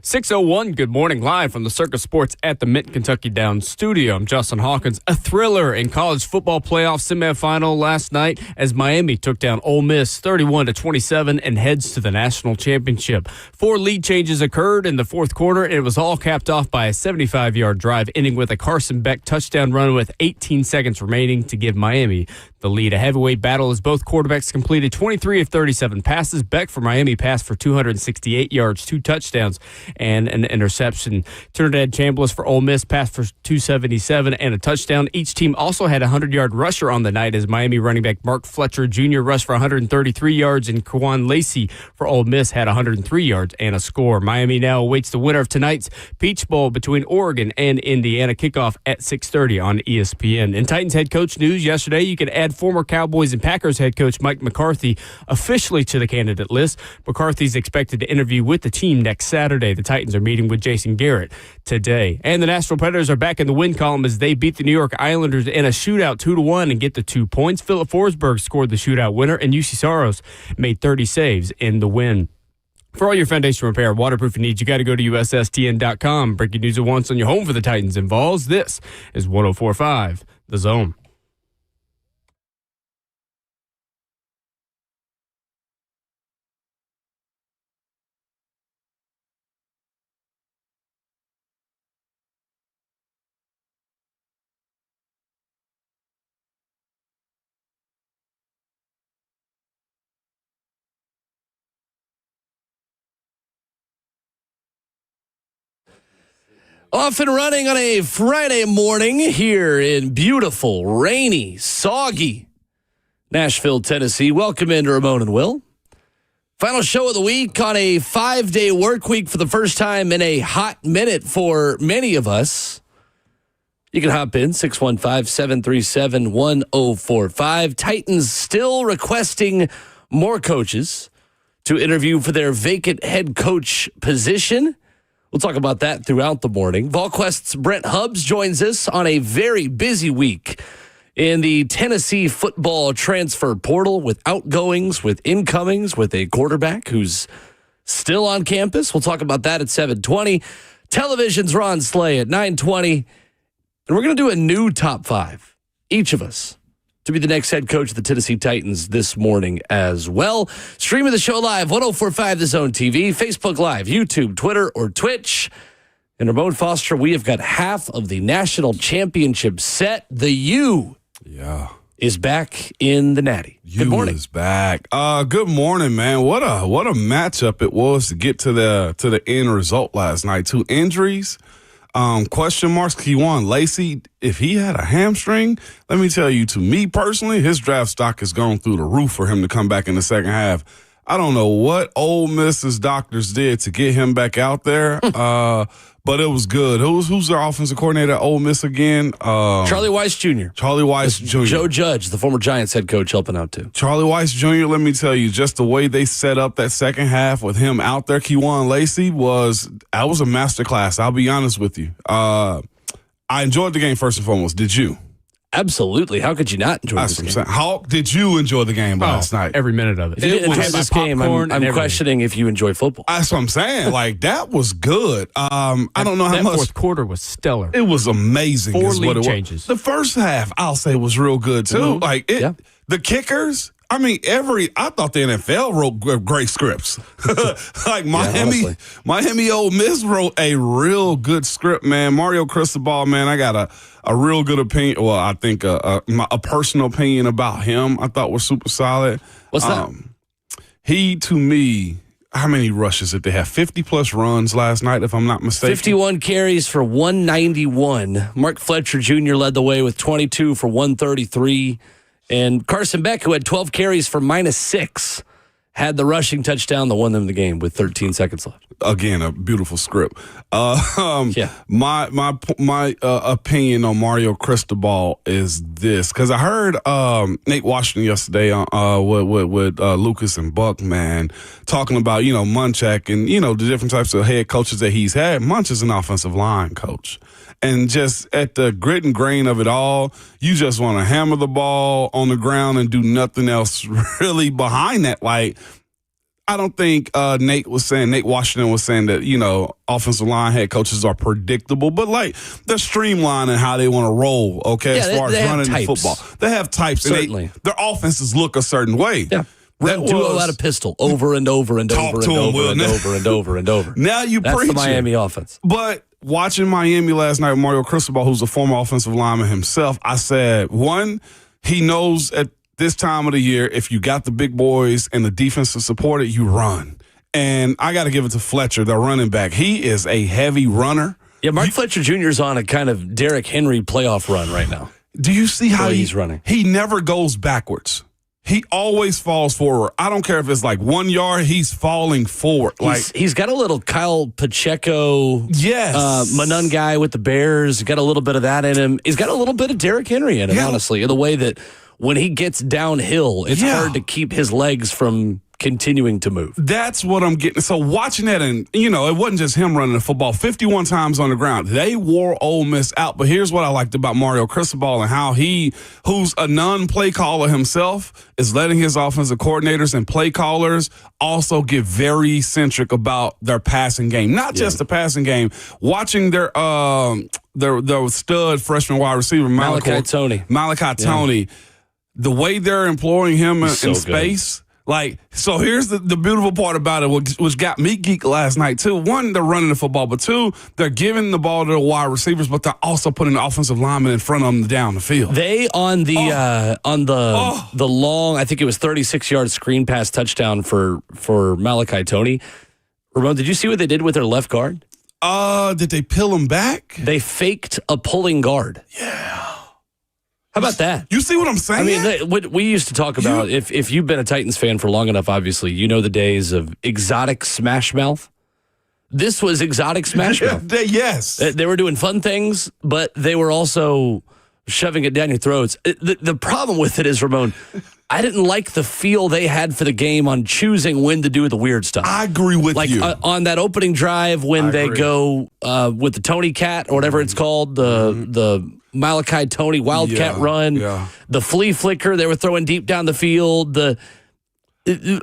6:01, good morning, live from the Circus Sports at the Mint Kentucky Downs studio. I'm Justin Hawkins. A thriller in college football playoff semifinal last night as Miami took down Ole Miss 31-27 and heads to the national championship. 4 lead changes occurred in the fourth quarter, and it was all capped off by a 75-yard drive, ending with a Carson Beck touchdown run with 18 seconds remaining to give Miami the lead. A heavyweight battle as both quarterbacks completed 23 of 37 passes. Beck for Miami passed for 268 yards, 2 touchdowns, and an interception. Trinidad Chambliss for Ole Miss passed for 277 and a touchdown. Each team also had a 100-yard rusher on the night as Miami running back Mark Fletcher Jr. rushed for 133 yards, and Kwan Lacey for Ole Miss had 103 yards and a score. Miami now awaits the winner of tonight's Peach Bowl between Oregon and Indiana. Kickoff at 6:30 on ESPN. In Titans head coach news yesterday, you can add former Cowboys and Packers head coach Mike McCarthy officially to the candidate list. McCarthy's expected to interview with the team next Saturday. The Titans are meeting with Jason Garrett today. And the Nashville Predators are back in the win column as they beat the New York Islanders in a shootout 2-1 and get the 2 points. Philip Forsberg scored the shootout winner, and UC Saros made 30 saves in the win. For all your foundation repair, waterproofing needs, you got to go to USSTN.com. Breaking news at once on your home for the Titans and Vols. This is 104.5 The Zone. Off and running on a Friday morning here in beautiful, rainy, soggy Nashville, Tennessee. Welcome into Ramon and Will. Final show of the week on a 5-day work week for the first time in a hot minute for many of us. You can hop in, 615-737-1045. Titans still requesting more coaches to interview for their vacant head coach position. We'll talk about that throughout the morning. VolQuest's Brent Hubs joins us on a very busy week in the Tennessee football transfer portal with outgoings, with incomings, with a quarterback who's still on campus. We'll talk about that at 7:20. Television's Ron Slay at 9:20. And we're going to do a new top 5, each of us, to be the next head coach of the Tennessee Titans this morning as well. Streaming the show live, 104.5 The Zone TV, Facebook Live, YouTube, Twitter, or Twitch. And Ramon Foster, we have got half of the national championship set. The U is back in the Natty. Good morning. U is back. Good morning, man. What a matchup it was to get to the end result last night. 2 injuries. Question marks. Kwan Lacey, if he had a hamstring, let me tell you, to me personally, his draft stock has gone through the roof for him to come back in the second half. I don't know what Ole Miss's doctors did to get him back out there, but it was good. Who's their offensive coordinator at Ole Miss again? Charlie Weiss Jr. Charlie Weiss Jr. Joe Judge, the former Giants head coach, helping out too. Charlie Weiss Jr., let me tell you, just the way they set up that second half with him out there, Kwan Lacey, was a masterclass. I'll be honest with you. I enjoyed the game first and foremost. Did you? Absolutely. How could you not enjoy this game? Hawk, did you enjoy the game last night? Every minute of it. If you didn't enjoy this game, I'm questioning if you enjoy football. That's what I'm saying. Like, that was good. I don't know how much. That fourth quarter was stellar. It was amazing. 4 lead changes. The first half, I'll say, was real good, too. Mm-hmm. Like, the kickers, I mean, I thought the NFL wrote great scripts. Like, Miami Ole Miss wrote a real good script, man. Mario Cristobal, man, I got a real good opinion. Well, I think a personal opinion about him I thought was super solid. What's that? He, to me, how many rushes did they have? 50-plus runs last night, if I'm not mistaken. 51 carries for 191. Mark Fletcher Jr. led the way with 22 for 133. And Carson Beck, who had 12 carries for -6, had the rushing touchdown that won them the game with 13 seconds left. Again, a beautiful script. My opinion on Mario Cristobal is this, because I heard Nate Washington yesterday with Lucas and Buck, man, talking about, Munchak and, the different types of head coaches that he's had. Munch is an offensive line coach. And just at the grit and grain of it all, you just want to hammer the ball on the ground and do nothing else really behind that. Like, I don't think Nate Washington was saying that, offensive line head coaches are predictable, but like they're streamlining how they want to roll, okay, as far as running the football. They have types. Certainly. And their offenses look a certain way. Yeah. That duo out of pistol over and over and over and over and over and over and over. Now you That's preach the Miami offense. But watching Miami last night, Mario Cristobal, who's a former offensive lineman himself, I said, one, he knows at this time of the year, if you got the big boys and the defense to support it, you run. And I got to give it to Fletcher, the running back. He is a heavy runner. Yeah, Mark Fletcher Jr. is on a kind of Derrick Henry playoff run right now. Do you see how he's running? He never goes backwards. He always falls forward. I don't care if it's like 1 yard, he's falling forward. He's got a little Kyle Pacheco, Manun guy with the Bears. Got a little bit of that in him. He's got a little bit of Derrick Henry in him, honestly, in the way that when he gets downhill, it's hard to keep his legs from continuing to move. That's what I'm getting. So watching that, and it wasn't just him running the football 51 times on the ground. They wore Ole Miss out. But here's what I liked about Mario Cristobal and how he, who's a non-play caller himself, is letting his offensive coordinators and play callers also get very centric about their passing game. Not just the passing game. Watching their stud freshman wide receiver, Malachi Tony. The way they're employing him in space. So here's the beautiful part about it, which got me geeked last night, too. One, they're running the football, but two, they're giving the ball to the wide receivers, but they're also putting the offensive lineman in front of them down the field. They, on the long, I think it was 36-yard screen pass touchdown for Malachi Tony. Ramon, did you see what they did with their left guard? Did they peel him back? They faked a pulling guard. Yeah. How about that? You see what I'm saying? I mean, what we used to talk about, if you've been a Titans fan for long enough, obviously, you know the days of exotic smash mouth. This was exotic smash mouth. Yes. They were doing fun things, but they were also shoving it down your throats. The problem with it is, Ramon, I didn't like the feel they had for the game on choosing when to do the weird stuff. I agree with you. On that opening drive when they go with the Tony Cat or whatever it's called, the Malachi Tony Wildcat run, the flea flicker they were throwing deep down the field.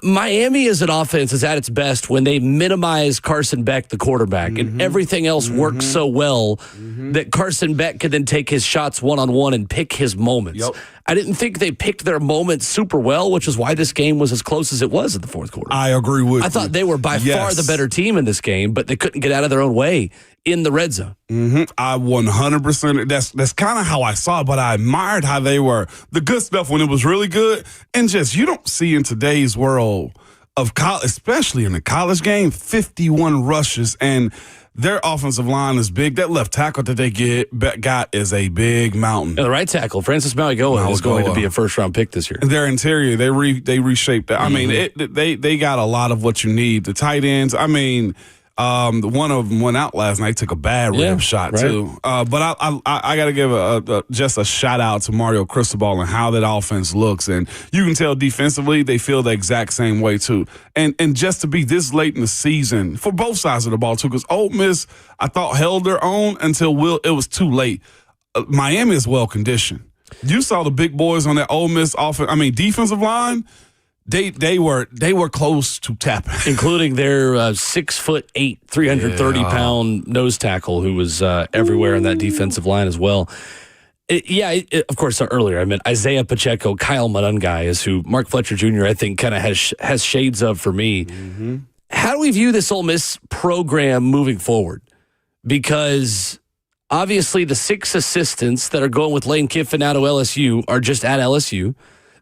Miami as an offense is at its best when they minimize Carson Beck, the quarterback, and everything else works so well that Carson Beck could then take his shots one-on-one and pick his moments. Yep. I didn't think they picked their moments super well, which is why this game was as close as it was in the fourth quarter. I agree with you. I thought they were by far the better team in this game, but they couldn't get out of their own way in the red zone. I 100%. That's kind of how I saw it, but I admired how they were the good stuff when it was really good, and just you don't see in today's world of college, especially in the college game, 51 rushes and. Their offensive line is big. That left tackle that they got is a big mountain. And the right tackle, Francis Mauigoa, is going to be a first-round pick this year. Their interior, they reshaped that. I mean, they got a lot of what you need. The tight ends, I mean, one of them went out last night, took a bad rib shot too. But I got to give just a shout out to Mario Cristobal and how that offense looks, and you can tell defensively they feel the exact same way too. And just to be this late in the season for both sides of the ball too, because Ole Miss I thought held their own until it was too late. Miami is well conditioned. You saw the big boys on that Ole Miss defensive line. They were close to tapping, including their 6'8", 330-pound nose tackle who was everywhere in that defensive line as well. Of course. Earlier I meant Isaiah Pacheco, Kyle Manun guy is who Mark Fletcher Jr. I think kind of has shades of for me. How do we view this Ole Miss program moving forward? Because obviously the 6 assistants that are going with Lane Kiffin out of LSU are just at LSU.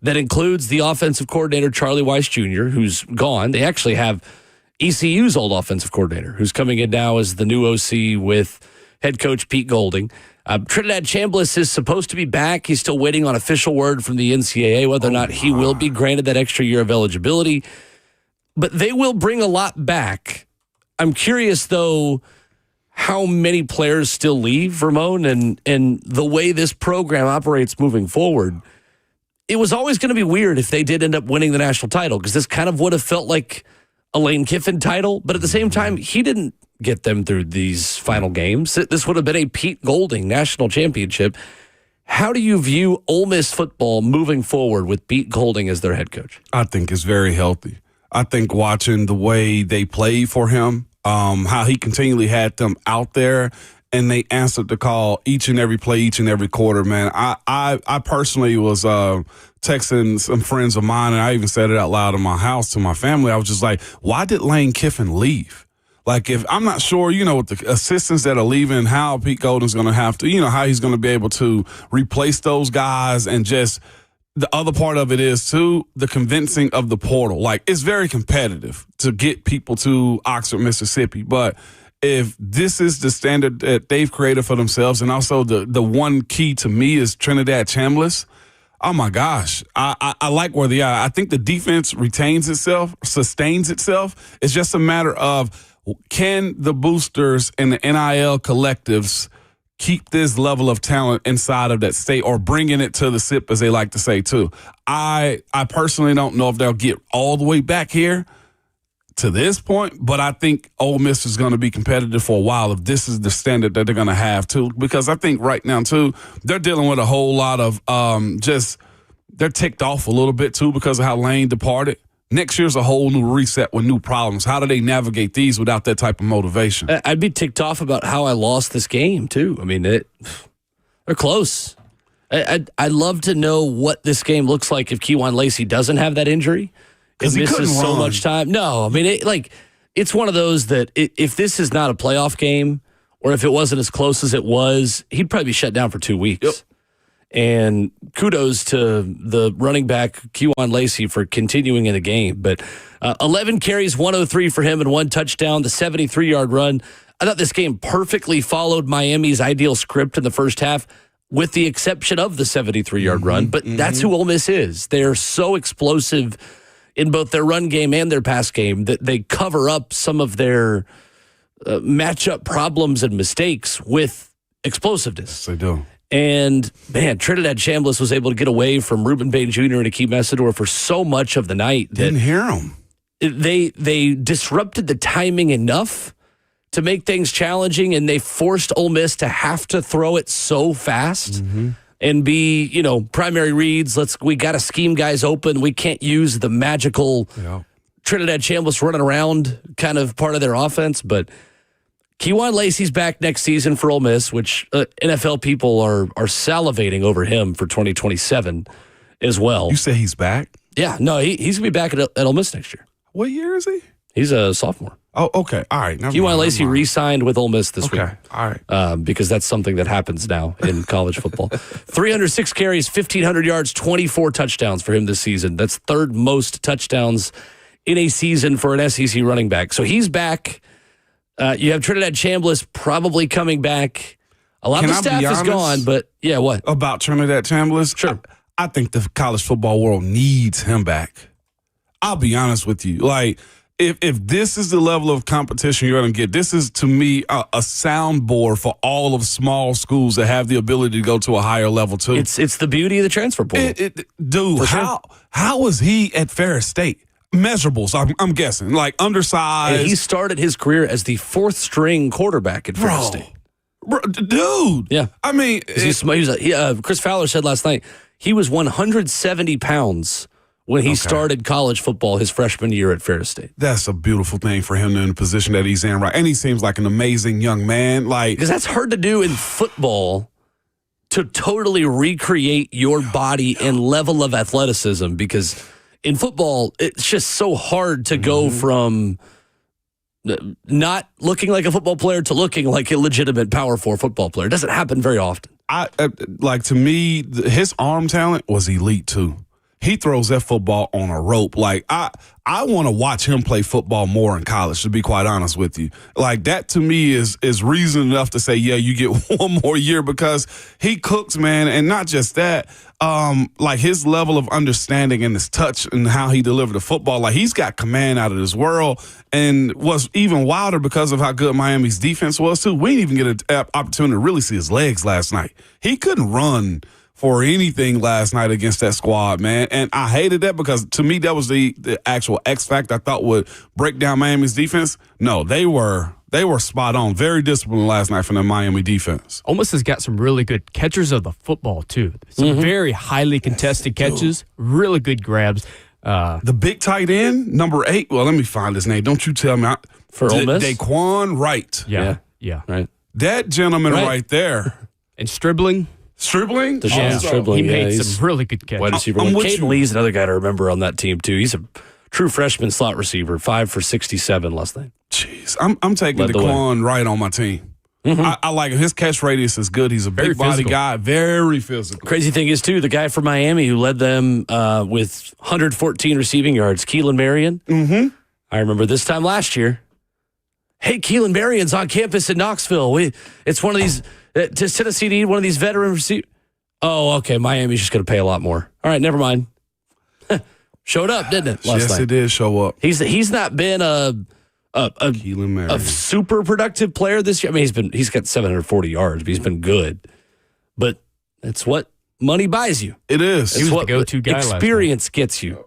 That includes the offensive coordinator, Charlie Weiss Jr., who's gone. They actually have ECU's old offensive coordinator, who's coming in now as the new OC with head coach Pete Golding. Trinidad Chambliss is supposed to be back. He's still waiting on official word from the NCAA, whether or not he will be granted that extra year of eligibility. But they will bring a lot back. I'm curious, though, how many players still leave, Ramon, and the way this program operates moving forward. It was always going to be weird if they did end up winning the national title, because this kind of would have felt like a Lane Kiffin title. But at the same time, he didn't get them through these final games. This would have been a Pete Golding national championship. How do you view Ole Miss football moving forward with Pete Golding as their head coach? I think it's very healthy. I think watching the way they played for him, how he continually had them out there, and they answered the call each and every play, each and every quarter, man. I personally was texting some friends of mine, and I even said it out loud in my house to my family. I was just like, why did Lane Kiffin leave? Like, if I'm not sure, with the assistants that are leaving, how Pete Golden's going to have to, how he's going to be able to replace those guys. And just the other part of it is, too, the convincing of the portal. Like, it's very competitive to get people to Oxford, Mississippi. But if this is the standard that they've created for themselves, and also the one key to me is Trinidad Chambliss, oh, my gosh. I like where they are. I think the defense retains itself, sustains itself. It's just a matter of, can the boosters and the NIL collectives keep this level of talent inside of that state, or bringing it to the SIP, as they like to say, too? I personally don't know if they'll get all the way back here to this point, but I think Ole Miss is going to be competitive for a while if this is the standard that they're going to have, too, because I think right now, too, they're dealing with a whole lot of they're ticked off a little bit, too, because of how Lane departed. Next year's a whole new reset with new problems. How do they navigate these without that type of motivation? I'd be ticked off about how I lost this game, too. I mean, they're close. I'd love to know what this game looks like if Kejuan Lacey doesn't have that injury. Because he couldn't so run. much time. No, I mean, it's one of those that if this is not a playoff game, or if it wasn't as close as it was, he'd probably be shut down for 2 weeks. Yep. And kudos to the running back, Kejuan Lacey, for continuing in the game. But 11 carries, 103 for him, and 1 touchdown, the 73-yard run. I thought this game perfectly followed Miami's ideal script in the first half, with the exception of the 73-yard run. But that's who Ole Miss is. They're so explosive in both their run game and their pass game that they cover up some of their matchup problems and mistakes with explosiveness. Yes, they do. And, man, Trinidad Chambliss was able to get away from Ruben Bain Jr. and Akeem Messidor for so much of the night. Didn't hear him. They disrupted the timing enough to make things challenging, and they forced Ole Miss to have to throw it so fast and be, primary reads. We got to scheme guys open. We can't use the magical Trinidad Chambliss running around kind of part of their offense, but Kejuan Lacey's back next season for Ole Miss, which NFL people are salivating over him for 2027 as well. You say he's back? Yeah, no, he's going to be back at Ole Miss next year. What year is he? He's a sophomore. Oh, okay. All right. Kejuan Lacey re-signed with Ole Miss this week. Okay. All right. Because that's something that happens now in college football. 306 carries, 1,500 yards, 24 touchdowns for him this season. That's third most touchdowns in a season for an SEC running back. So he's back. You have Trinidad Chambliss probably coming back. A lot of the staff is gone, but yeah, what? About Trinidad Chambliss? Sure. I think the college football world needs him back. I'll be honest with you. Like, if this is the level of competition you're going to get, this is, to me, a soundboard for all of small schools that have the ability to go to a higher level, too. It's the beauty of the transfer portal. Dude, how was he at Ferris State? Measurables, I'm guessing. Like, undersized. And he started his career as the 4th string quarterback at Ferris State. Bro, dude. Yeah. I mean. Chris Fowler said last night he was 170 pounds when he started college football his freshman year at Ferris State. That's a beautiful thing for him in the position that he's in, right? And he seems like an amazing young man. Because that's hard to do in football, to totally recreate your body and level of athleticism, because in football, it's just so hard to go from not looking like a football player to looking like a legitimate Power 4 football player. It doesn't happen very often. To me, his arm talent was elite, too. He throws that football on a rope. Like, I want to watch him play football more in college, to be quite honest with you. Like, that to me is reason enough to say, yeah, you get one more year, because he cooks, man. And not just that, like his level of understanding and his touch and how he delivered the football, like he's got command out of this world, and was even wilder because of how good Miami's defense was, too. We didn't even get an opportunity to really see his legs last night. He couldn't run for anything last night against that squad, man. And I hated that, because to me, that was the actual X factor I thought would break down Miami's defense. No, they were spot on. Very disciplined last night from the Miami defense. Ole Miss has got some really good catchers of the football, too. Some very highly contested catches, really good grabs. The big tight end, number 8. Well, let me find his name. Don't you tell me. For Ole Miss? Daquan Wright. Yeah. Right. That gentleman right there. And Stribling. Stribling? Deshaun Stribling. He Yeah, made he's some really good catches. wide receiver. I'm with Caden you. Lee's another guy to remember on that team, too. He's a true freshman slot receiver, 5 for 67 last night. Jeez. I'm taking Led the Daquan Wright on my team. I like him. His catch radius is good. He's a Very big body physical. guy, very physical. Crazy thing is, too, the guy from Miami who led them with 114 receiving yards, Keelan Marion. Mm-hmm. I remember this time last year. Hey, Keelan Marion's on campus in Knoxville. It's one of these, does Tennessee need one of these veteran receivers? Oh, okay, Miami's just going to pay a lot more. All right, never mind. Showed up, didn't it, last Yes, night? it did show up. He's not been Keelan Marion. a super productive player this year. I mean, he's got 740 yards, but he's been good. But it's what money buys you. It is. It's was what the go-to guy last experience gets you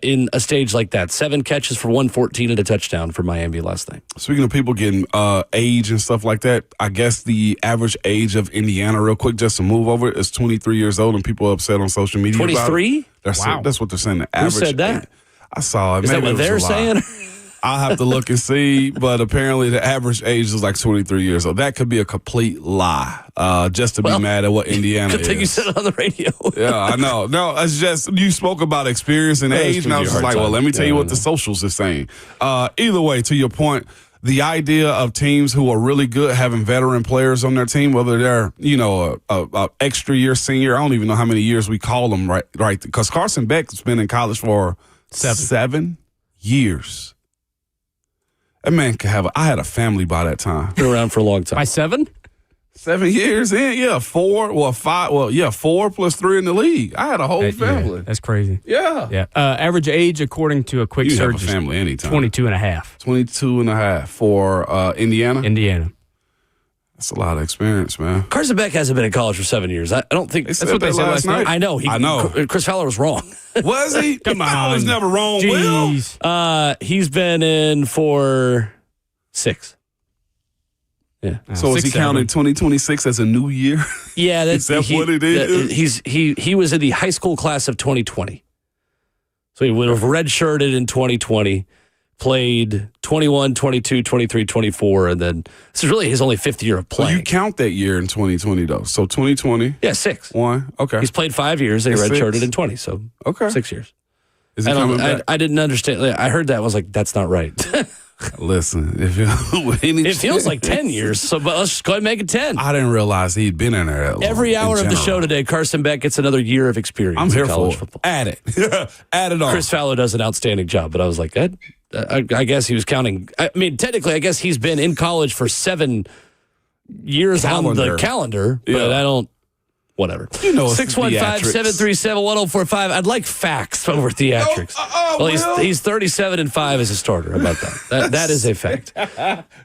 in a stage like that. 7 catches for 114 and a touchdown for Miami last night. Speaking of people getting age and stuff like that, I guess the average age of Indiana, real quick, just to move over, is 23 years old, and people are upset on social media. 23? That's what they're saying. The average. Who said that? I saw it. Is Maybe that what it was they're a lie. saying? I'll have to look and see, but apparently the average age is like 23 years old. That could be a complete lie, just to be mad at what Indiana Good is. thing you said it on the radio. Yeah, I know. No, it's just you spoke about experience and age, and I was just like, well, let me tell you what the socials are saying. Either way, to your point, the idea of teams who are really good having veteran players on their team, whether they're a extra year senior, I don't even know how many years we call them, right? Because Carson Beck's been in college for 7 years. That man could have. I had a family by that time. Been around for a long time. By 7? 7 years in, yeah, 4, well, 5, well, yeah, 4 plus 3 in the league. I had a whole family. Yeah, that's crazy. Yeah. Yeah. Average age, according to a quick You have search, a is family anytime. 22 and a half. 22 and a half for Indiana. Indiana. That's a lot of experience, man. Carson Beck hasn't been in college for 7 years. I don't think That's what they said last night. I know. I know. Chris Fowler was wrong. Was he? Come I was on. never wrong, Will. Jeez. He's been in for 6. Yeah. So is 6, he 7. counting 2026 as a new year? Yeah, Is that what it is? He was in the high school class of 2020. So he would have redshirted in 2020, played 21, 22, 23, 24, and then this is really his only 5th year of So playing. you count that year in 2020, though. So 2020, Yeah, 6. 1. Okay. He's played 5 years and he Six. redshirted in 20, so Okay. 6 years. Is he coming back? I didn't understand. I heard that. I was like, that's not right. Listen, if It feels like 10 years, so but let's just go ahead and make it 10. I didn't realize he'd been in there that long. Every hour in of the general. show today, Carson Beck gets another year of experience I'm here in college for football. it. Add it. Add it on. Chris Fowler does an outstanding job, but I was like, I guess he was counting. I mean, technically, I guess he's been in college for 7 years on the calendar, but Yeah. I don't. Whatever. You know it's 615-737-1045. I'd like facts over theatrics. Well, he's 37-5 as a starter. How about that? That is a fact.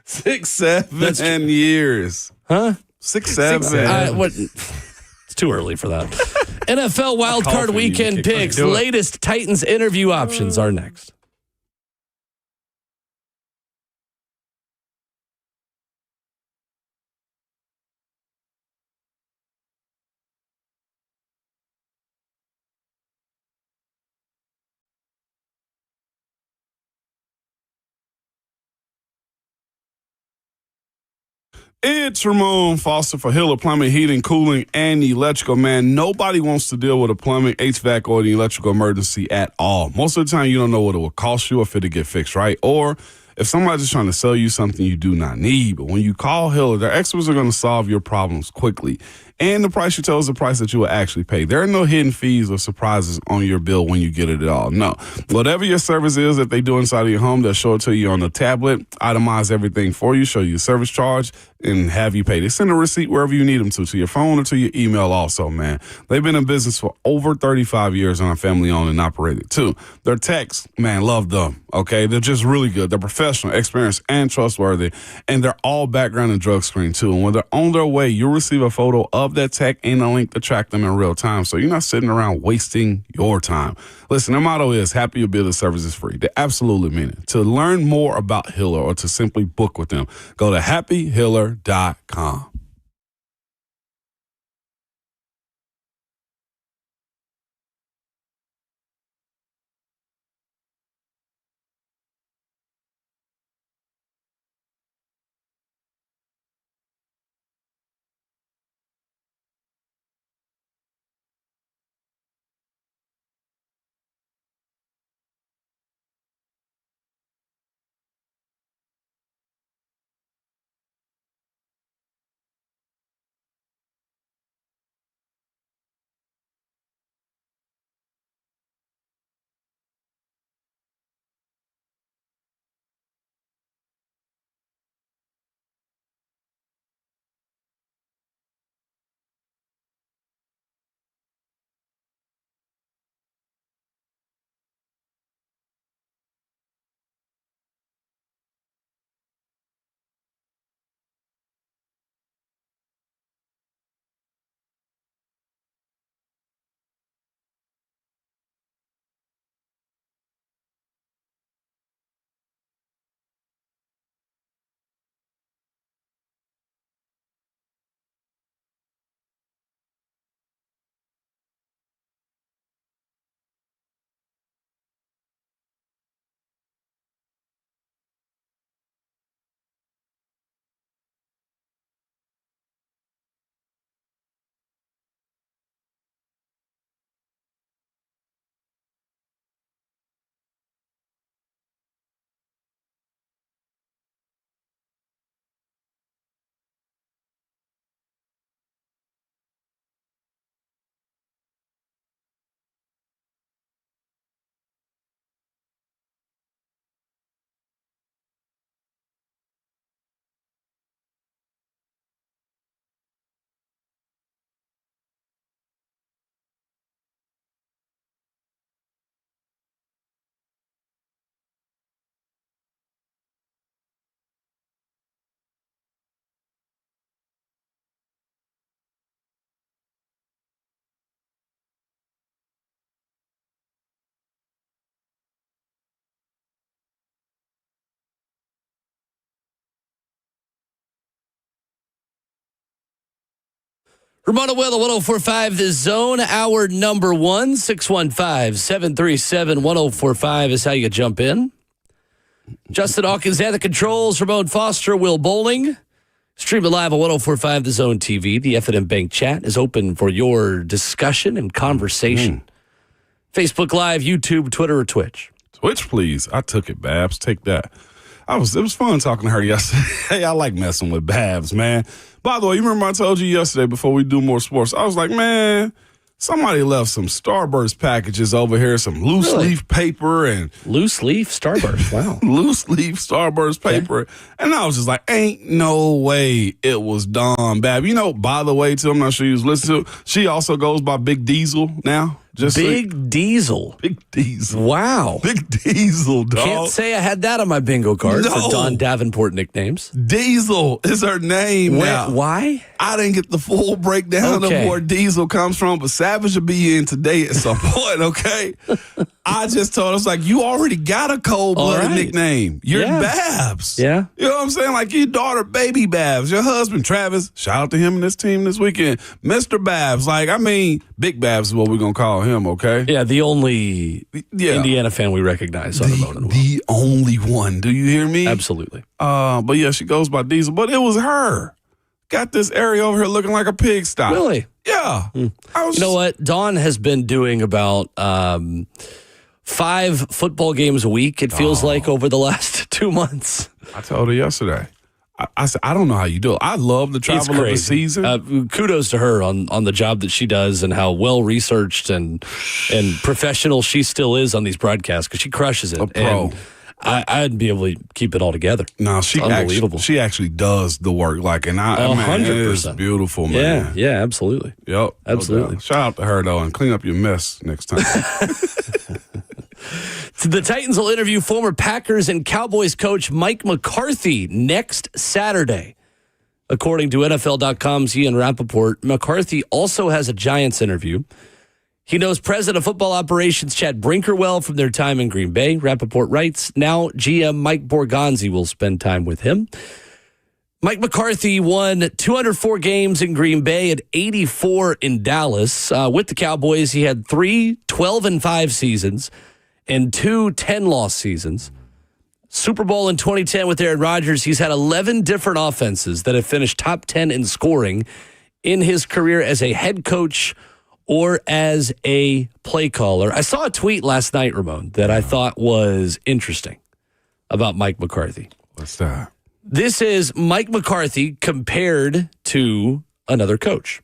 6, 7 years. Huh? 6, 7. It's too early for that. NFL Wild Card coughing, you Weekend kick picks. me. Latest Titans interview options are next. It's Ramon Foster for Hiller Plumbing, Heating, Cooling, and Electrical. Man, nobody wants to deal with a plumbing, HVAC, or the electrical emergency at all. Most of the time, you don't know what it will cost you if it'll get fixed, right? Or if somebody's just trying to sell you something you do not need. But when you call Hiller, their experts are going to solve your problems quickly. And the price you tell is the price that you will actually pay. There are no hidden fees or surprises on your bill when you get it at all. No. Whatever your service is that they do inside of your home, they'll show it to you on the tablet, itemize everything for you, show you service charge, and have you pay. They send a receipt wherever you need them to your phone or to your email also, man. They've been in business for over 35 years and are family owned and operated too. Their techs, man, love them, okay? They're just really good. They're professional, experienced, and trustworthy, and they're all background and drug screened too. And when they're on their way, you'll receive a photo of that tech and a link to track them in real time, so you're not sitting around wasting your time. Listen, their motto is happy your bill, the service is free. They absolutely mean it. To learn more about Hiller or to simply book with them, go to happyhiller.com. Ramona Will, 1045 The Zone, hour number 1, 615-737-1045 is how you jump in. Justin Hawkins at the controls, Ramon Foster, Will Bowling. Stream it live on 1045 The Zone TV. The F&M Bank chat is open for your discussion and conversation. Facebook Live, YouTube, Twitter, or Twitch. Twitch, please. I took it, Babs. Take that. It was fun talking to her yesterday. Hey, I like messing with Babs, man. By the way, you remember I told you yesterday before we do more sports, I was like, man, somebody left some Starburst packages over here, some loose leaf paper and loose leaf Starburst. Wow. Loose leaf Starburst paper. Okay. And I was just like, ain't no way it was Dawn Bab. You know, by the way, too, I'm not sure you was listening to, she also goes by Big Diesel now. Just Big Diesel. Big Diesel. Wow. Big Diesel, dog. Can't say I had that on my bingo card for Don Davenport nicknames. Diesel is her name now. Why? I didn't get the full breakdown of where Diesel comes from, but Savage will be in today at some point, okay? I just told her, I was like, you already got a cold-blooded nickname. You're Babs. Yeah. You know what I'm saying? Like your daughter, Baby Babs. Your husband, Travis, shout out to him and his team this weekend. Mr. Babs. Like, I mean, Big Babs is what we're going to call him, okay? Yeah, the only Indiana fan we recognize on the only one. Do you hear me? Absolutely. But yeah, she goes by Diesel. But it was her. Got this area over here looking like a pigsty. Really? Yeah. You know what? Dawn has been doing about 5 football games a week, it feels like, over the last 2 months. I told her yesterday. I said, I don't know how you do it. I love the travel of the season. Kudos to her on the job that she does and how well researched and professional she still is on these broadcasts because she crushes it. A pro. And I'd be able to keep it all together. No, she actually does the work. Like, and I 100%. It's beautiful, man. Yeah, absolutely. Yep, absolutely. No, shout out to her though, and clean up your mess next time. The Titans will interview former Packers and Cowboys coach Mike McCarthy next Saturday. According to NFL.com's Ian Rappaport, McCarthy also has a Giants interview. He knows President of Football Operations Chad Brinker well from their time in Green Bay. Rappaport writes, now GM Mike Borgonzi will spend time with him. Mike McCarthy won 204 games in Green Bay and 84 in Dallas. With the Cowboys, he had 3 12-5 seasons and 2 10-loss seasons. Super Bowl in 2010 with Aaron Rodgers. He's had 11 different offenses that have finished top 10 in scoring in his career as a head coach or as a play caller. I saw a tweet last night, Ramon, that I thought was interesting about Mike McCarthy. What's that? This is Mike McCarthy compared to another coach.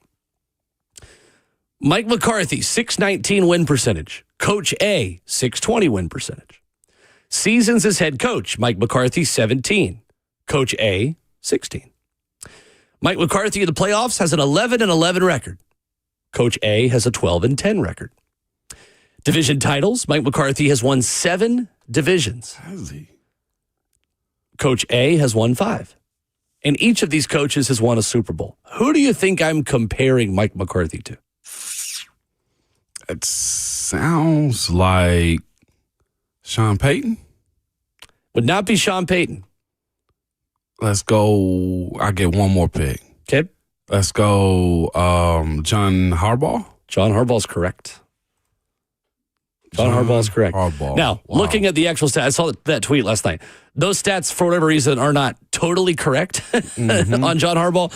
Mike McCarthy, 619 win percentage. Coach A, 620 win percentage. Seasons as head coach, Mike McCarthy, 17. Coach A, 16. Mike McCarthy in the playoffs has an 11-11 record. Coach A has a 12-10 record. Division titles, Mike McCarthy has won 7 divisions. Has he? Coach A has won 5. And each of these coaches has won a Super Bowl. Who do you think I'm comparing Mike McCarthy to? It sounds like Sean Payton. Would not be Sean Payton. Let's go. I get one more pick. Okay. Let's go John Harbaugh. John Harbaugh's correct. John Harbaugh's correct. Harbaugh. Now, looking at the actual stats, I saw that tweet last night. Those stats, for whatever reason, are not totally correct on John Harbaugh.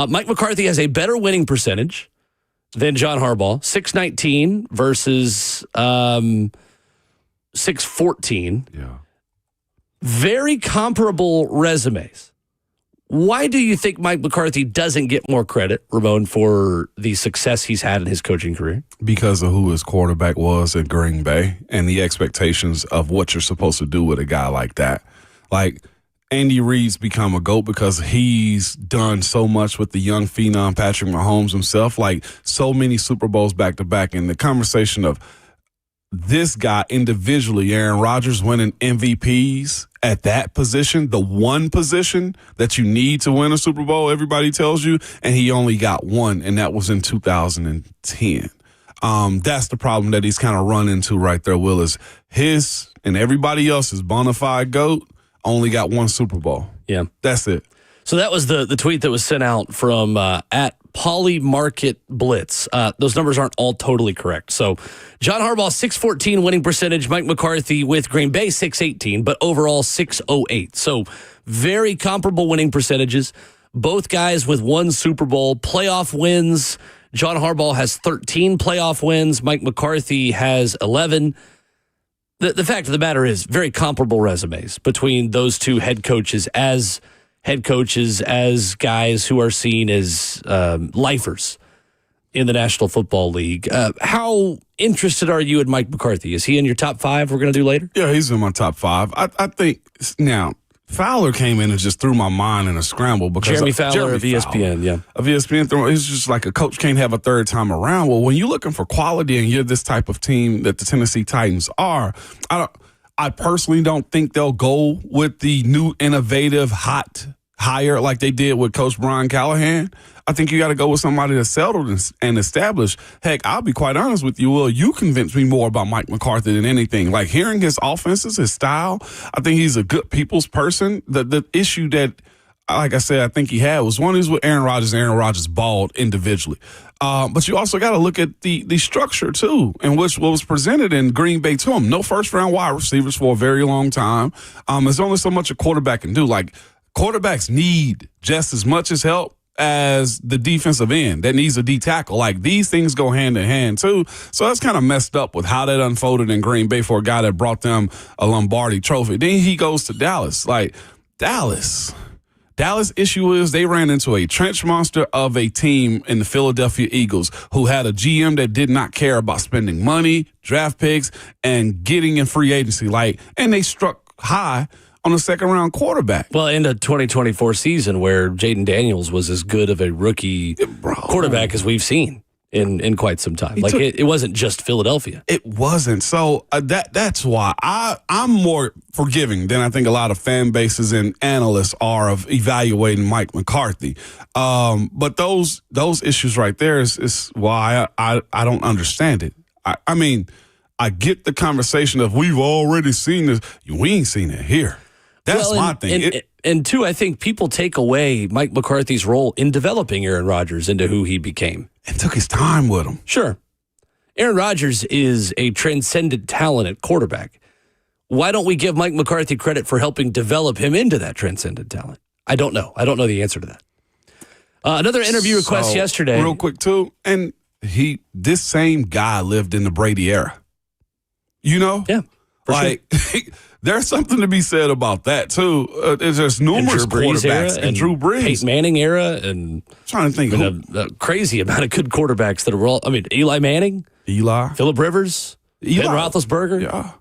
Mike McCarthy has a better winning percentage than John Harbaugh. 619 versus 614. Yeah. Very comparable resumes. Why do you think Mike McCarthy doesn't get more credit, Ramon, for the success he's had in his coaching career? Because of who his quarterback was at Green Bay and the expectations of what you're supposed to do with a guy like that. Like, Andy Reid's become a GOAT because he's done so much with the young phenom Patrick Mahomes himself, like so many Super Bowls back to back. And the conversation of this guy individually, Aaron Rodgers, winning MVPs at that position, the one position that you need to win a Super Bowl, everybody tells you, and he only got one, and that was in 2010. That's the problem that he's kind of run into right there, Will, is his and everybody else's bona fide GOAT only got one Super Bowl. Yeah. That's it. So that was the tweet that was sent out from at Polymarket Blitz. Those numbers aren't all totally correct. So John Harbaugh, 614 winning percentage. Mike McCarthy with Green Bay, 618, but overall 608. So very comparable winning percentages. Both guys with one Super Bowl. Playoff wins. John Harbaugh has 13 playoff wins. Mike McCarthy has 11. The fact of the matter is very comparable resumes between those two head coaches, as guys who are seen as lifers in the National Football League. How interested are you in Mike McCarthy? Is he in your top 5 we're going to do later? Yeah, he's in my top 5. I think now Fowler came in and just threw my mind in a scramble because Jeremy Fowler of ESPN, yeah. Of ESPN, it's just like a coach can't have a third time around. Well, when you're looking for quality and you're this type of team that the Tennessee Titans are, I personally don't think they'll go with the new innovative hot hire like they did with Coach Brian Callahan. I think you got to go with somebody that's settled and established. Heck, I'll be quite honest with you, Will. You convinced me more about Mike McCarthy than anything. Like hearing his offenses, his style, I think he's a good people's person. The issue that, like I said, I think he had was one is with Aaron Rodgers. Aaron Rodgers balled individually. But you also got to look at the structure, too, in which what was presented in Green Bay to him. No first-round wide receivers for a very long time. There's only so much a quarterback can do. Like, quarterbacks need just as much as help as the defensive end that needs a D tackle. Like, these things go hand in hand, too. So that's kind of messed up with how that unfolded in Green Bay for a guy that brought them a Lombardi trophy. Then he goes to Dallas. Like, Dallas issue is they ran into a trench monster of a team in the Philadelphia Eagles who had a GM that did not care about spending money, draft picks, and getting in free agency. And they struck high on a second-round quarterback. Well, in the 2024 season where Jaden Daniels was as good of a rookie quarterback as we've seen in quite some time. It wasn't just Philadelphia. It wasn't. So that's why I'm more forgiving than I think a lot of fan bases and analysts are of evaluating Mike McCarthy. But those issues right there is why I don't understand it. I mean, I get the conversation of we've already seen this. We ain't seen it here. That's my thing. And two, I think people take away Mike McCarthy's role in developing Aaron Rodgers into who he became. And took his time with him. Sure. Aaron Rodgers is a transcendent talent at quarterback. Why don't we give Mike McCarthy credit for helping develop him into that transcendent talent? I don't know. I don't know the answer to that. Another interview request yesterday. Real quick, too. And this same guy lived in the Brady era. You know? Yeah. Sure. There's something to be said about that, too. There's numerous quarterbacks and Drew Brees. Peyton Manning era and I'm trying to think a crazy amount of good quarterbacks that are all, Eli Manning. Phillip Rivers. Ben Roethlisberger. Yeah.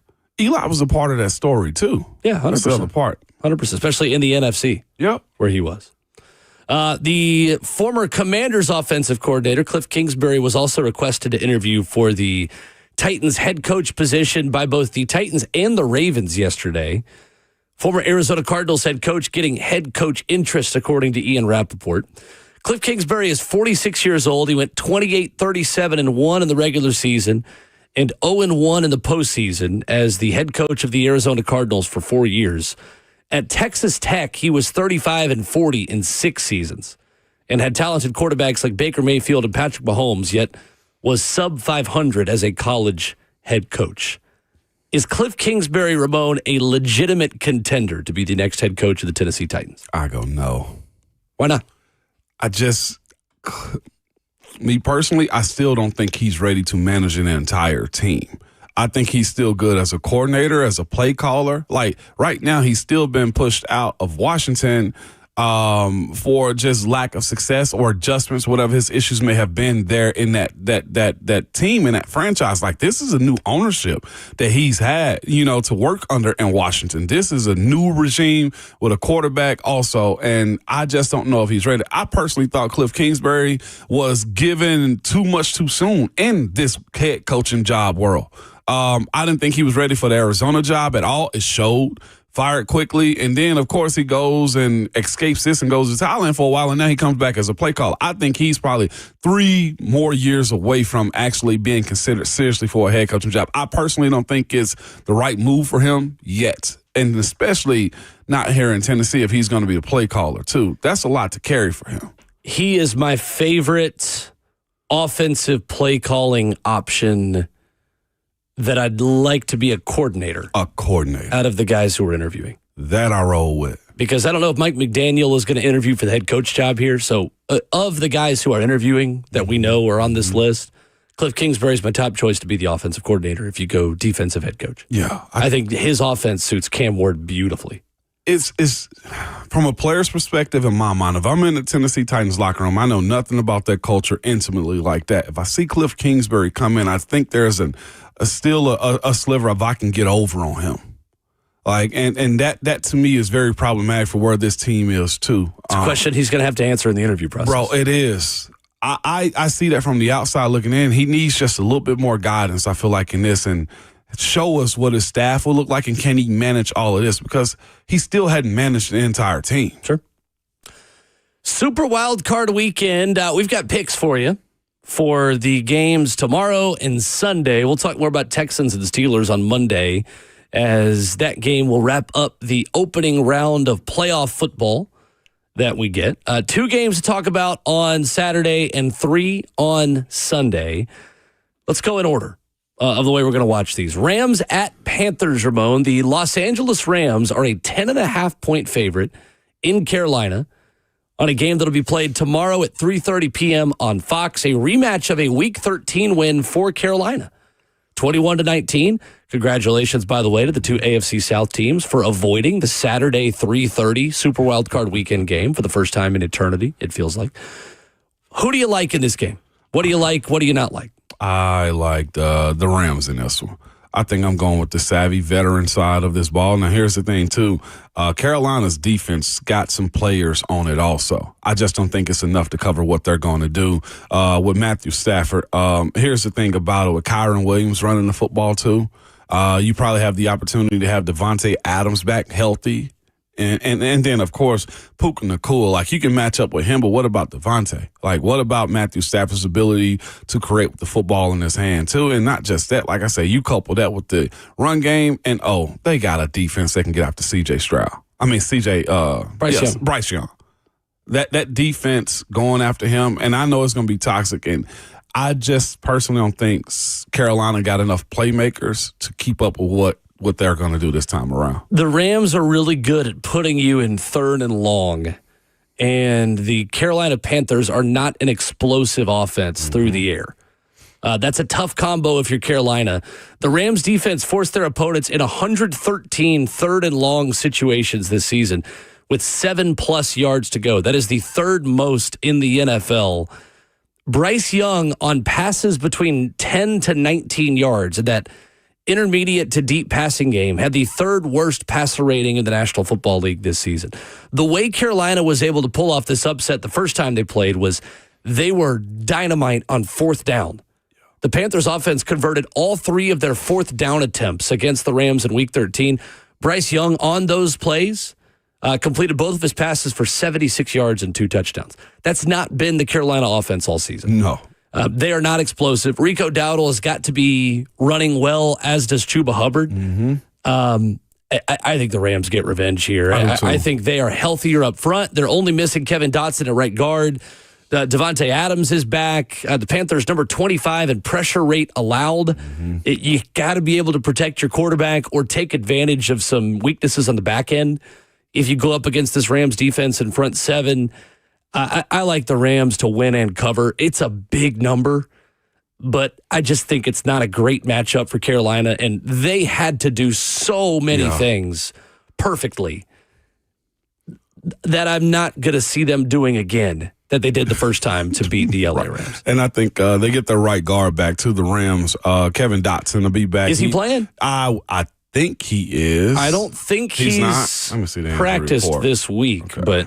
Eli was a part of that story, too. Yeah, 100%. That's the other part. 100%, especially in the NFC. Yep. Where he was. The former Commanders offensive coordinator, Cliff Kingsbury, was also requested to interview for the Titans head coach position by both the Titans and the Ravens yesterday. Former Arizona Cardinals head coach getting head coach interest, according to Ian Rappaport. Cliff Kingsbury is 46 years old. He went 28-37-1 in the regular season and 0-1 in the postseason as the head coach of the Arizona Cardinals for 4 years. At Texas Tech, he was 35-40 in 6 seasons and had talented quarterbacks like Baker Mayfield and Patrick Mahomes, yet was sub 500 as a college head coach. Is Cliff Kingsbury, Ramon, a legitimate contender to be the next head coach of the Tennessee Titans? I go no. Why not? Me personally, I still don't think he's ready to manage an entire team. I think he's still good as a coordinator, as a play caller. Like right now, he's still been pushed out of Washington for just lack of success or adjustments, whatever his issues may have been there in that team and that franchise. Like this is a new ownership that he's had, to work under in Washington. This is a new regime with a quarterback also, and I just don't know if he's ready. I personally thought Cliff Kingsbury was given too much too soon in this head coaching job world. I didn't think he was ready for the Arizona job at all. It showed. Fired quickly, and then, of course, he goes and escapes this and goes to Thailand for a while, and now he comes back as a play caller. I think he's probably 3 more years away from actually being considered seriously for a head coaching job. I personally don't think it's the right move for him yet, and especially not here in Tennessee if he's going to be a play caller, too. That's a lot to carry for him. He is my favorite offensive play calling option that I'd like to be a coordinator. A coordinator. Out of the guys who are interviewing. That I roll with. Because I don't know if Mike McDaniel is going to interview for the head coach job here. So of the guys who are interviewing that we know are on this list, Cliff Kingsbury is my top choice to be the offensive coordinator if you go defensive head coach. Yeah. I think his offense suits Cam Ward beautifully. It's from a player's perspective in my mind, if I'm in the Tennessee Titans locker room, I know nothing about that culture intimately like that. If I see Cliff Kingsbury come in, I think there's still a sliver of I can get over on him. Like and that to me is very problematic for where this team is too. It's a question he's going to have to answer in the interview process. Bro, it is. I see that from the outside looking in. He needs just a little bit more guidance, I feel like, in this, and show us what his staff will look like and can he manage all of this, because he still hadn't managed the entire team. Sure. Super Wild Card Weekend. We've got picks for you for the games tomorrow and Sunday. We'll talk more about Texans and the Steelers on Monday, as that game will wrap up the opening round of playoff football that we get. 2 games to talk about on Saturday and 3 on Sunday. Let's go in order of the way we're going to watch these. Rams at Panthers, Ramon. The Los Angeles Rams are a 10.5-point favorite in Carolina on a game that'll be played tomorrow at 3:30 p.m. on Fox, a rematch of a Week 13 win for Carolina. 21-19. Congratulations, by the way, to the 2 AFC South teams for avoiding the Saturday 3:30 Super Wild Card Weekend game for the first time in eternity, it feels like. Who do you like in this game? What do you like? What do you not like? I like the Rams in this one. I think I'm going with the savvy veteran side of this ball. Now, here's the thing, too. Carolina's defense got some players on it also. I just don't think it's enough to cover what they're going to do with Matthew Stafford. Here's the thing about it. With Kyron Williams running the football, too, you probably have the opportunity to have Devontae Adams back healthy. And then, of course, Puka Nacua. Like, you can match up with him, but what about Devontae? Like, what about Matthew Stafford's ability to create with the football in his hand, too? And not just that. Like I say, you couple that with the run game, and, they got a defense that can get after C.J. Stroud. I mean, Bryce Young. That defense going after him, and I know it's going to be toxic, and I just personally don't think Carolina got enough playmakers to keep up with what they're going to do this time around. The Rams are really good at putting you in 3rd and long, and the Carolina Panthers are not an explosive offense through the air. That's a tough combo if you're Carolina. The Rams defense forced their opponents in 113 3rd and long situations this season with 7+ yards to go. That is the 3rd most in the NFL. Bryce Young on passes between 10 to 19 yards, that intermediate to deep passing game, had the 3rd worst passer rating in the National Football League this season. The way Carolina was able to pull off this upset the first time they played was they were dynamite on 4th down. The Panthers offense converted all 3 of their 4th down attempts against the Rams in Week 13. Bryce Young on those plays completed both of his passes for 76 yards and 2 touchdowns. That's not been the Carolina offense all season. No. They are not explosive. Rico Dowdle has got to be running well, as does Chuba Hubbard. Mm-hmm. I think the Rams get revenge here. I think they are healthier up front. They're only missing Kevin Dotson at right guard. Devontae Adams is back. The Panthers, number 25 in pressure rate allowed. Mm-hmm. You got to be able to protect your quarterback or take advantage of some weaknesses on the back end if you go up against this Rams defense in front 7. I like the Rams to win and cover. It's a big number, but I just think it's not a great matchup for Carolina, and they had to do so many things perfectly that I'm not going to see them doing again that they did the first time to beat the LA Rams. And I think they get their right guard back to the Rams. Kevin Dotson will be back. Is he playing? I think he is. I don't think he's not. Let me see the practiced report. this week, but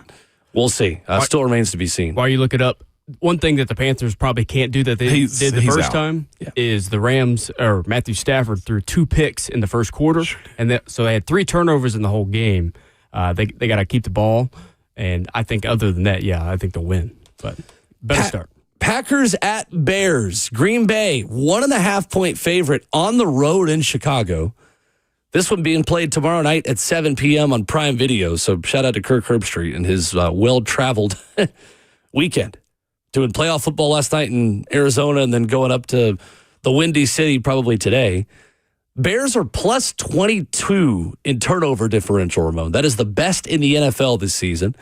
we'll see. Still remains to be seen. While you look it up, one thing that the Panthers probably can't do that they did the first time is the Rams, or Matthew Stafford, threw 2 picks in the first quarter, and so they had 3 turnovers in the whole game. They got to keep the ball, and I think other than that, I think they'll win. But better start. Packers at Bears. Green Bay, 1.5-point favorite on the road in Chicago. This one being played tomorrow night at 7 p.m. on Prime Video. So shout out to Kirk Herbstreit and his well-traveled weekend. Doing playoff football last night in Arizona and then going up to the Windy City probably today. Bears are plus 22 in turnover differential, Ramon. That is the best in the NFL this season.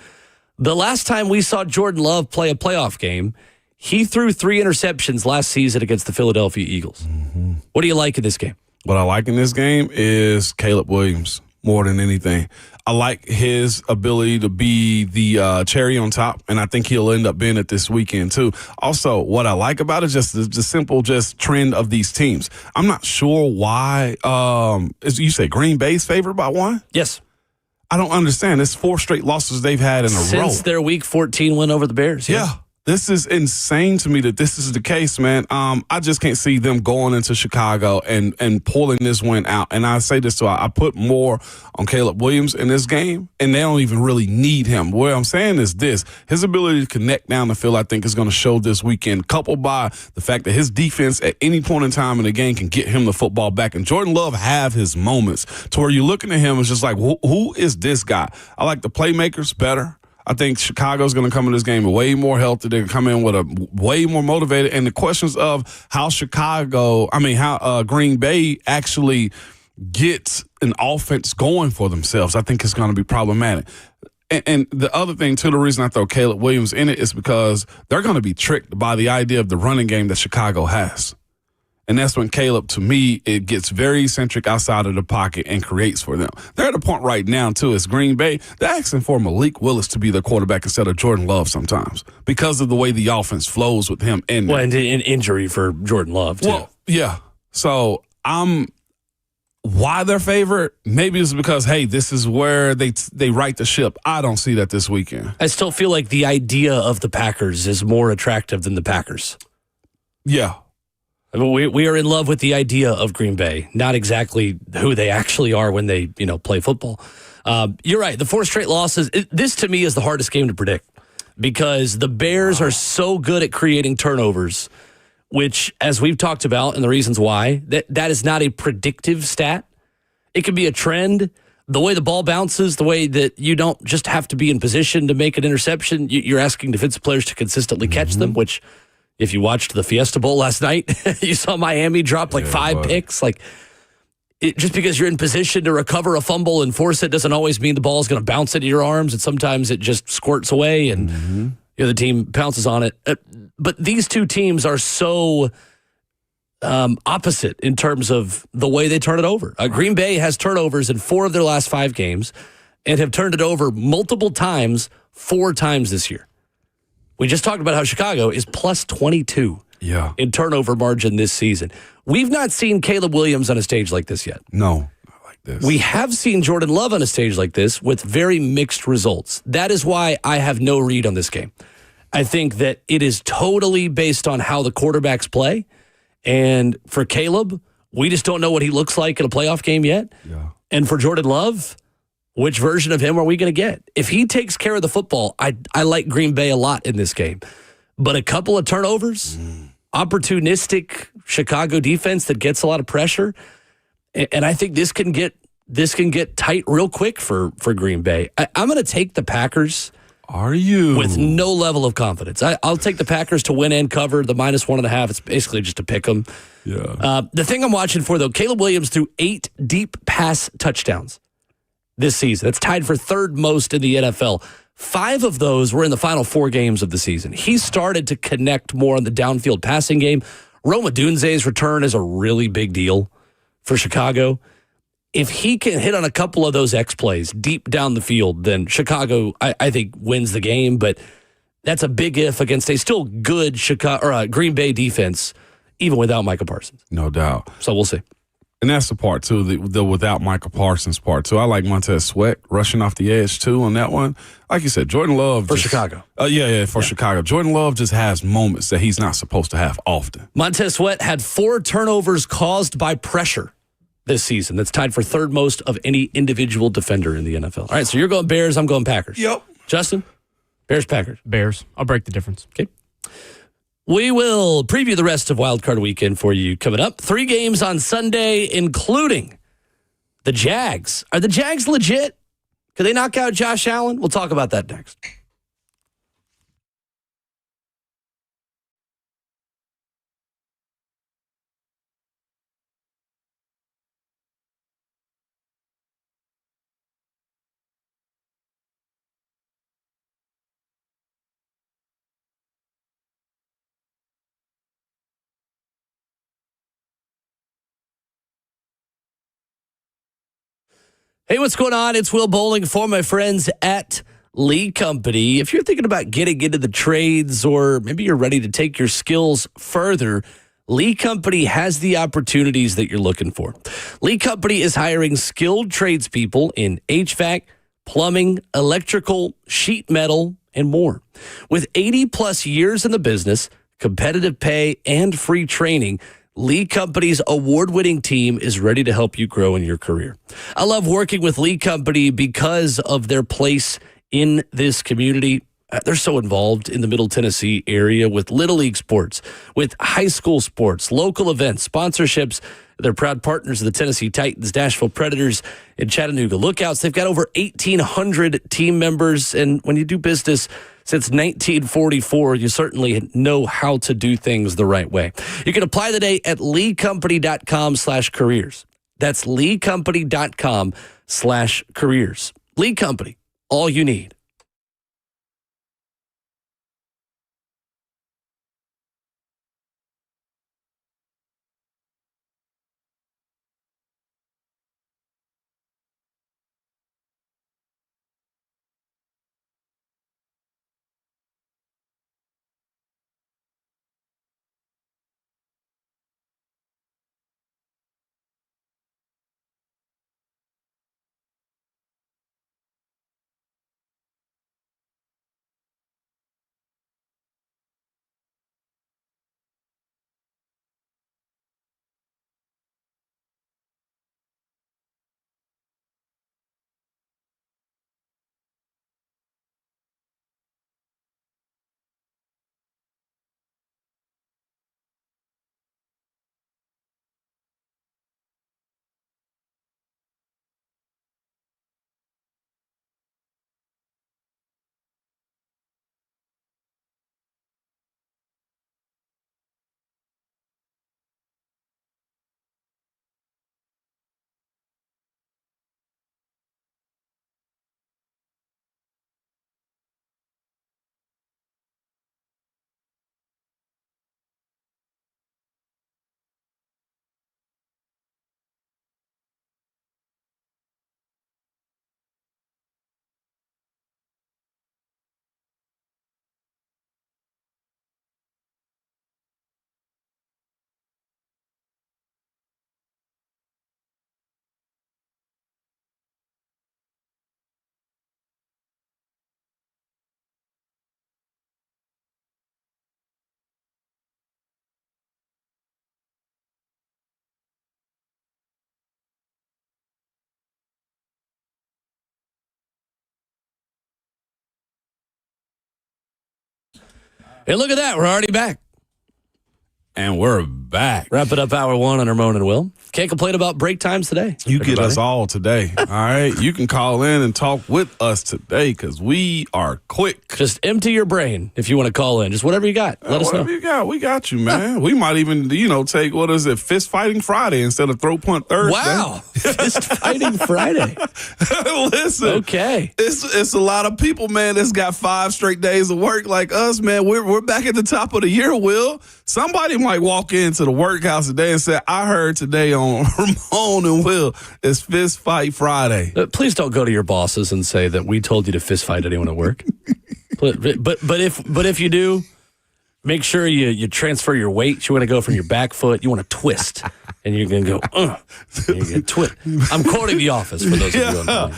The last time we saw Jordan Love play a playoff game, he threw 3 interceptions last season against the Philadelphia Eagles. Mm-hmm. What do you like in this game? What I like in this game is Caleb Williams more than anything. I like his ability to be the cherry on top, and I think he'll end up being it this weekend too. Also, what I like about it is just the simple trend of these teams. I'm not sure why. You say Green Bay's favored by 1? Yes. I don't understand. It's 4 straight losses they've had in a row. Since their Week 14 win over the Bears. Yeah. This is insane to me that this is the case, man. I just can't see them going into Chicago and pulling this win out. And I say this, so I put more on Caleb Williams in this game, and they don't even really need him. What I'm saying is this. His ability to connect down the field, I think, is going to show this weekend, coupled by the fact that his defense at any point in time in the game can get him the football back. And Jordan Love have his moments to where you're looking at him, it's just like, who is this guy? I like the playmakers better. I think Chicago's going to come in this game way more healthy. They're going to come in with a way more motivated. And the questions of how Green Bay actually gets an offense going for themselves, I think is going to be problematic. And the other thing, too, the reason I throw Caleb Williams in it is because they're going to be tricked by the idea of the running game that Chicago has. And that's when Caleb, to me, it gets very eccentric outside of the pocket and creates for them. They're at a point right now, too, as Green Bay, they're asking for Malik Willis to be their quarterback instead of Jordan Love sometimes because of the way the offense flows with him. And an injury for Jordan Love, too. Well, yeah. So why they're favored? Maybe it's because, hey, this is where they right the ship. I don't see that this weekend. I still feel like the idea of the Packers is more attractive than the Packers. Yeah. We are in love with the idea of Green Bay, not exactly who they actually are when they play football. You're right. The 4 straight losses, this to me is the hardest game to predict because the Bears are so good at creating turnovers, which, as we've talked about and the reasons why, that is not a predictive stat. It can be a trend. The way the ball bounces, the way that you don't just have to be in position to make an interception, you're asking defensive players to consistently catch them, which... If you watched the Fiesta Bowl last night, you saw Miami drop 5 picks. Just because you're in position to recover a fumble and force it doesn't always mean the ball is going to bounce into your arms. And sometimes it just squirts away and the team pounces on it. But these two teams are so opposite in terms of the way they turn it over. Green Bay has turnovers in 4 of their last 5 games and have turned it over multiple times, 4 times this year. We just talked about how Chicago is plus 22 in turnover margin this season. We've not seen Caleb Williams on a stage like this yet. No, not like this. We have seen Jordan Love on a stage like this with very mixed results. That is why I have no read on this game. I think that it is totally based on how the quarterbacks play. And for Caleb, we just don't know what he looks like in a playoff game yet. Yeah. And for Jordan Love, which version of him are we going to get? If he takes care of the football, I like Green Bay a lot in this game. But a couple of turnovers, opportunistic Chicago defense that gets a lot of pressure, and I think this can get tight real quick for Green Bay. I'm going to take the Packers. Are you? With no level of confidence. I'll take the Packers to win and cover the -1.5. It's basically just a pick 'em. Yeah. The thing I'm watching for, though, Caleb Williams threw 8 deep pass touchdowns this season. That's tied for 3rd most in the NFL. 5 of those were in the final 4 games of the season. He started to connect more on the downfield passing game. Rome Odunze's return is a really big deal for Chicago. If he can hit on a couple of those X plays deep down the field, then Chicago, I think, wins the game. But that's a big if against a still good Green Bay defense, even without Micah Parsons. No doubt. So we'll see. And that's the part, too, the without Micah Parsons part, too. I like Montez Sweat rushing off the edge, too, on that one. Like you said, Jordan Love. For Chicago. For Chicago. Jordan Love just has moments that he's not supposed to have often. Montez Sweat had 4 turnovers caused by pressure this season. That's tied for 3rd most of any individual defender in the NFL. All right, so you're going Bears, I'm going Packers. Yep. Justin? Bears, Packers. Bears. I'll break the difference. Okay. We will preview the rest of Wild Card Weekend for you coming up. 3 games on Sunday, including the Jags. Are the Jags legit? Could they knock out Josh Allen? We'll talk about that next. Hey, what's going on? It's Will Bowling for my friends at Lee Company. If you're thinking about getting into the trades or maybe you're ready to take your skills further, Lee Company has the opportunities that you're looking for. Lee Company is hiring skilled tradespeople in HVAC, plumbing, electrical, sheet metal, and more. With 80 plus years in the business, competitive pay, and free training, Lee Company's award-winning team is ready to help you grow in your career. I love working with Lee Company because of their place in this community. They're so involved in the Middle Tennessee area with Little League sports, with high school sports, local events, sponsorships. They're proud partners of the Tennessee Titans, Nashville Predators, and Chattanooga Lookouts. They've got over 1,800 team members, and when you do business since 1944, you certainly know how to do things the right way. You can apply today at leecompany.com/careers. That's leecompany.com/careers. Lee Company, all you need. Hey, look at that. We're already back. And we're back. Wrapping up hour one on Ramon and Will. Can't complain about break times today. You get us all today. All right. You can call in and talk with us today because we are quick. Just empty your brain if you want to call in. Just whatever you got. Let us know. Whatever you got, we got you, man. We might even, take, Fist Fighting Friday instead of Throw Punt Thursday. Wow. Fist Fighting Friday. Listen. Okay. It's a lot of people, man, that's got 5 straight days of work like us, man. We're back at the top of the year, Will. Somebody might walk into the workhouse today and say, I heard today on Ramon and Will, it's Fist Fight Friday. Please don't go to your bosses and say that we told you to fist fight anyone at work. but if you do, make sure you transfer your weight. You want to go from your back foot. You want to twist. And you're going to go, and you're going to twist. I'm quoting The Office for those of you who don't know.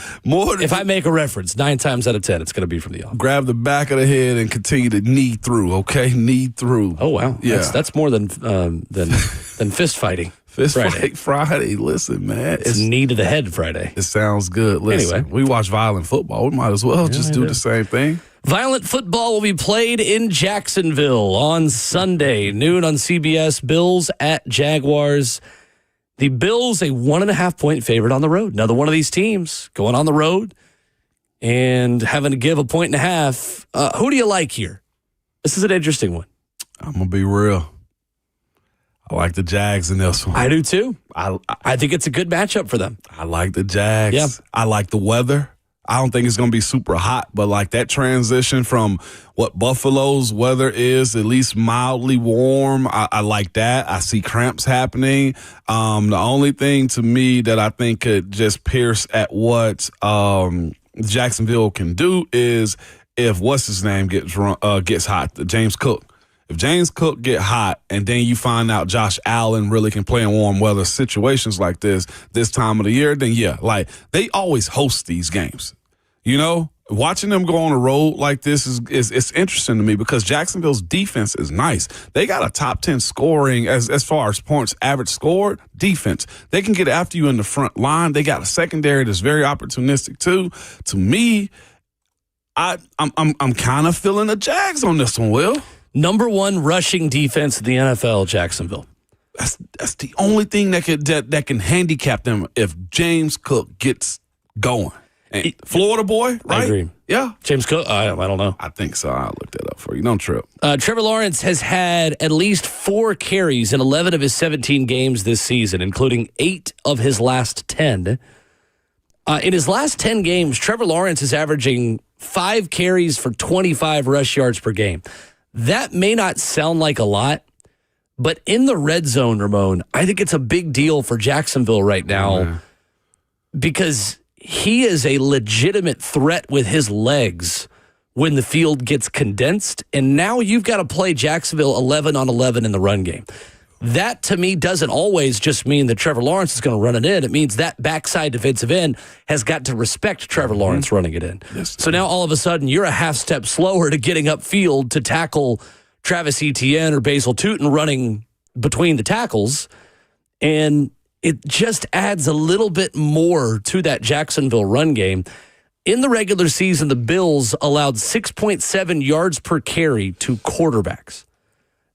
If I make a reference, 9 times out of 10, it's going to be from The Office. Grab the back of the head and continue to knee through, okay? Knee through. Oh, wow. Yeah. That's more than fist fighting. Fist Fight Friday. Listen, man. It's knee to the head Friday. It sounds good. Listen, anyway, we watch violent football. We might as well just do the same thing. Violent football will be played in Jacksonville on Sunday, noon on CBS. Bills at Jaguars. The Bills, a 1.5-point favorite on the road. Another one of these teams going on the road and having to give a 1.5. Who do you like here? This is an interesting one. I'm going to be real. I like the Jags in this one. I do too. I think it's a good matchup for them. I like the Jags. Yeah. I like the weather. I don't think it's going to be super hot, but like that transition from what Buffalo's weather is, at least mildly warm, I like that. I see cramps happening. The only thing to me that I think could just pierce at what Jacksonville can do is if what's his name gets hot, James Cook. If James Cook get hot and then you find out Josh Allen really can play in warm weather situations like this time of the year, then yeah, like they always host these games. You know, watching them go on the road like this is it's interesting to me because Jacksonville's defense is nice. They got a top 10 scoring as far as points average scored defense. They can get after you in the front line. They got a secondary that's very opportunistic too. To me, I'm kind of feeling the Jags on this one, Will. Number 1 rushing defense in the NFL, Jacksonville. That's the only thing that can handicap them if James Cook gets going. And Florida boy, right? I agree. Yeah. James Cook, I don't know. I think so. I'll look that up for you. Don't trip. Trevor Lawrence has had at least 4 carries in 11 of his 17 games this season, including 8 of his last 10. In his last 10 games, Trevor Lawrence is averaging 5 carries for 25 rush yards per game. That may not sound like a lot, but in the red zone, Ramon, I think it's a big deal for Jacksonville right now because he is a legitimate threat with his legs when the field gets condensed, and now you've got to play Jacksonville 11 on 11 in the run game. That, to me, doesn't always just mean that Trevor Lawrence is going to run it in. It means that backside defensive end has got to respect Trevor Lawrence running it in. Yes. So now, all of a sudden, you're a half step slower to getting upfield to tackle Travis Etienne or Basil Tootin running between the tackles. And it just adds a little bit more to that Jacksonville run game. In the regular season, the Bills allowed 6.7 yards per carry to quarterbacks.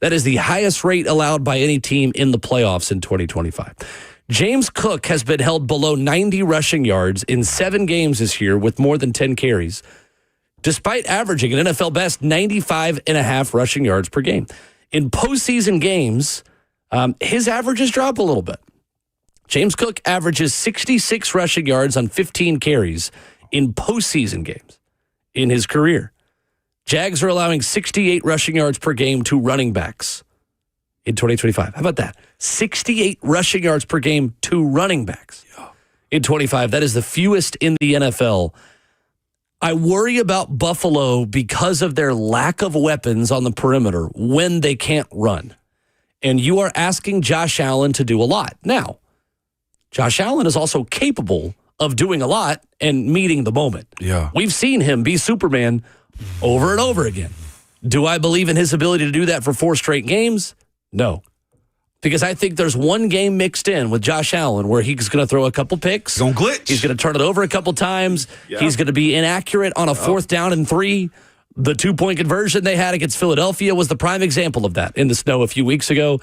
That is the highest rate allowed by any team in the playoffs in 2025. James Cook has been held below 90 rushing yards in 7 games this year with more than 10 carries, despite averaging an NFL best 95.5 rushing yards per game. In postseason games, his averages drop a little bit. James Cook averages 66 rushing yards on 15 carries in postseason games in his career. Jags are allowing 68 rushing yards per game to running backs in 2025. How about that? 68 rushing yards per game to running backs in 25. That is the fewest in the NFL. I worry about Buffalo because of their lack of weapons on the perimeter when they can't run. And you are asking Josh Allen to do a lot. Now, Josh Allen is also capable of doing a lot and meeting the moment. Yeah. We've seen him be Superman over and over again. Do I believe in his ability to do that for 4 straight games? No. Because I think there's one game mixed in with Josh Allen where he's going to throw a couple picks. He's going to glitch. He's going to turn it over a couple times. Yeah. He's going to be inaccurate on a 4th down and 3. The 2-point conversion they had against Philadelphia was the prime example of that in the snow a few weeks ago.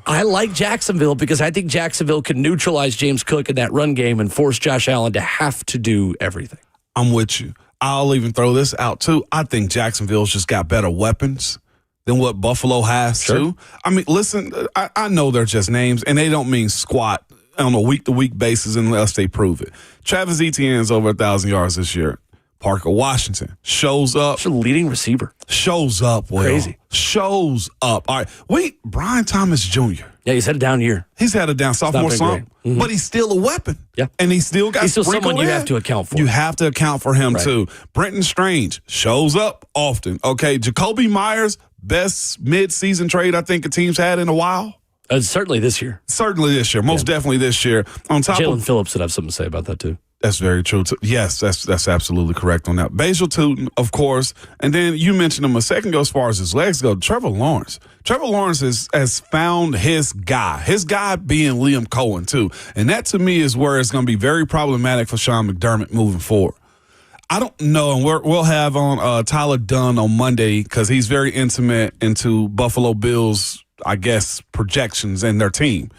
I like Jacksonville because I think Jacksonville can neutralize James Cook in that run game and force Josh Allen to have to do everything. I'm with you. I'll even throw this out, too. I think Jacksonville's just got better weapons than what Buffalo has, too. I mean, listen, I know they're just names, and they don't mean squat on a week-to-week basis unless they prove it. Travis Etienne's over 1,000 yards this year. Parker Washington shows up. He's a leading receiver. Shows up, Will. Crazy. Shows up. All right. Wait, Brian Thomas Jr. Yeah, he's had a down year. He's had a down sophomore slump, but he's still a weapon. Yeah. And he's still someone you have to account for. You have to account for him, too. Brenton Strange shows up often. Okay, Jacoby Myers, best mid-season trade I think a team's had in a while. Certainly this year. Most definitely this year. On top Jalen Phillips would have something to say about that, too. That's very true. Yes, that's absolutely correct on that. Basil Tootin, of course. And then you mentioned him a second ago as far as his legs go. Trevor Lawrence. Trevor Lawrence has found his guy. His guy being Liam Cohen, too. And that, to me, is where it's going to be very problematic for Sean McDermott moving forward. I don't know, and we'll have on Tyler Dunn on Monday because he's very intimate into Buffalo Bills, I guess, projections and their team.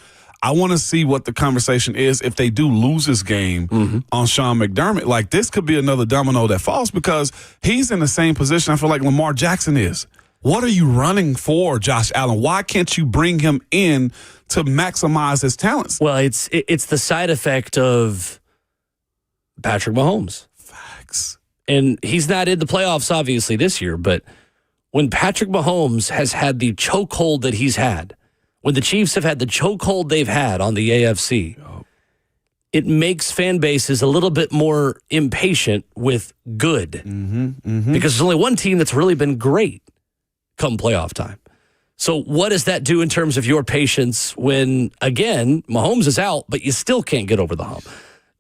I want to see what the conversation is if they do lose this game on Sean McDermott. Like, this could be another domino that falls because he's in the same position I feel like Lamar Jackson is. What are you running for, Josh Allen? Why can't you bring him in to maximize his talents? Well, it's the side effect of Patrick Mahomes. quarterbacks. And he's not in the playoffs, obviously, this year, but when Patrick Mahomes has had the chokehold that he's had, when the Chiefs have had the chokehold they've had on the AFC, it makes fan bases a little bit more impatient with good. Because there's only one team that's really been great come playoff time. So what does that do in terms of your patience when, again, Mahomes is out, but you still can't get over the hump?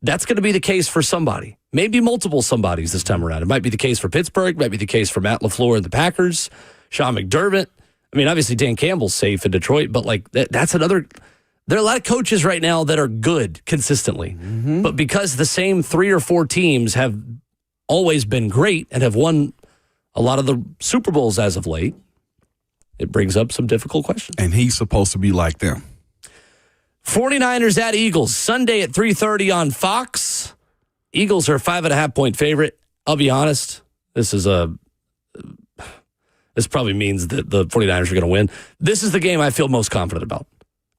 That's going to be the case for somebody, maybe multiple somebodies this time around. It might be the case for Pittsburgh, might be the case for Matt LaFleur and the Packers, Sean McDermott. I mean, obviously Dan Campbell's safe in Detroit, but like that's another. There are a lot of coaches right now that are good consistently, but because the same 3 or 4 teams have always been great and have won a lot of the Super Bowls as of late, it brings up some difficult questions. And he's supposed to be like them. 49ers at Eagles, Sunday at 3:30 on Fox. Eagles are a 5.5-point favorite. I'll be honest, this probably means that the 49ers are going to win. This is the game I feel most confident about.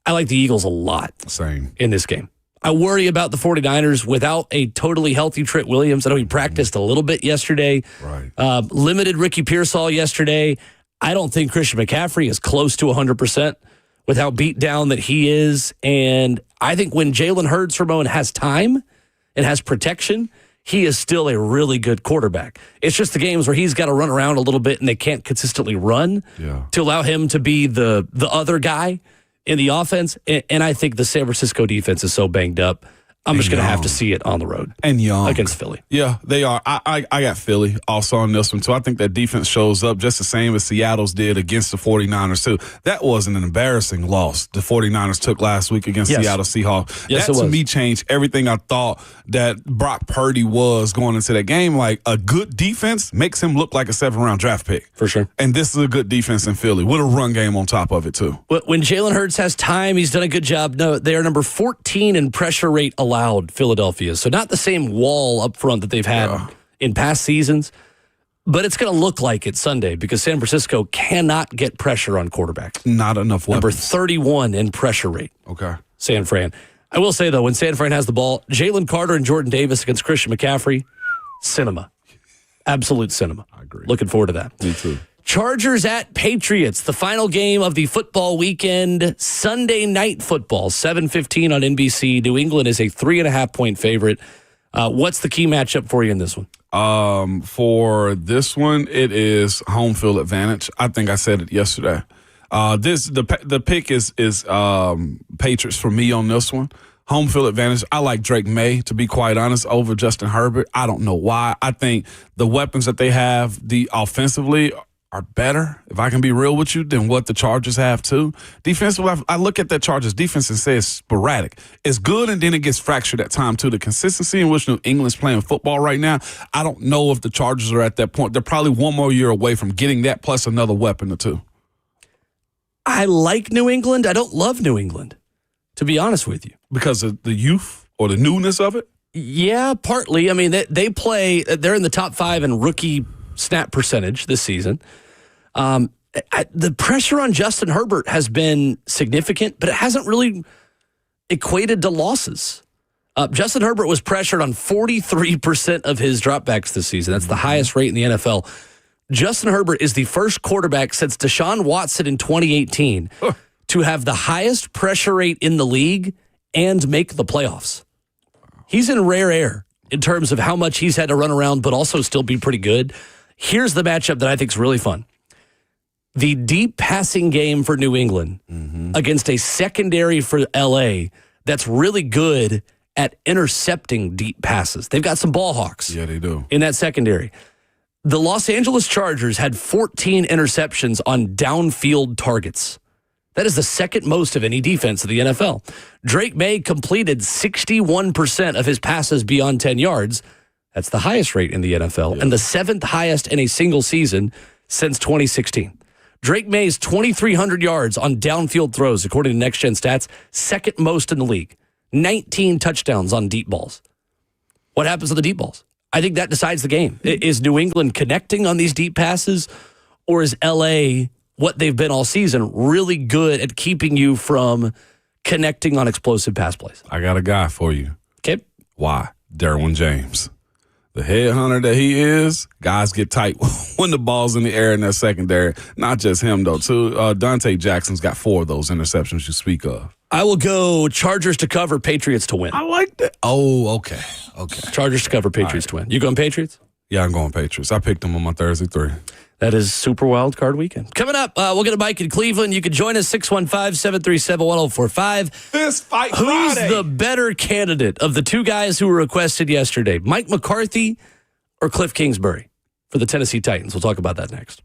I like the Eagles a lot. Same. In this game. I worry about the 49ers without a totally healthy Trent Williams. I know he practiced a little bit yesterday. Right. Limited Ricky Pearsall yesterday. I don't think Christian McCaffrey is close to 100% with how beat down that he is. And I think when Jalen Hurts, Ramon, has time and has protection, he is still a really good quarterback. It's just the games where he's got to run around a little bit and they can't consistently run to allow him to be the other guy in the offense. And I think the San Francisco defense is so banged up. I'm just going to have to see it on the road. And young. Against Philly. Yeah, they are. I got Philly also on this one, too. I think that defense shows up just the same as Seattle's did against the 49ers, too. That was an embarrassing loss the 49ers took last week against Seattle Seahawks. Yes, that, to me, changed everything I thought that Brock Purdy was going into that game. Like, a good defense makes him look like a 7th-round draft pick. For sure. And this is a good defense in Philly with a run game on top of it, too. When Jalen Hurts has time, he's done a good job. No, they are number 14 in pressure rate allowed, Philadelphia. So not the same wall up front that they've had in past seasons, but it's going to look like it Sunday because San Francisco cannot get pressure on quarterbacks. Not enough weapons. Number 31 in pressure rate. Okay. San Fran. I will say, though, when San Fran has the ball, Jalen Carter and Jordan Davis against Christian McCaffrey, cinema. Absolute cinema. I agree. Looking forward to that. Me too. Chargers at Patriots, the final game of the football weekend, Sunday night football, 7:15 on NBC. New England is a 3.5-point favorite. What's the key matchup for you in this one? For this one, it is home field advantage. I think I said it yesterday. The pick is Patriots for me on this one. Home field advantage. I like Drake May, to be quite honest, over Justin Herbert. I don't know why. I think the weapons that they have, offensively, are better, if I can be real with you, than what the Chargers have too. Defensively, I look at that Chargers defense and say it's sporadic. It's good, and then it gets fractured at time too. The consistency in which New England's playing football right now, I don't know if the Chargers are at that point. They're probably one more year away from getting that plus another weapon or two. I like New England. I don't love New England, to be honest with you. Because of the youth or the newness of it? Yeah, partly. I mean, they're in the top 5 in rookie snap percentage this season. The pressure on Justin Herbert has been significant, but it hasn't really equated to losses. Justin Herbert was pressured on 43% of his dropbacks this season. That's the highest rate in the NFL. Justin Herbert is the first quarterback since Deshaun Watson in 2018 to have the highest pressure rate in the league and make the playoffs. He's in rare air in terms of how much he's had to run around, but also still be pretty good. Here's the matchup that I think is really fun. The deep passing game for New England against a secondary for LA that's really good at intercepting deep passes. They've got some ball hawks. Yeah, they do. In that secondary. The Los Angeles Chargers had 14 interceptions on downfield targets. That is the second most of any defense in the NFL. Drake May completed 61% of his passes beyond 10 yards. That's the highest rate in the NFL and the 7th highest in a single season since 2016. Drake May's 2,300 yards on downfield throws, according to Next Gen Stats, second most in the league. 19 touchdowns on deep balls. What happens on the deep balls? I think that decides the game. Is New England connecting on these deep passes, or is LA, what they've been all season, really good at keeping you from connecting on explosive pass plays? I got a guy for you. Okay. Why? Derwin James. the headhunter that he is, guys get tight when the ball's in the air in that secondary. Not just him, though, too. Dante Jackson's got 4 of those interceptions you speak of. I will go Chargers to cover, Patriots to win. I like that. Oh, okay. Okay. Chargers to cover, Patriots to win. You going Patriots? Yeah, I'm going Patriots. I picked them on my Thursday 3. That is Super Wild Card Weekend. Coming up, we'll get a bike in Cleveland. You can join us, 615-737-1045. Fist fight Who's Friday. the better candidate of the 2 guys who were requested yesterday, Mike McCarthy or Cliff Kingsbury for the Tennessee Titans? We'll talk about that next.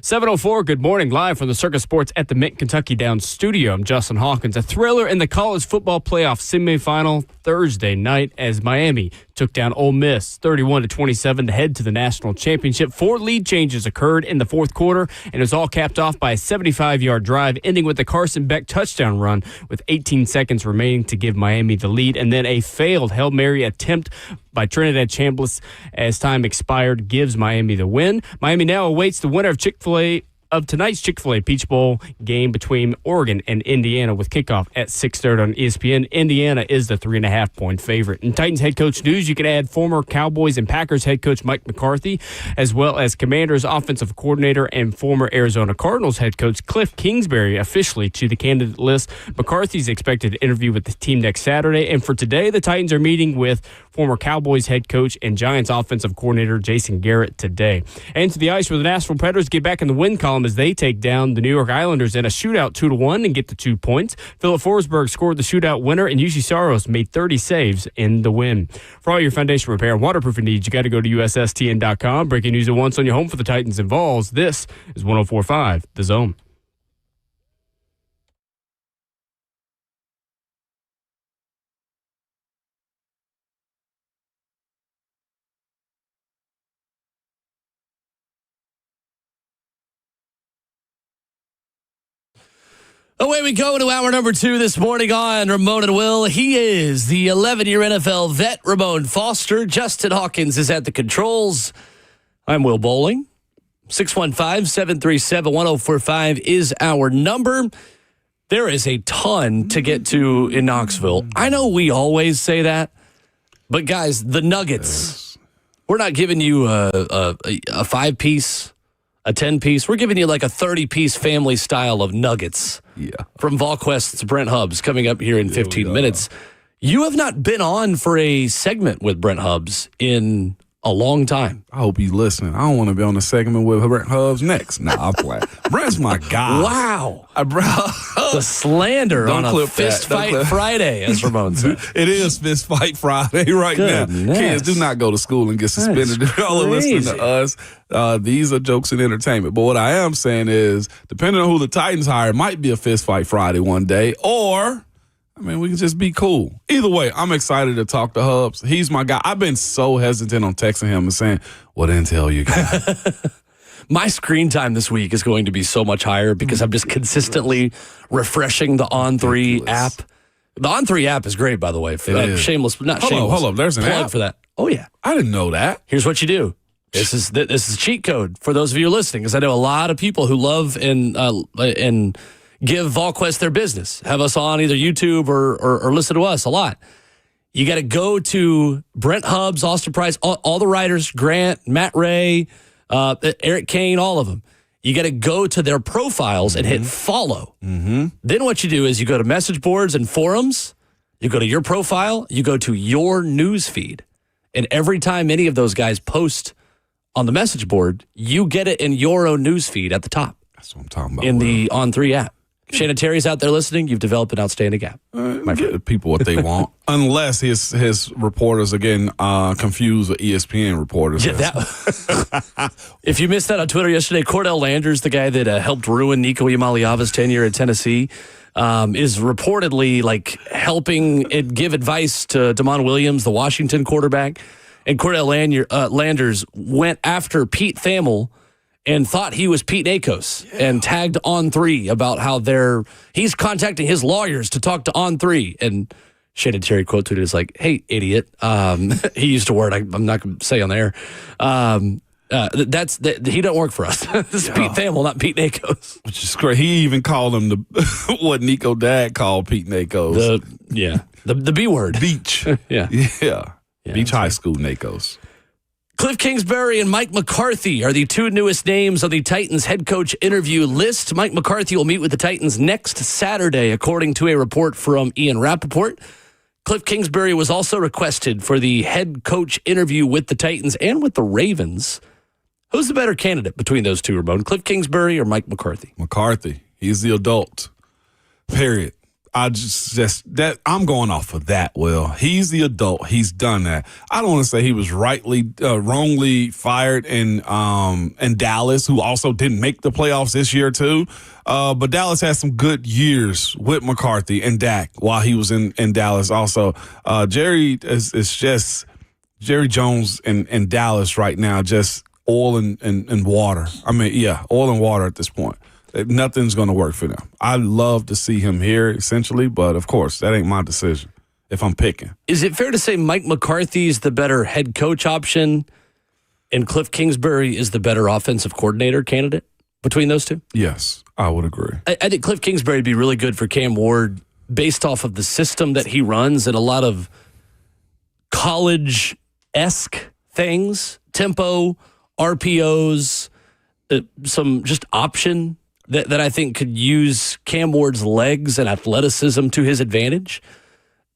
7:04, good morning, live from the Circus Sports at the Mint Kentucky Downs studio. I'm Justin Hawkins. A thriller in the college football playoff semifinal Thursday night as Miami took down Ole Miss 31-27 to head to the national championship. 4 lead changes occurred in the fourth quarter, and it was all capped off by a 75-yard drive, ending with the Carson Beck touchdown run with 18 seconds remaining to give Miami the lead, and then a failed Hail Mary attempt by Trinidad Chambliss as time expired gives Miami the win. Miami now awaits the winner of tonight's Chick-fil-A Peach Bowl game between Oregon and Indiana with kickoff at 6:30 on ESPN. Indiana is the 3.5-point favorite. In Titans head coach news, you can add former Cowboys and Packers head coach Mike McCarthy, as well as Commanders offensive coordinator and former Arizona Cardinals head coach Cliff Kingsbury officially to the candidate list. McCarthy's expected to interview with the team next Saturday, and for today, the Titans are meeting with former Cowboys head coach and Giants offensive coordinator Jason Garrett today. And to the ice where the Nashville Predators get back in the win column as they take down the New York Islanders in a shootout 2-1 and get the 2 points. Philip Forsberg scored the shootout winner, and UC Saros made 30 saves in the win. For all your foundation repair and waterproofing needs, you got to go to USSTN.com. Breaking news at once on your home for the Titans and Vols. This is 104.5 The Zone. Away we go to hour number 2 this morning on Ramon and Will. He is the 11-year NFL vet, Ramon Foster. Justin Hawkins is at the controls. I'm Will Bowling. 615-737-1045 is our number. There is a ton to get to in Knoxville. I know we always say that, but guys, the Nuggets, we're not giving you a 5-piece, a 10-piece. We're giving you like a 30-piece family style of nuggets. Yeah. From VolQuest's Brent Hubs coming up here in 15 minutes. You have not been on for a segment with Brent Hubs in a long time. I hope he's listening. I don't want to be on the segment with Brent Hubs next. Nah, I'll play. Brent's my guy. Wow. The slander Don't on a clip Fist that. Don't Fight clip. Friday, as Ramon said. It is Fist Fight Friday right now. Goodness. Kids, do not go to school and get suspended. Y'all are listening crazy. to us. These are jokes and entertainment. But what I am saying is, depending on who the Titans hire, it might be a Fist Fight Friday one day, or we can just be cool. Either way, I'm excited to talk to Hubs. He's my guy. I've been so hesitant on texting him and saying, what intel you got? My screen time this week is going to be so much higher because I'm just consistently refreshing the On3 app. The On3 app is great, by the way. Shameless, not shameless. Hold up. There's an plug app for that. Oh, yeah. I didn't know that. Here's what you do. This is a cheat code for those of you listening, because I know a lot of people who love and give VolQuest their business, have us on either YouTube or listen to us a lot. You got to go to Brent Hubs, Austin Price, all the writers, Grant, Matt Ray, Eric Kane, all of them. You got to go to their profiles and hit follow. Mm-hmm. Then what you do is you go to message boards and forums. You go to your profile. You go to your news feed. And every time any of those guys post on the message board, you get it in your own news feed at the top. That's what I'm talking about. In the On3 app. Shannon Terry's out there listening. You've developed an outstanding app. Give the people what they want, unless his reporters are getting confused with ESPN reporters. Yeah, if you missed that on Twitter yesterday, Cordell Landers, the guy that helped ruin Nico Iamaleava's tenure at Tennessee, is reportedly helping give advice to Damon Williams, the Washington quarterback. And Cordell Landers went after Pete Thamel and thought he was Pete Nakos and tagged On3 about how he's contacting his lawyers to talk to On3. And Shannon Terry quote tweeted is like, "Hey, idiot." He used a word I'm not going to say on the air. He don't work for us. This is Pete Thamel, not Pete Nakos. Which is great. He even called him what Nico Dad called Pete Nakos. The B word. Beach. Yeah. Beach High School Nakos. Cliff Kingsbury and Mike McCarthy are the 2 newest names on the Titans head coach interview list. Mike McCarthy will meet with the Titans next Saturday, according to a report from Ian Rappaport. Cliff Kingsbury was also requested for the head coach interview with the Titans and with the Ravens. Who's the better candidate between those two, Ramon? Cliff Kingsbury or Mike McCarthy? McCarthy. He's the adult. Period. I'm going off of that, Will. He's the adult. He's done that. I don't want to say he was wrongly fired in Dallas, who also didn't make the playoffs this year too. But Dallas had some good years with McCarthy and Dak while he was in Dallas also. Jerry is just Jerry Jones in Dallas right now, just oil and water. I mean, yeah, oil and water at this point. Nothing's going to work for them. I'd love to see him here, essentially, but of course, that ain't my decision if I'm picking. Is it fair to say Mike McCarthy is the better head coach option and Cliff Kingsbury is the better offensive coordinator candidate between those two? Yes, I would agree. I think Cliff Kingsbury would be really good for Cam Ward based off of the system that he runs and a lot of college-esque things, tempo, RPOs, some just option that I think could use Cam Ward's legs and athleticism to his advantage.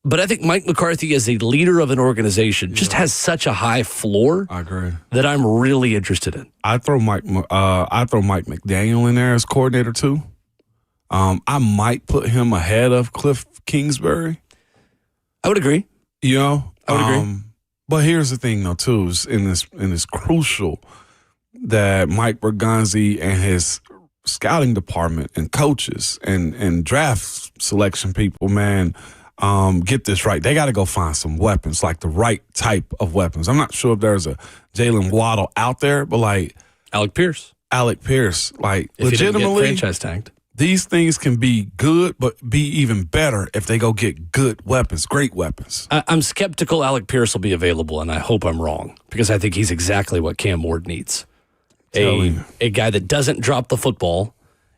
But I think Mike McCarthy as a leader of an organization just has such a high floor. I agree. That I'm really interested in. I throw Mike McDaniel in there as coordinator too. I might put him ahead of Cliff Kingsbury. I would agree. You know, I would agree. But here's the thing, though, too, is in this crucial that Mike Bergonzi and his scouting department and coaches and draft selection people, man, get this right. They got to go find some weapons, like the right type of weapons. I'm not sure if there's a Jalen Waddle out there, but like Alec Pierce, like if legitimately franchise tagged. These things can be good, but be even better if they go get good weapons, great weapons. I'm skeptical Alec Pierce will be available, and I hope I'm wrong because I think he's exactly what Cam Ward needs. A guy that doesn't drop the football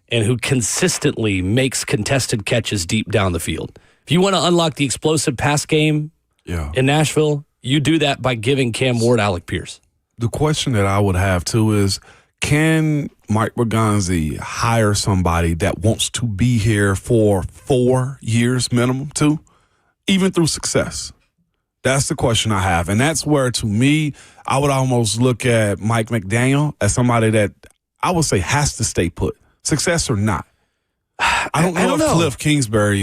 and who consistently makes contested catches deep down the field. If you want to unlock the explosive pass game in Nashville, you do that by giving Cam Ward Alec Pierce. The question that I would have, too, is can Mike Bergonzi hire somebody that wants to be here for 4 years minimum, too, even through success? That's the question I have. And that's where, to me, I would almost look at Mike McDaniel as somebody that I would say has to stay put, success or not. I don't know if Cliff Kingsbury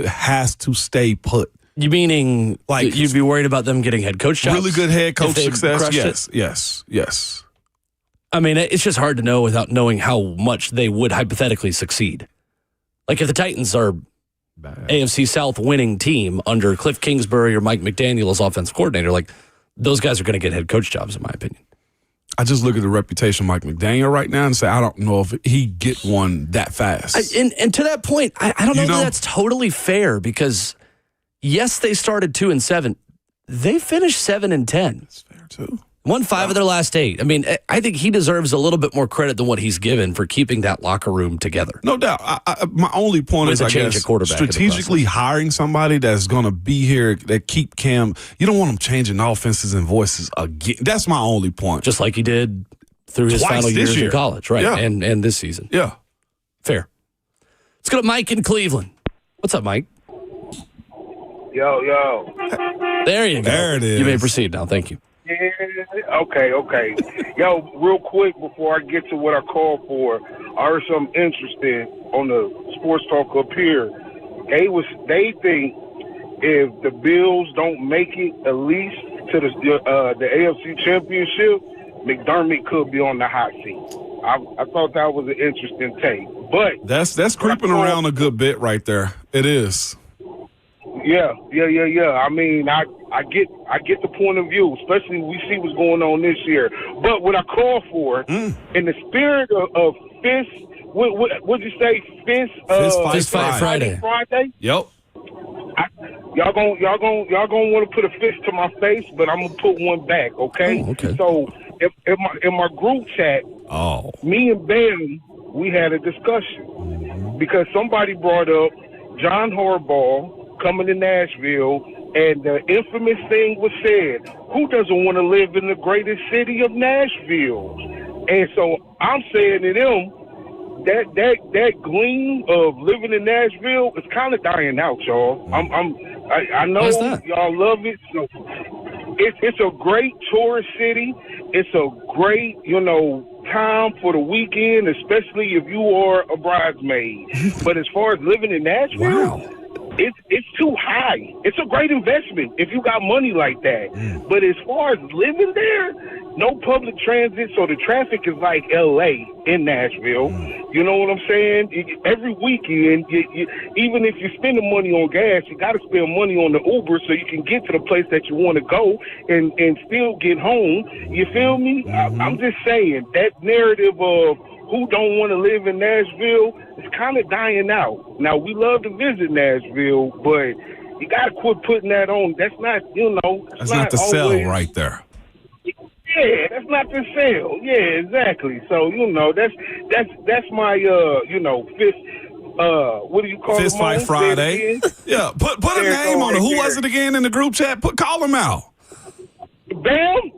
has to stay put. You meaning like you'd be worried about them getting head coach jobs? Really good head coach success? Yes. I mean, it's just hard to know without knowing how much they would hypothetically succeed. Like if the Titans are AFC South winning team under Cliff Kingsbury or Mike McDaniel as offensive coordinator, like those guys are going to get head coach jobs, in my opinion. I just look at the reputation of Mike McDaniel right now and say, I don't know if he get one that fast. And to that point, I don't know that that's totally fair because, yes, they started 2-7. They finished 7-10. That's fair, too. Won 5 of their last 8. I mean, I think he deserves a little bit more credit than what he's given for keeping that locker room together. No doubt. My only point is, I guess, strategically hiring somebody that's going to be here that keep Cam. You don't want them changing offenses and voices again. That's my only point. Just like he did through his final years in college, right? Yeah. And this season. Yeah. Fair. Let's go to Mike in Cleveland. What's up, Mike? Yo. There you go. There it is. You may proceed now. Thank you. Yeah, okay. Yo, real quick before I get to what I called for, I heard something interesting on the sports talk up here. They think if the Bills don't make it at least to the AFC Championship, McDermott could be on the hot seat. I thought that was an interesting take, but that's creeping around a good bit right there. It is. Yeah. I mean, I get the point of view, especially we see what's going on this year. But what I call for, in the spirit of fist, what'd you say? Fist Fight Friday. Yep. Y'all gonna want to put a fist to my face, but I'm gonna put one back. Okay. Oh, okay. So in my group chat, me and Ben, we had a discussion because somebody brought up John Harbaugh coming to Nashville, and the infamous thing was said, who doesn't want to live in the greatest city of Nashville? And so I'm saying to them, that gleam of living in Nashville is kind of dying out, y'all. I know y'all love it. So it's a great tourist city. It's a great, time for the weekend, especially if you are a bridesmaid. But as far as living in Nashville, it's too high. It's a great investment if you got money like that. But as far as living there, no public transit, so the traffic is like L.A. in Nashville. You know what I'm saying? Every weekend, even if you're spending money on gas, you got to spend money on the Uber so you can get to the place that you want to go and still get home. You feel me? I'm just saying that narrative of who don't want to live in Nashville is kind of dying out. Now, we love to visit Nashville, but you got to quit putting that on. That's not, that's not the sell right there. Yeah, that's not the sale. Yeah, exactly. So, that's my, fifth, what do you call it? Fist Fight Friday. Yeah, put a name on it. Who was it again in the group chat? Call him out. Bam.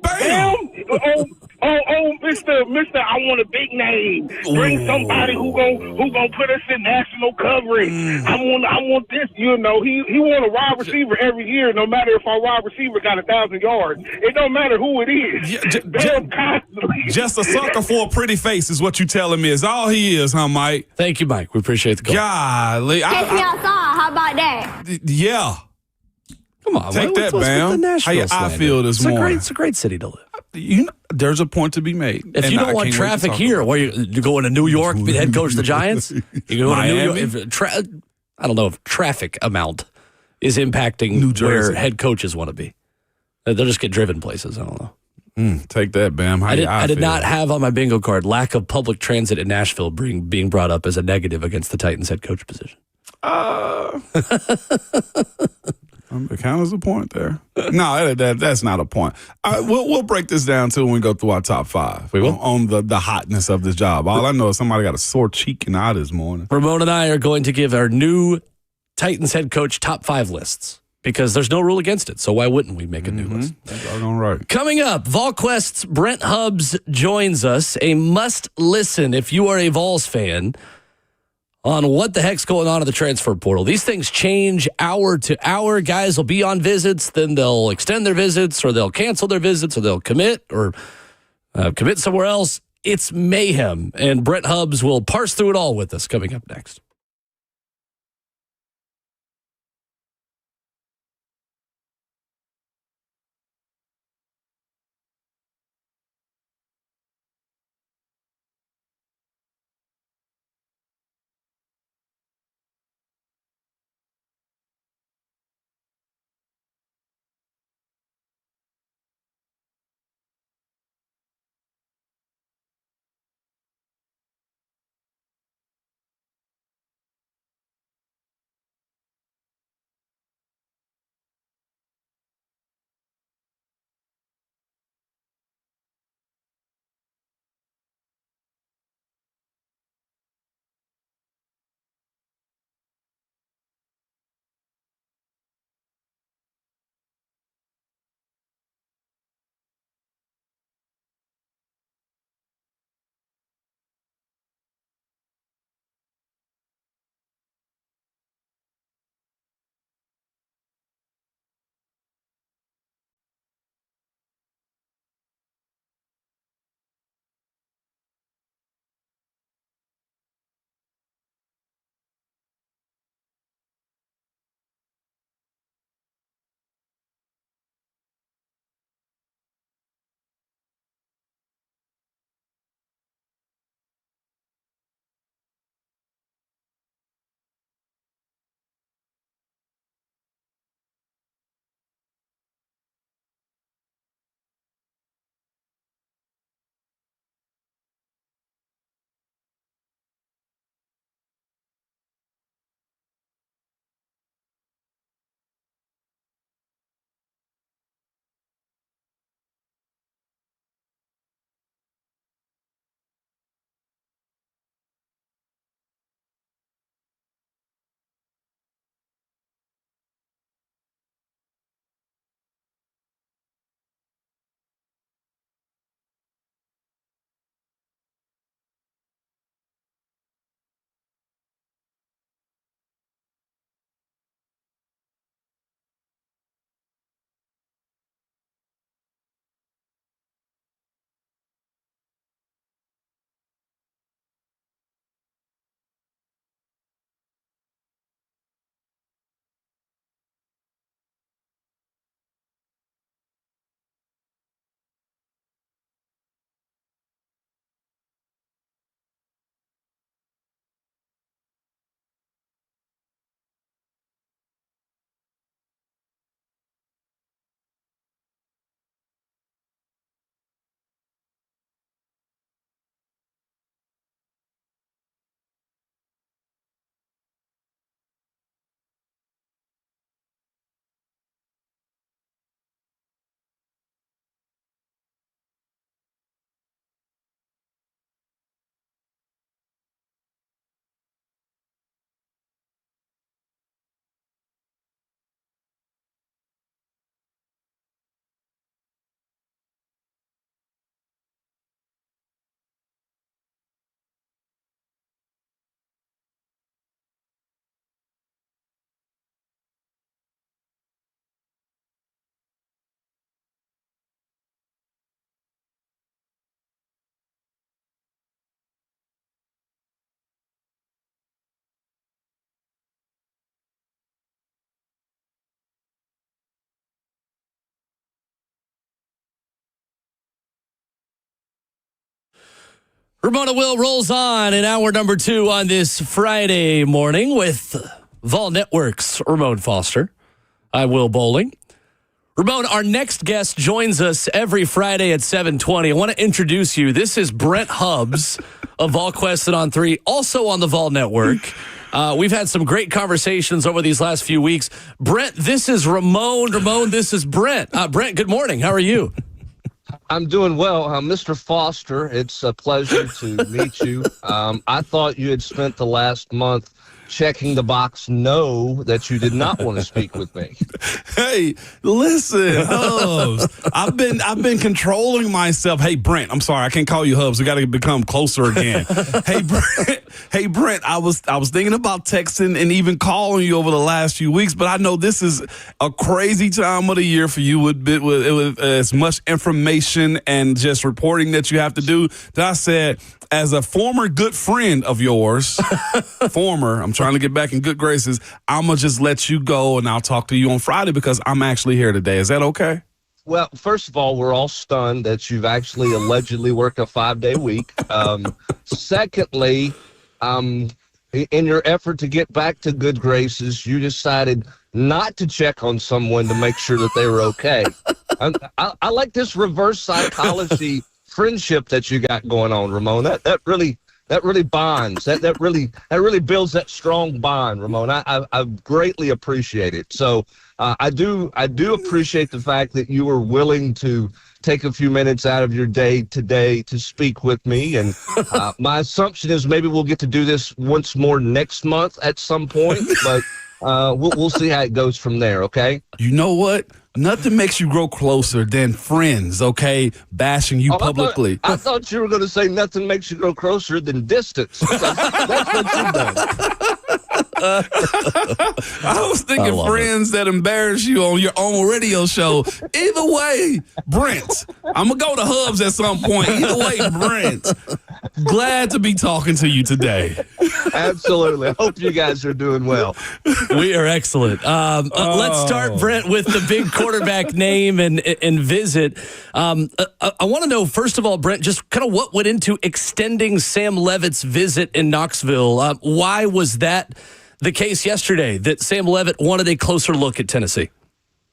Mister, I want a big name. Bring somebody who gon' put us in national coverage. I want this. He want a wide receiver every year, no matter if our wide receiver got 1,000 yards. It don't matter who it is. Bam constantly. Just a sucker for a pretty face is what you telling me. Is all he is, huh, Mike? Thank you, Mike. We appreciate the call. Golly, Take me outside. How about that? Yeah. Come on, take that, Bam. How I feel this morning. It's a great city to live. There's a point to be made. If you don't want traffic here, where you go into New York, be the head coach of the Giants. You go to New York. I don't know if traffic amount is impacting where head coaches want to be. They'll just get driven places. I don't know. Take that, Bam. I did not have on my bingo card lack of public transit in Nashville being brought up as a negative against the Titans head coach position. It counts as a point there. No, that's not a point. We'll break this down too when we go through our top five. We will? On the hotness of this job. All I know is somebody got a sore cheek and eye this morning. Ramon and I are going to give our new Titans head coach top 5 lists because there's no rule against it. So why wouldn't we make a new list? That's all right. Coming up, VolQuest's Brent Hubs joins us. A must listen if you are a Vols fan on what the heck's going on in the transfer portal. These things change hour to hour. Guys will be on visits, then they'll extend their visits, or they'll cancel their visits, or they'll commit, or commit somewhere else. It's mayhem, and Brent Hubs will parse through it all with us coming up next. Ramona Will rolls on in hour number 2 on this Friday morning with Vol Network's Ramon Foster. I'm Will Bowling. Ramon, our next guest joins us every Friday at 7:20. I want to introduce you. This is Brent Hubs of Vol Quested on 3, also on the Vol Network. We've had some great conversations over these last few weeks. Brent, this is Ramon. Ramon, this is Brent. Brent, good morning. How are you? I'm doing well. Mr. Foster, it's a pleasure to meet you. I thought you had spent the last month checking the box no that you did not want to speak with me. Hey, listen, Hubs. I've been controlling myself. Hey, Brent, I'm sorry, I can't call you Hubs. We got to become closer again. Hey, Brent. I was thinking about texting and even calling you over the last few weeks, but I know this is a crazy time of the year for you with as much information and just reporting that you have to do. That I said, as a former good friend of yours, I'm trying to get back in good graces, I'm going to just let you go and I'll talk to you on Friday because I'm actually here today. Is that okay? Well, first of all, we're all stunned that you've actually allegedly worked a 5-day week. Secondly, in your effort to get back to good graces, you decided not to check on someone to make sure that they were okay. I like this reverse psychology friendship that you got going on, Ramon. That really bonds. That really builds that strong bond, Ramon. I greatly appreciate it. So I do appreciate the fact that you were willing to take a few minutes out of your day today to speak with me. And my assumption is maybe we'll get to do this once more next month at some point, but we'll see how it goes from there. Okay. You know what? Nothing makes you grow closer than friends, okay? Bashing you publicly. I thought you were going to say nothing makes you grow closer than distance. That's what you've done. I was thinking friends that embarrass you on your own radio show. Either way, Brent. I'm going to go to Hubs at some point. Either way, Brent. Glad to be talking to you today. Absolutely. I hope you guys are doing well. We are excellent. Let's start, Brent, with the big quarterback name and visit. I want to know, first of all, Brent, just kind of what went into extending Sam Leavitt's visit in Knoxville. Why was that the case yesterday, that Sam Leavitt wanted a closer look at Tennessee?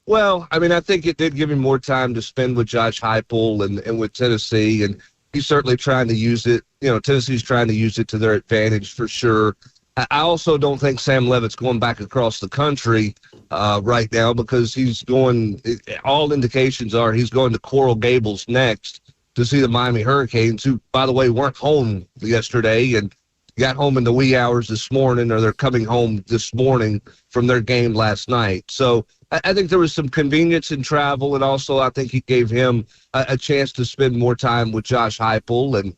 Well, I mean, I think it did give him more time to spend with Josh Heupel and with Tennessee, and he's certainly trying to use it. You know, Tennessee's trying to use it to their advantage for sure. I also don't think Sam Leavitt's going back across the country right now because he's going – all indications are he's going to Coral Gables next to see the Miami Hurricanes, who, by the way, weren't home yesterday and got home in the wee hours this morning, or they're coming home this morning from their game last night. So I think there was some convenience in travel, and also I think he gave him a chance to spend more time with Josh Heupel. And,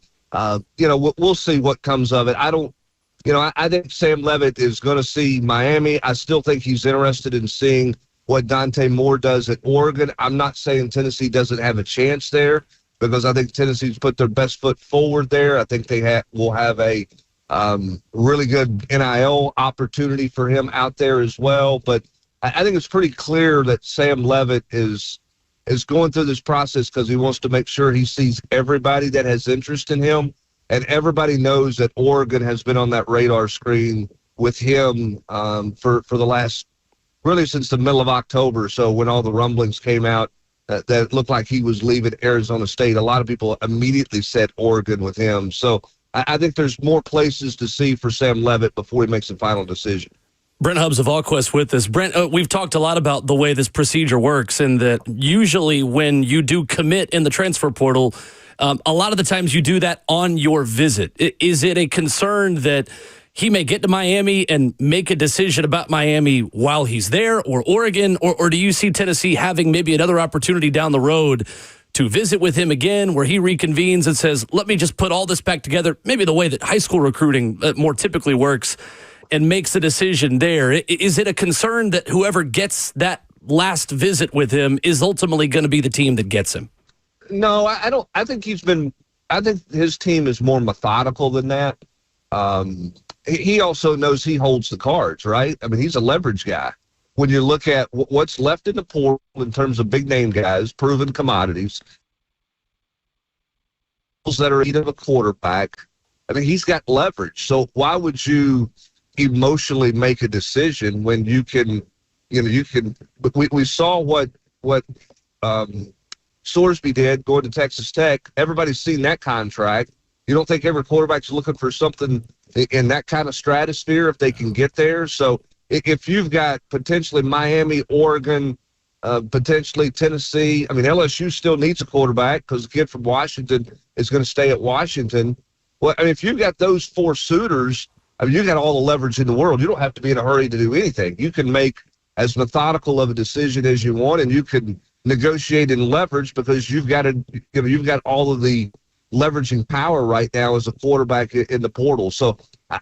we'll see what comes of it. I think Sam Leavitt is going to see Miami. I still think he's interested in seeing what Dante Moore does at Oregon. I'm not saying Tennessee doesn't have a chance there because I think Tennessee's put their best foot forward there. I think they will have a really good NIL opportunity for him out there as well. But I think it's pretty clear that Sam Leavitt is going through this process because he wants to make sure he sees everybody that has interest in him. And everybody knows that Oregon has been on that radar screen with him for the last, really since the middle of October. So when all the rumblings came out that looked like he was leaving Arizona State, a lot of people immediately said Oregon with him. So I think there's more places to see for Sam Leavitt before he makes a final decision. Brent Hubs of VolQuest with us. Brent, we've talked a lot about the way this procedure works, and that usually when you do commit in the transfer portal, a lot of the times you do that on your visit. Is it a concern that he may get to Miami and make a decision about Miami while he's there, or Oregon, or do you see Tennessee having maybe another opportunity down the road to visit with him again, where he reconvenes and says, let me just put all this back together, maybe the way that high school recruiting more typically works, and makes a decision there? Is it a concern that whoever gets that last visit with him is ultimately going to be the team that gets him? No, I don't. I think his team is more methodical than that. He also knows he holds the cards, right? I mean, he's a leverage guy. When you look at what's left in the portal in terms of big name guys, proven commodities, that are in need of a quarterback, I mean, he's got leverage. So why would you emotionally make a decision when you can, we saw what Sorsby did going to Texas Tech. Everybody's seen that contract. You don't think every quarterback's looking for something in that kind of stratosphere if they can get there? So if you've got potentially Miami, Oregon, potentially Tennessee, I mean, LSU still needs a quarterback because the kid from Washington is going to stay at Washington. Well, I mean, if you've got those four suitors, I mean, you got all the leverage in the world. You don't have to be in a hurry to do anything. You can make as methodical of a decision as you want, and you can negotiate and leverage because you've got all of the leveraging power right now as a quarterback in the portal. So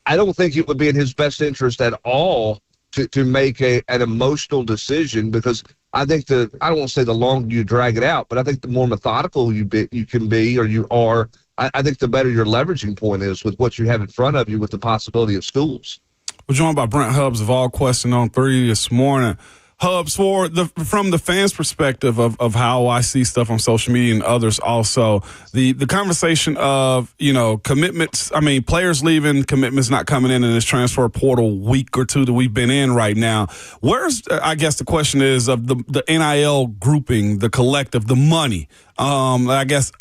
I don't think it would be in his best interest at all to make an emotional decision, because I think I don't want to say the longer you drag it out, but I think the more methodical you can be, or you are, I think the better your leveraging point is with what you have in front of you with the possibility of schools. We're joined by Brent Hubs of All Question on 3 this morning. Hubs, from the fans' perspective of how I see stuff on social media and others also, the conversation of, commitments, I mean, players leaving, commitments not coming in this transfer portal week or two that we've been in right now. Where's, I guess the question is, of the NIL grouping, the collective, the money. I guess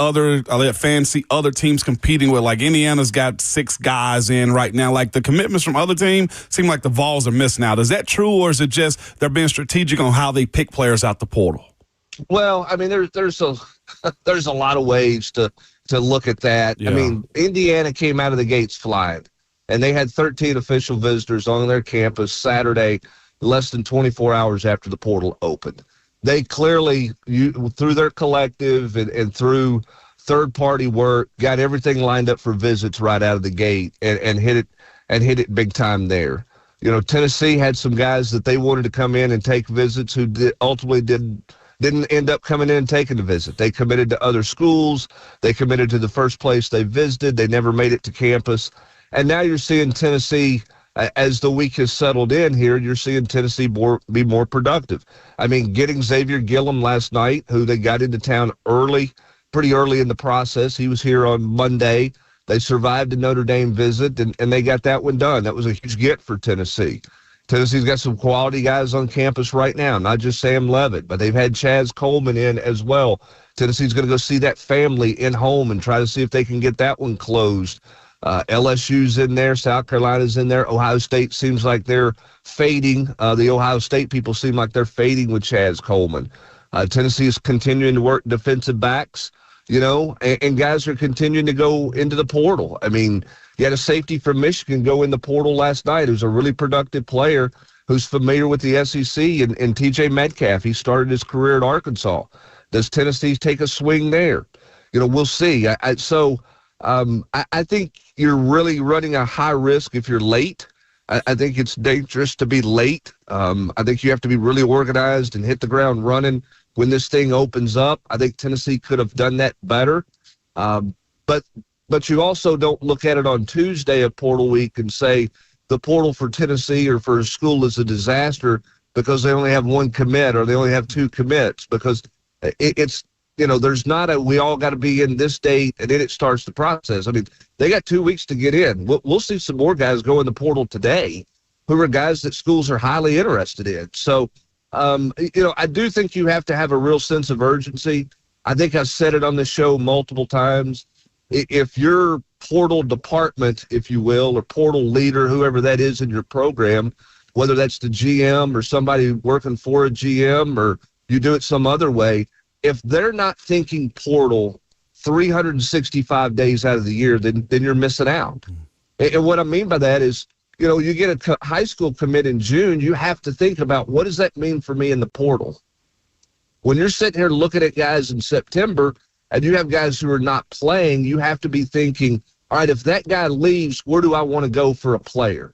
fans see other teams competing with, like Indiana's got 6 guys in right now. Like the commitments from other teams seem like the Vols are missing out. Is that true, or is it just they're being strategic on how they pick players out the portal? Well, I mean, there's a lot of ways to look at that. Yeah. I mean, Indiana came out of the gates flying, and they had 13 official visitors on their campus Saturday, less than 24 hours after the portal opened. They clearly, through their collective and through third-party work, got everything lined up for visits right out of the gate and hit it big time there. Tennessee had some guys that they wanted to come in and take visits who ultimately didn't end up coming in and taking the visit. They committed to other schools. They committed to the first place they visited. They never made it to campus. And now you're seeing Tennessee, as the week has settled in here, you're seeing Tennessee be more productive. I mean, getting Xavier Gillum last night, who they got into town pretty early in the process. He was here on Monday. They survived a Notre Dame visit, and they got that one done. That was a huge get for Tennessee. Tennessee's got some quality guys on campus right now, not just Sam Leavitt, but they've had Chaz Coleman in as well. Tennessee's going to go see that family in home and try to see if they can get that one closed. LSU's in there. South Carolina's in there. Ohio State seems like they're fading. The Ohio State people seem like they're fading with Chaz Coleman. Tennessee is continuing to work defensive backs, and guys are continuing to go into the portal. I mean, you had a safety from Michigan go in the portal last night who's a really productive player who's familiar with the SEC, and TJ Metcalf. He started his career at Arkansas. Does Tennessee take a swing there? We'll see. I think you're really running a high risk if you're late. I think it's dangerous to be late. I think you have to be really organized and hit the ground running when this thing opens up. I think Tennessee could have done that better. But you also don't look at it on Tuesday of portal week and say the portal for Tennessee or for a school is a disaster because they only have one commit or they only have 2 commits, because it's, there's not we all got to be in this date and then it starts the process. I mean, they got 2 weeks to get in. We'll see some more guys go in the portal today who are guys that schools are highly interested in. So, I do think you have to have a real sense of urgency. I think I've said it on the show multiple times. If your portal department, if you will, or portal leader, whoever that is in your program, whether that's the GM or somebody working for a GM or you do it some other way, if they're not thinking portal 365 days out of the year, then you're missing out. And what I mean by that is, you get a high school commit in June, you have to think about, what does that mean for me in the portal? When you're sitting here looking at guys in September and you have guys who are not playing, you have to be thinking, all right, if that guy leaves, where do I want to go for a player?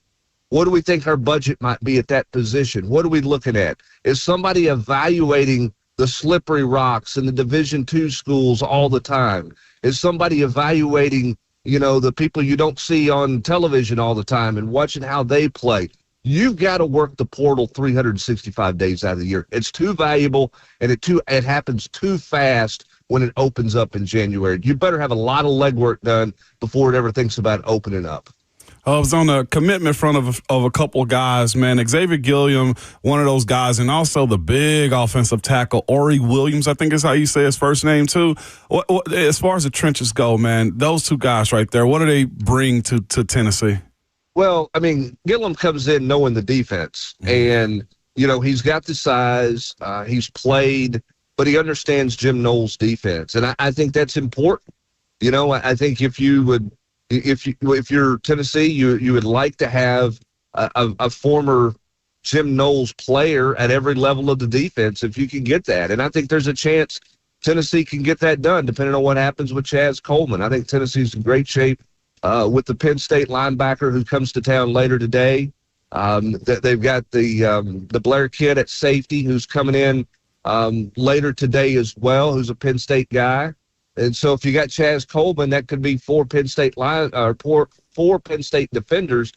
What do we think our budget might be at that position? What are we looking at? Is somebody evaluating the slippery rocks in the Division II schools all the time? Is somebody evaluating, the people you don't see on television all the time and watching how they play? You've got to work the portal 365 days out of the year. It's too valuable, and it happens too fast when it opens up in January. You better have a lot of legwork done before it ever thinks about opening up. I was on the commitment front of a couple of guys, man. Xavier Gilliam, one of those guys, and also the big offensive tackle, Ori Williams, I think is how you say his first name, too. As far as the trenches go, man, those two guys right there, what do they bring to Tennessee? Well, I mean, Gilliam comes in knowing the defense, and, you know, he's got the size, he's played, but he understands Jim Knowles' defense, and I think that's important. You know, I think if you're Tennessee, you would like to have a former Jim Knowles player at every level of the defense if you can get that. And I think there's a chance Tennessee can get that done depending on what happens with Chaz Coleman. I think Tennessee's in great shape with the Penn State linebacker who comes to town later today. They've got the Blair kid at safety who's coming in later today as well, who's a Penn State guy. And so if you got Chaz Coleman, that could be four Penn State defenders,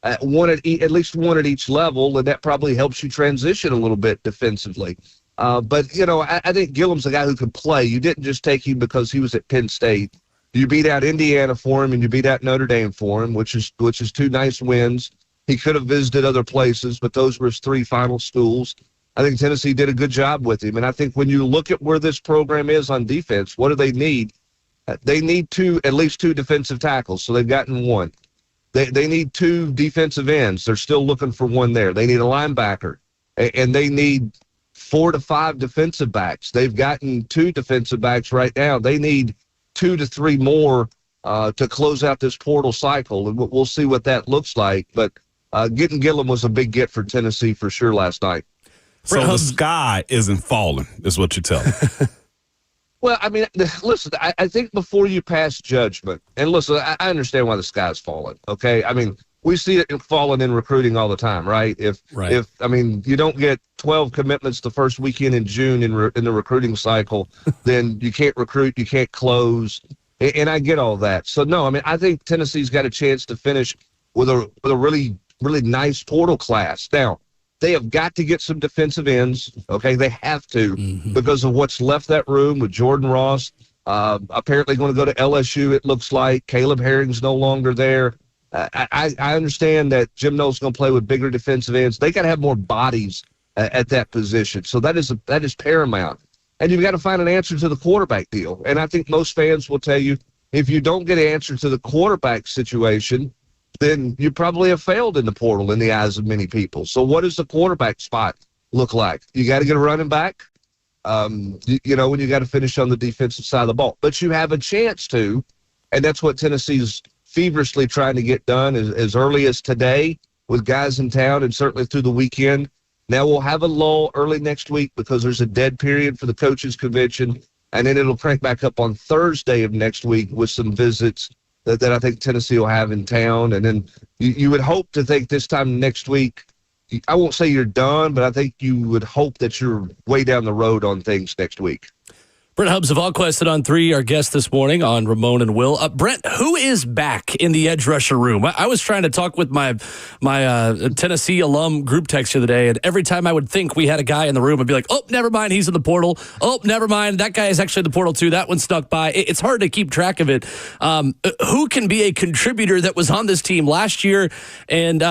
at least one at each level, and that probably helps you transition a little bit defensively. But, you know, I think Gilliam's a guy who can play. You didn't just take him because he was at Penn State. You beat out Indiana for him, and you beat out Notre Dame for him, which is two nice wins. He could have visited other places, but those were his three final schools. I think Tennessee did a good job with him. And I think when you look at where this program is on defense, what do they need? They need at least two defensive tackles, so they've gotten one. They need two defensive ends. They're still looking for one there. They need a linebacker, and they need 4 to 5 defensive backs. They've gotten 2 defensive backs right now. They need 2 to 3 more to close out this portal cycle, and we'll see what that looks like. But getting Gilliam was a big get for Tennessee for sure last night. So the sky isn't falling, is what you're telling me. Well, I mean, listen, I think before you pass judgment, and listen, I understand why the sky's falling, okay? I mean, we see it falling in recruiting all the time, right? If I mean, you don't get 12 commitments the first weekend in June in the recruiting cycle, then you can't recruit, you can't close, and I get all that. So, no, I mean, I think Tennessee's got a chance to finish with a really, really nice portal class. Now, they have got to get some defensive ends, okay? They have to because of what's left that room with Jordan Ross. Apparently going to go to LSU, it looks like. Caleb Herring's no longer there. I understand that Jim Knowles is going to play with bigger defensive ends. They got to have more bodies at that position. So that is paramount. And you've got to find an answer to the quarterback deal. And I think most fans will tell you if you don't get an answer to the quarterback situation, then you probably have failed in the portal in the eyes of many people. So what does the quarterback spot look like? You got to get a running back, you know, when you got to finish on the defensive side of the ball. But you have a chance to, and that's what Tennessee's feverishly trying to get done as early as today with guys in town and certainly through the weekend. Now we'll have a lull early next week because there's a dead period for the coaches' convention, and then it'll crank back up on Thursday of next week with some visits that I think Tennessee will have in town. And then you would hope to think this time next week, I won't say you're done, but I think you would hope that you're way down the road on things next week. Brent Hubs of All Quested on 3, our guest this morning on Ramon and Will. Brent, who is back in the edge rusher room? I was trying to talk with my Tennessee alum group text the other day, and every time I would think we had a guy in the room, I'd be like, oh, never mind, he's in the portal. Oh, never mind, that guy is actually in the portal too. That one snuck by. It's hard to keep track of it. Who can be a contributor that was on this team last year? And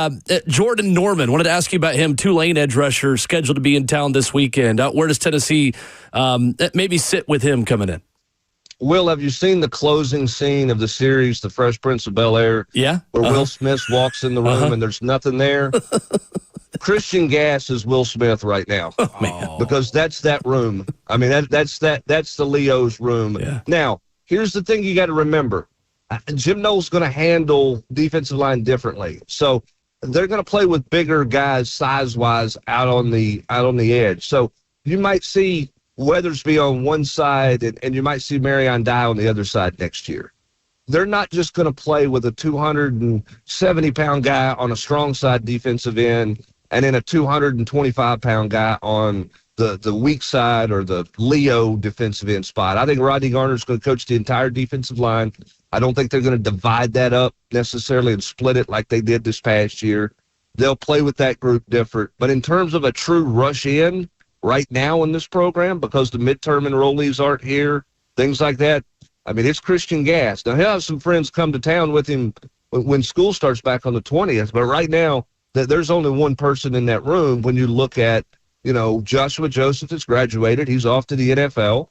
Jordan Norman, wanted to ask you about him, Tulane edge rusher, scheduled to be in town this weekend. Where does Tennessee maybe sit with him coming in? Will, have you seen the closing scene of the series, The Fresh Prince of Bel-Air? Yeah. Where Will Smith walks in the room and there's nothing there? Christian Gass is Will Smith right now. Oh, man. Because that's that room. I mean, that's the Leo's room. Yeah. Now, here's the thing you got to remember. Jim Knowles is going to handle defensive line differently. So they're going to play with bigger guys size-wise out on the edge. So you might see Weathersby on one side, and you might see Marion Dye on the other side next year. They're not just going to play with a 270-pound guy on a strong side defensive end and then a 225-pound guy on the weak side or the Leo defensive end spot. I think Rodney Garner's going to coach the entire defensive line. I don't think they're going to divide that up necessarily and split it like they did this past year. They'll play with that group different. But in terms of a true rush in, right now in this program, because the midterm enrollees aren't here, things like that. I mean, it's Christian gas. Now, he'll have some friends come to town with him when school starts back on the 20th, but right now there's only one person in that room. When you look at, Joshua Joseph has graduated. He's off to the NFL.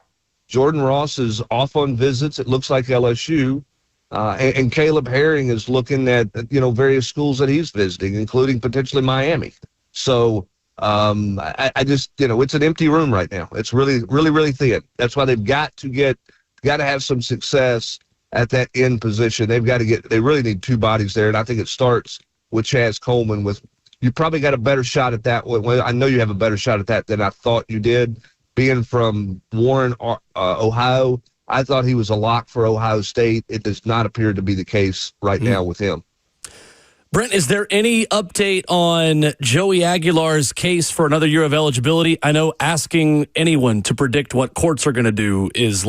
Jordan Ross is off on visits. It looks like LSU. And Caleb Herring is looking at, various schools that he's visiting, including potentially Miami. So I just, it's an empty room right now. It's really, really, really thin. That's why they've got to have some success at that end position. They really need two bodies there. And I think it starts with Chaz Coleman. You probably got a better shot at that. Well, I know you have a better shot at that than I thought you did. Being from Warren, Ohio, I thought he was a lock for Ohio State. It does not appear to be the case right now with him. Brent, is there any update on Joey Aguilar's case for another year of eligibility? I know asking anyone to predict what courts are going to do is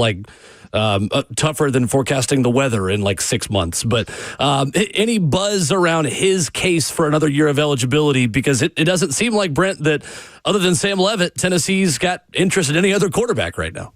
tougher than forecasting the weather in 6 months. But any buzz around his case for another year of eligibility? Because it doesn't seem like, Brent, that other than Sam Leavitt, Tennessee's got interest in any other quarterback right now.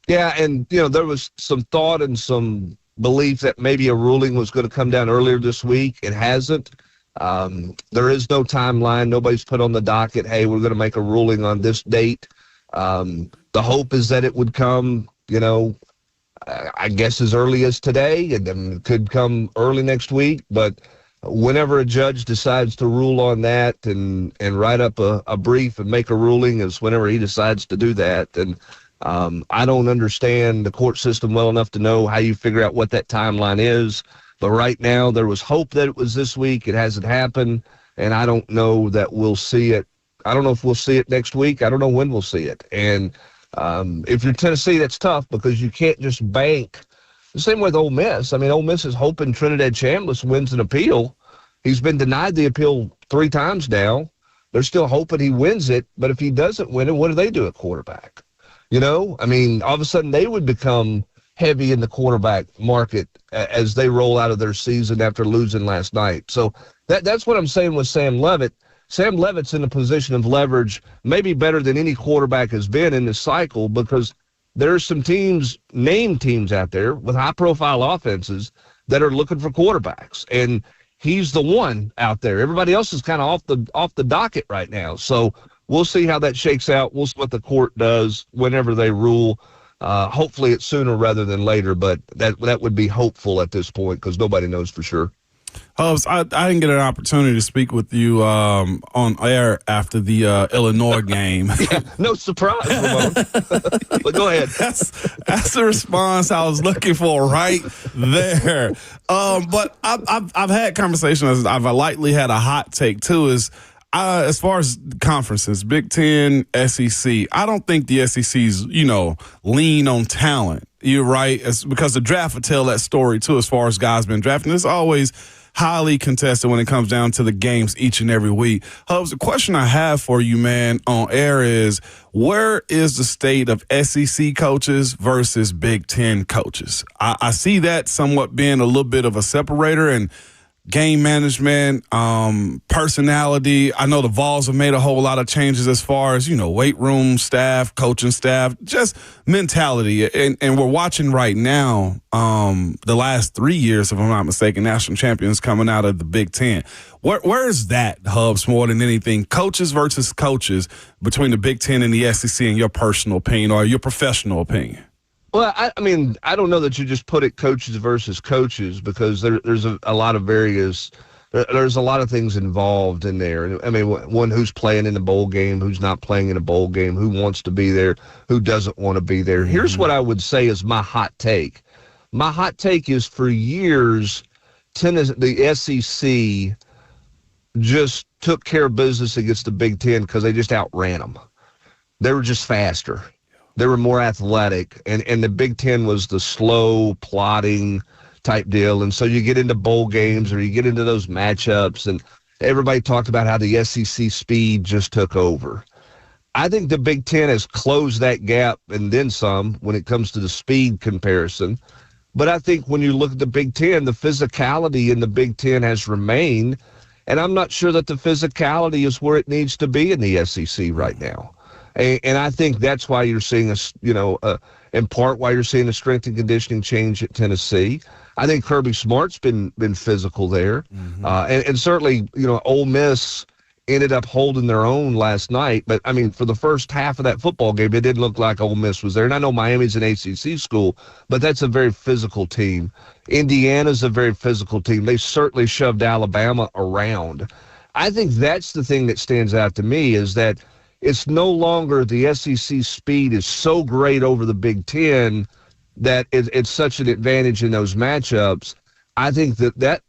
Yeah, and, there was some thought and some belief that maybe a ruling was going to come down earlier this week. It hasn't. There is no timeline. Nobody's put on the docket, hey, we're going to make a ruling on this date. The hope is that it would come, I guess as early as today, and then it could come early next week. But whenever a judge decides to rule on that and write up a brief and make a ruling is whenever he decides to do that. And I don't understand the court system well enough to know how you figure out what that timeline is. But right now, there was hope that it was this week. It hasn't happened, and I don't know that we'll see it. I don't know if we'll see it next week. I don't know when we'll see it. And if you're Tennessee, that's tough because you can't just bank. The same with Ole Miss. I mean, Ole Miss is hoping Trinidad Chambliss wins an appeal. He's been denied the appeal 3 times now. They're still hoping he wins it, but if he doesn't win it, what do they do at quarterback? I mean, all of a sudden they would become heavy in the quarterback market as they roll out of their season after losing last night. So that's what I'm saying with Sam Leavitt. Sam Leavitt's in a position of leverage, maybe better than any quarterback has been in this cycle, because there's some named teams out there with high-profile offenses that are looking for quarterbacks, and he's the one out there. Everybody else is kind of off the docket right now. So we'll see how that shakes out. We'll see what the court does whenever they rule. Hopefully it's sooner rather than later, but that would be hopeful at this point because nobody knows for sure. Hubs, I didn't get an opportunity to speak with you on air after the Illinois game. Yeah, no surprise, Ramon. But go ahead. That's the response I was looking for right there. But I've had conversations. I've lightly had a hot take too. Is as far as conferences, Big Ten, SEC, I don't think the SEC's lean on talent. You're right. It's because the draft would tell that story too. As far as guys being drafted, it's always highly contested when it comes down to the games each and every week. Hubs, the question I have for you, man, on air is, where is the state of SEC coaches versus Big Ten coaches? I see that somewhat being a little bit of a separator, and game management, personality. I know the Vols have made a whole lot of changes as far as, weight room staff, coaching staff, just mentality. And we're watching right now the last 3 years, if I'm not mistaken, national champions coming out of the Big Ten. Where is that, Hubs, more than anything? Coaches versus coaches between the Big Ten and the SEC, in your personal opinion or your professional opinion? Well, I mean, I don't know that you just put it coaches versus coaches, because there's a lot of there's a lot of things involved in there. I mean, one, who's playing in the bowl game, who's not playing in a bowl game, who wants to be there, who doesn't want to be there. Here's what I would say is my hot take. My hot take is, for years, the SEC just took care of business against the Big Ten because they just outran them. They were just faster. They were more athletic, and the Big Ten was the slow, plodding type deal. And so you get into bowl games or you get into those matchups, and everybody talked about how the SEC speed just took over. I think the Big Ten has closed that gap and then some when it comes to the speed comparison. But I think when you look at the Big Ten, the physicality in the Big Ten has remained, and I'm not sure that the physicality is where it needs to be in the SEC right now. And I think that's why you're seeing in part why you're seeing a strength and conditioning change at Tennessee. I think Kirby Smart's been physical there, and certainly Ole Miss ended up holding their own last night. But I mean, for the first half of that football game, it didn't look like Ole Miss was there. And I know Miami's an ACC school, but that's a very physical team. Indiana's a very physical team. They certainly shoved Alabama around. I think that's the thing that stands out to me is that it's no longer the SEC speed is so great over the Big Ten that it's such an advantage in those matchups. I think that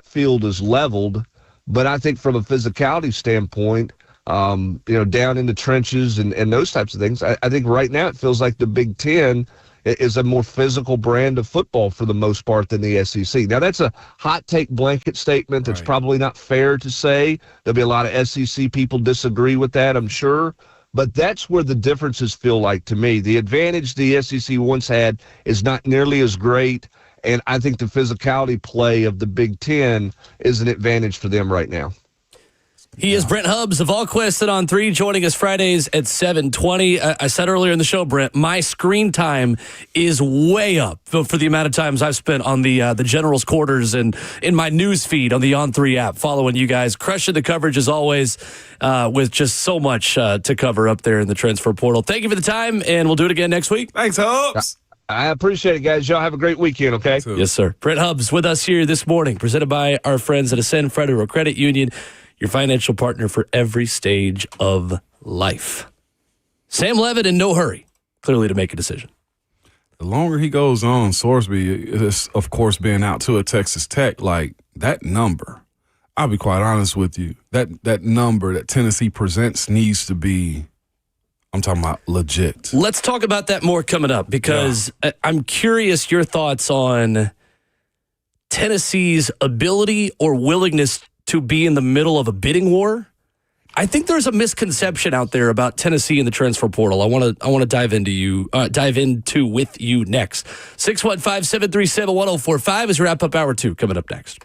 field is leveled, but I think from a physicality standpoint, down in the trenches and those types of things, I think right now it feels like the Big Ten is a more physical brand of football for the most part than the SEC. Now, that's a hot take blanket statement that's probably not fair to say. There'll be a lot of SEC people disagree with that, I'm sure. But that's where the differences feel like to me. The advantage the SEC once had is not nearly as great, and I think the physicality play of the Big Ten is an advantage for them right now. He is Brent Hubs of VolQuest and On 3, joining us Fridays at 7:20. I said earlier in the show, Brent, my screen time is way up for the amount of times I've spent on the General's Quarters and in my news feed on the On 3 app, following you guys. Crushing the coverage as always, with just so much to cover up there in the transfer portal. Thank you for the time, and we'll do it again next week. Thanks, Hubs. I appreciate it, guys. Y'all have a great weekend, okay? Yes, sir. Brent Hubs with us here this morning, presented by our friends at Ascend Federal Credit Union, your financial partner for every stage of life. Sam Leavitt in no hurry, clearly to make a decision. The longer he goes on, Sorsby is, of course, being out to a Texas Tech, like that number, I'll be quite honest with you, that number that Tennessee presents needs to be, I'm talking about legit. Let's talk about that more coming up, because I'm curious your thoughts on Tennessee's ability or willingness to be in the middle of a bidding war. I think there's a misconception out there about Tennessee in the transfer portal. I want to dive into with you next. 615-737-1045 as we wrap up hour 2, coming up next.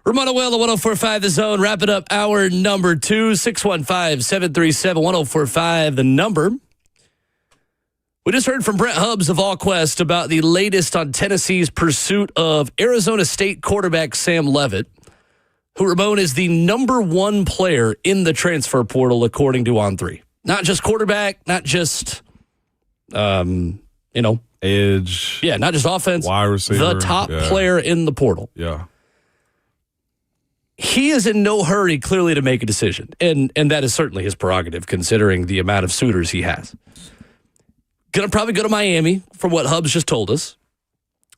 Ramona Well, 1045 The Zone. Wrap it up. Hour number 2, 615-737-1045. The number. We just heard from Brent Hubs of AllQuest about the latest on Tennessee's pursuit of Arizona State quarterback Sam Leavitt, who, Ramon, is the number one player in the transfer portal according to On3. Not just quarterback, not just, edge. Yeah, not just offense. Wide receiver. The top player in the portal. Yeah. He is in no hurry, clearly, to make a decision. And that is certainly his prerogative, considering the amount of suitors he has. Going to probably go to Miami, from what Hubs just told us.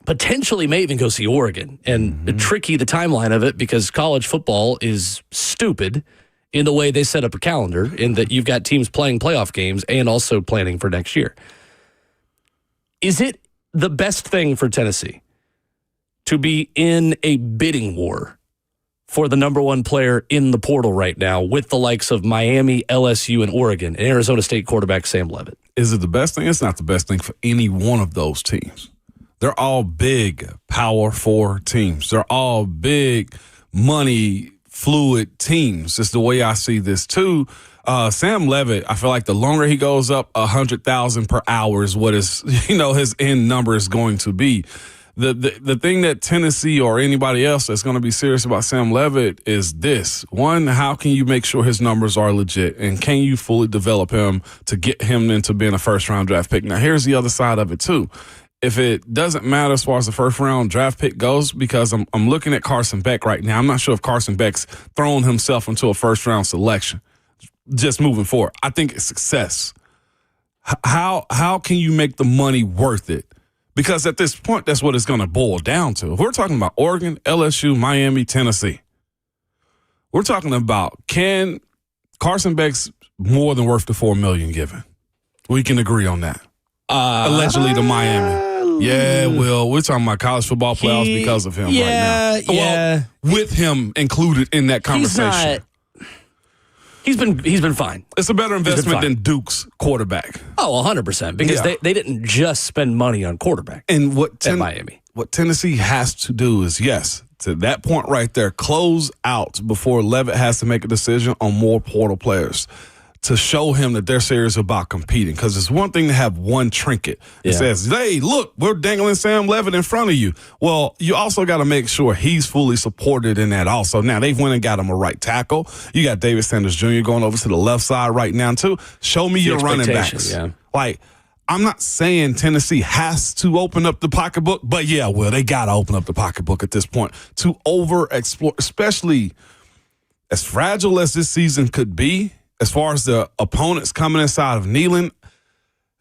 Potentially may even go see Oregon. And tricky, the timeline of it, because college football is stupid in the way they set up a calendar, in that you've got teams playing playoff games and also planning for next year. Is it the best thing for Tennessee to be in a bidding war for the number one player in the portal right now with the likes of Miami, LSU, and Oregon, and Arizona State quarterback Sam Leavitt? Is it the best thing? It's not the best thing for any one of those teams. They're all big Power 4 teams. They're all big money fluid teams. It's the way I see this too. Sam Leavitt, I feel like the longer he goes up, 100,000 per hour is what his end number is going to be. The thing that Tennessee or anybody else that's going to be serious about Sam Leavitt is this. One, how can you make sure his numbers are legit? And can you fully develop him to get him into being a first-round draft pick? Now, here's the other side of it, too. If it doesn't matter as far as the first-round draft pick goes, because I'm looking at Carson Beck right now. I'm not sure if Carson Beck's thrown himself into a first-round selection. Just moving forward, I think it's success. How can you make the money worth it? Because at this point, that's what it's going to boil down to. If we're talking about Oregon, LSU, Miami, Tennessee, we're talking about, can Carson Beck's more than worth the $4 million given? We can agree on that. Allegedly to Miami. Yeah, well, we're talking about college football playoffs because of him right now. Yeah. Well, with him included in that conversation. He's been fine. It's a better investment than Duke's quarterback. Oh, 100%. Because they didn't just spend money on quarterback and at Miami. What Tennessee has to do is, to that point right there, close out before Leavitt has to make a decision on more portal players to show him that they're serious about competing. Because it's one thing to have one trinket. It says, hey, look, we're dangling Sam Leavitt in front of you. Well, you also got to make sure he's fully supported in that also. Now, they've went and got him a right tackle. You got David Sanders Jr. going over to the left side right now, too. Show me your running backs. Yeah. Like, I'm not saying Tennessee has to open up the pocketbook, but they got to open up the pocketbook at this point to over-explore, especially as fragile as this season could be. As far as the opponents coming inside of Neyland,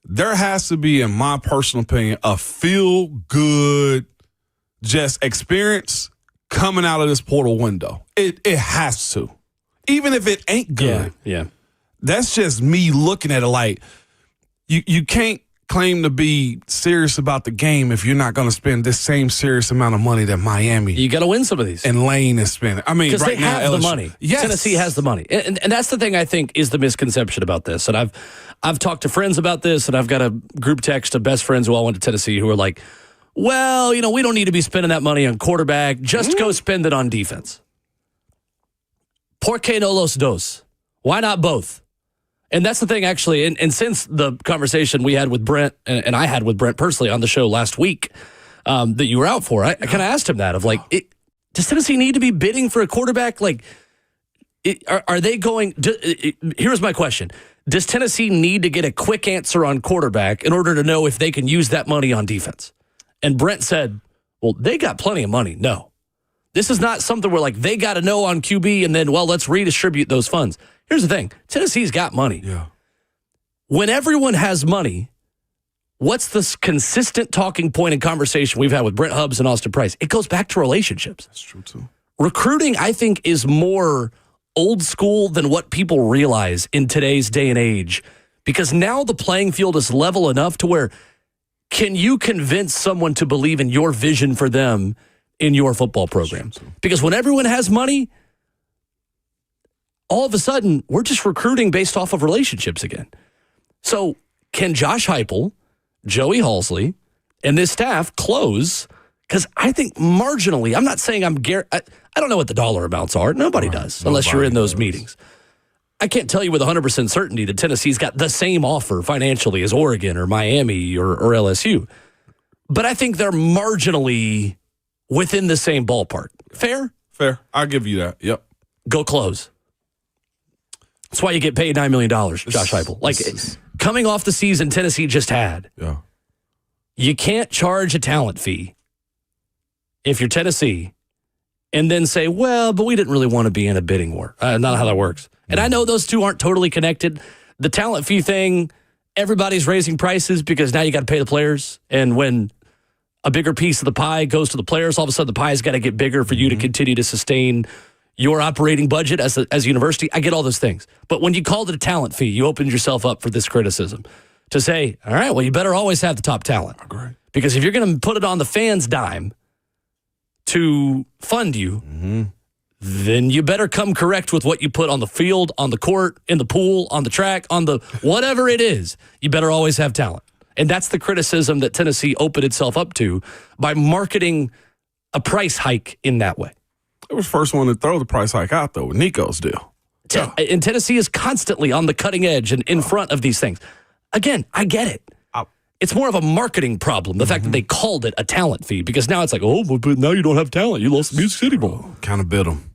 there has to be, in my personal opinion, a feel-good just experience coming out of this portal window. It has to. Even if it ain't good. Yeah. That's just me looking at it like you can't claim to be serious about the game if you're not going to spend this same serious amount of money that Miami. You got to win some of these. And Lane is spending. I mean, because right they have now, the money. Yes. Tennessee has the money. And that's the thing I think is the misconception about this. And I've talked to friends about this, and I've got a group text of best friends who all went to Tennessee who are like, well, we don't need to be spending that money on quarterback. Just go spend it on defense. ¿Por qué no los dos? Why not both? And that's the thing, actually. And since the conversation we had with Brent, and I had with Brent personally on the show last week that you were out for, I kind of asked him that of like, does Tennessee need to be bidding for a quarterback? Like, are they going? Here's my question. Does Tennessee need to get a quick answer on quarterback in order to know if they can use that money on defense? And Brent said, well, they got plenty of money. No. This is not something where like they got to know on QB and then, let's redistribute those funds. Here's the thing. Tennessee's got money. Yeah. When everyone has money, what's the consistent talking point and conversation we've had with Brent Hubs and Austin Price? It goes back to relationships. That's true, too. Recruiting, I think, is more old school than what people realize in today's day and age, because now the playing field is level enough to where can you convince someone to believe in your vision for them in your football program? Because when everyone has money, all of a sudden, we're just recruiting based off of relationships again. So can Josh Heupel, Joey Halsley, and this staff close? Because I think marginally, I'm not saying I don't know what the dollar amounts are. Nobody does, unless you're in those meetings. I can't tell you with 100% certainty that Tennessee's got the same offer financially as Oregon or Miami or LSU. But I think they're marginally within the same ballpark. Fair? Fair. I'll give you that. Yep. Go close. That's why you get paid $9 million, Josh Heupel. Like, coming off the season Tennessee just had, you can't charge a talent fee if you're Tennessee and then say, well, but we didn't really want to be in a bidding war. Not how that works. And I know those two aren't totally connected. The talent fee thing, everybody's raising prices because now you got to pay the players. And when a bigger piece of the pie goes to the players, all of a sudden the pie's got to get bigger for you to continue to sustain your operating budget as a university. I get all those things. But when you called it a talent fee, you opened yourself up for this criticism to say, all right, well, you better always have the top talent. Agree. Because if you're going to put it on the fans' dime to fund you, then you better come correct with what you put on the field, on the court, in the pool, on the track, on the whatever it is. You better always have talent. And that's the criticism that Tennessee opened itself up to by marketing a price hike in that way. It was the first one to throw the price hike out, though, with Nico's deal. And Tennessee is constantly on the cutting edge and in front of these things. Again, I get it. It's more of a marketing problem, the fact that they called it a talent fee, because now it's like, oh, but now you don't have talent. You lost the Music City Bowl. Kind of bit them.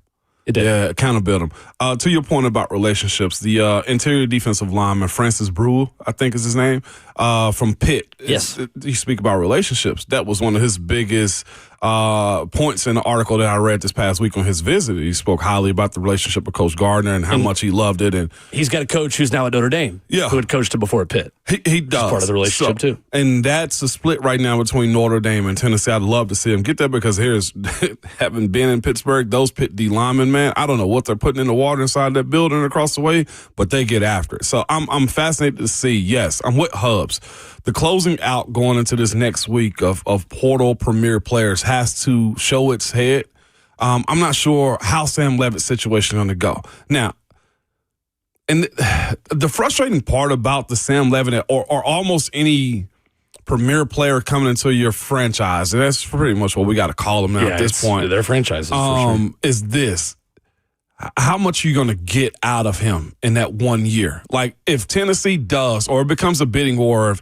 It did. Yeah, kind of bit them. To your point about relationships, the interior defensive lineman, Francis Brewer, I think is his name, from Pitt. Yes. You speak about relationships. That was one of his biggest points in the article that I read this past week on his visit. He spoke highly about the relationship with Coach Gardner and how much he loved it. And he's got a coach who's now at Notre Dame, who had coached him before at Pitt. He does. It's part of the relationship, too. And that's a split right now between Notre Dame and Tennessee. I'd love to see him get that because here's, having been in Pittsburgh, those Pitt D linemen, man, I don't know what they're putting in the water inside that building across the way, but they get after it. So I'm fascinated to see, yes, I'm with Hubs. The closing out going into this next week of portal premier players has to show its head. I'm not sure how Sam Leavitt's situation is going to go. Now, and the frustrating part about the Sam Leavitt or almost any premier player coming into your franchise, and that's pretty much what we got to call them now at this point. Their franchises, for sure. Is this. How much are you going to get out of him in that 1 year? Like, if Tennessee does, or it becomes a bidding war,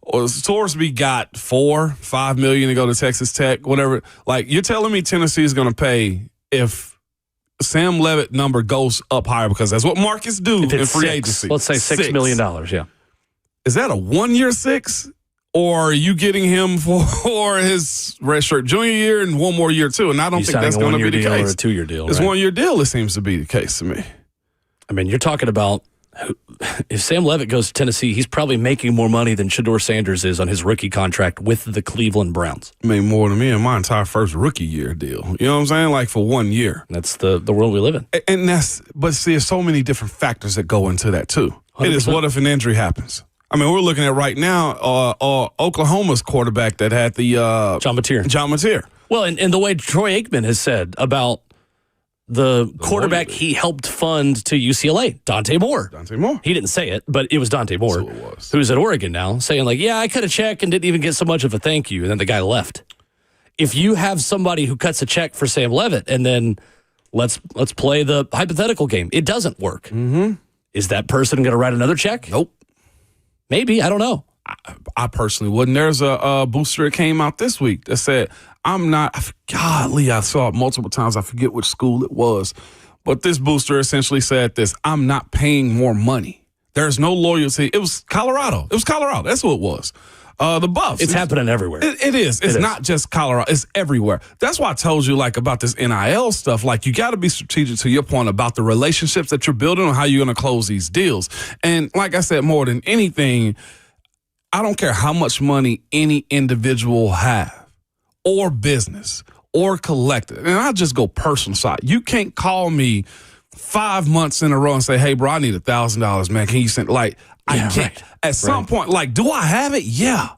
or Sorsby got $4-5 million to go to Texas Tech, whatever. Like, you're telling me Tennessee is going to pay if Sam Leavitt number goes up higher, because that's what markets do in free agency. Let's say $6 million, yeah. Is that a 1 year $6? Or are you getting him for his redshirt junior year and one more year too? And I don't think that's going to be the case. Or a 2 year deal. It's 1 year deal. It seems to be the case to me. I mean, you're talking about if Sam Leavitt goes to Tennessee, he's probably making more money than Shedeur Sanders is on his rookie contract with the Cleveland Browns. Made more than me in my entire first rookie year deal. You know what I'm saying? Like, for 1 year. That's the world we live in. And but see, there's so many different factors that go into that too. 100%. It is, what if an injury happens? I mean, we're looking at right now Oklahoma's quarterback that had the John Mateer. Well, and the way Troy Aikman has said about the quarterback he helped fund to UCLA, Dante Moore. He didn't say it, but it was Dante Moore, so it was. Who's at Oregon now, saying like, yeah, I cut a check and didn't even get so much of a thank you, and then the guy left. If you have somebody who cuts a check for Sam Leavitt, and then let's play the hypothetical game, it doesn't work. Mm-hmm. Is that person going to write another check? Nope. Maybe. I don't know. I personally wouldn't. There's a booster that came out this week that said, golly, I saw it multiple times. I forget which school it was. But this booster essentially said this: I'm not paying more money. There's no loyalty. It was Colorado. That's who it was. The Buffs. It's happening everywhere. It is. It's not just Colorado. It's everywhere. That's why I told you, like, about this NIL stuff. Like, you got to be strategic, to your point, about the relationships that you're building and how you're going to close these deals. And like I said, more than anything, I don't care how much money any individual have or business or collective. And I'll just go personal side. You can't call me 5 months in a row and say, hey, bro, I need $1,000, man. Can you send, like, I can't. Right. At some point, like, do I have it? Yeah.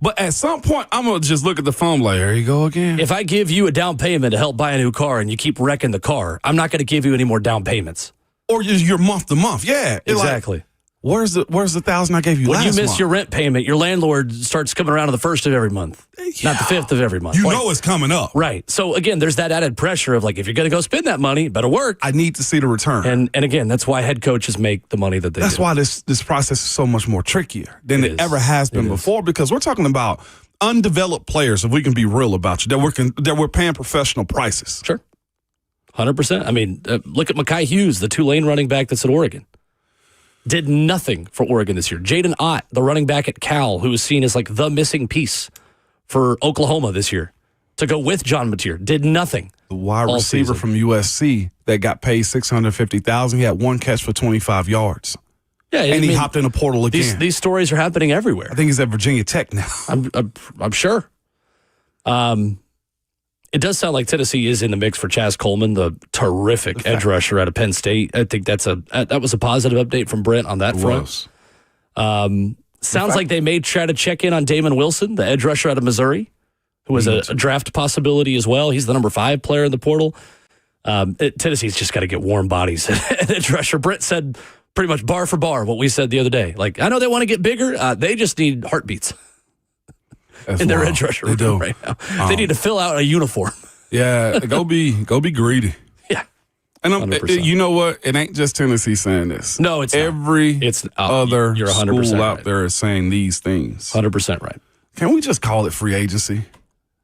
But at some point, I'm going to just look at the phone like, there you go again. If I give you a down payment to help buy a new car and you keep wrecking the car, I'm not going to give you any more down payments. Or you're month to month. Yeah. Exactly. Where's the $1,000 I gave you When last you miss month? your rent payment, your landlord starts coming around on the 1st of every month, not the 5th of every month. You know it's coming up. Right. So, again, there's that added pressure of, like, if you're going to go spend that money, it better work. I need to see the return. And again, that's why head coaches make the money that they That's do. why this process is so much more trickier than it ever has been before, because we're talking about undeveloped players, if we can be real about you, that we're paying professional prices. Sure. 100%. I mean, look at Mekhi Hughes, the Tulane running back that's at Oregon. Did nothing for Oregon this year. Jaden Ott, the running back at Cal, who was seen as like the missing piece for Oklahoma this year, to go with John Mateer, did nothing. The wide all receiver season. from USC that got paid $650,000, he had one catch for 25 yards. Yeah, And he hopped in the portal again. These stories are happening everywhere. I think he's at Virginia Tech now. I'm sure. It does sound like Tennessee is in the mix for Chaz Coleman, the terrific edge rusher out of Penn State. I think that was a positive update from Brent on that front. Sounds like they may try to check in on Damon Wilson, the edge rusher out of Missouri, who was a draft possibility as well. He's the number 5 player in the portal. Tennessee's just got to get warm bodies at edge rusher. Brent said pretty much bar for bar what we said the other day. Like, I know they want to get bigger. They just need heartbeats. In their edge rusher room right now. They need to fill out a uniform. Yeah, go be greedy. Yeah. And you know what? It ain't just Tennessee saying this. No, it's every other you're 100% school out right. there is saying these things. 100% right. Can we just call it free agency?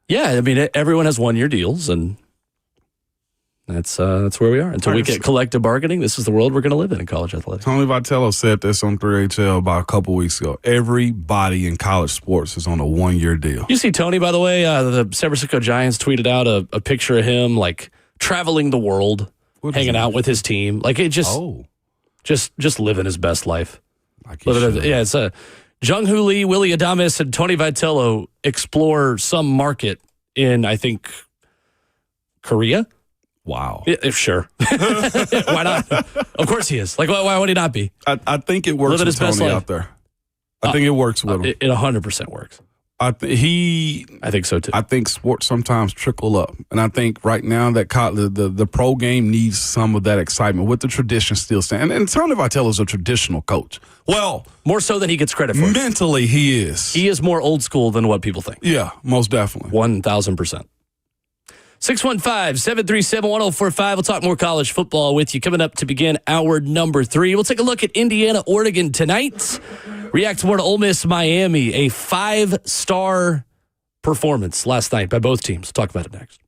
Yeah, I mean, everyone has 1-year deals, and that's where we are. Until we get collective bargaining, this is the world we're going to live in college athletics. Tony Vitello said this on 3HL about a couple weeks ago. Everybody in college sports is on a 1-year deal. You see Tony, by the way, the San Francisco Giants tweeted out a picture of him, like, traveling the world, hanging out with his team. Like, it just living his best life. It's Jung-Hoo Lee, Willie Adames, and Tony Vitello explore some market in, I think, Korea. Wow. Yeah, sure. Why not? Of course he is. Like, why would he not be? I think it works with Tony out there. I think it works with him. It 100% works. I think so too. I think sports sometimes trickle up, and I think right now that the pro game needs some of that excitement with the tradition still standing. And Tony Vitello is a traditional coach. Well, more so than he gets credit for. Mentally, he is. He is more old school than what people think. Yeah, most definitely. 1,000%. 615-737-1045. We'll talk more college football with you coming up to begin hour number 3. We'll take a look at Indiana, Oregon tonight. React more to Ole Miss, Miami, a 5-star performance last night by both teams. We'll talk about it next.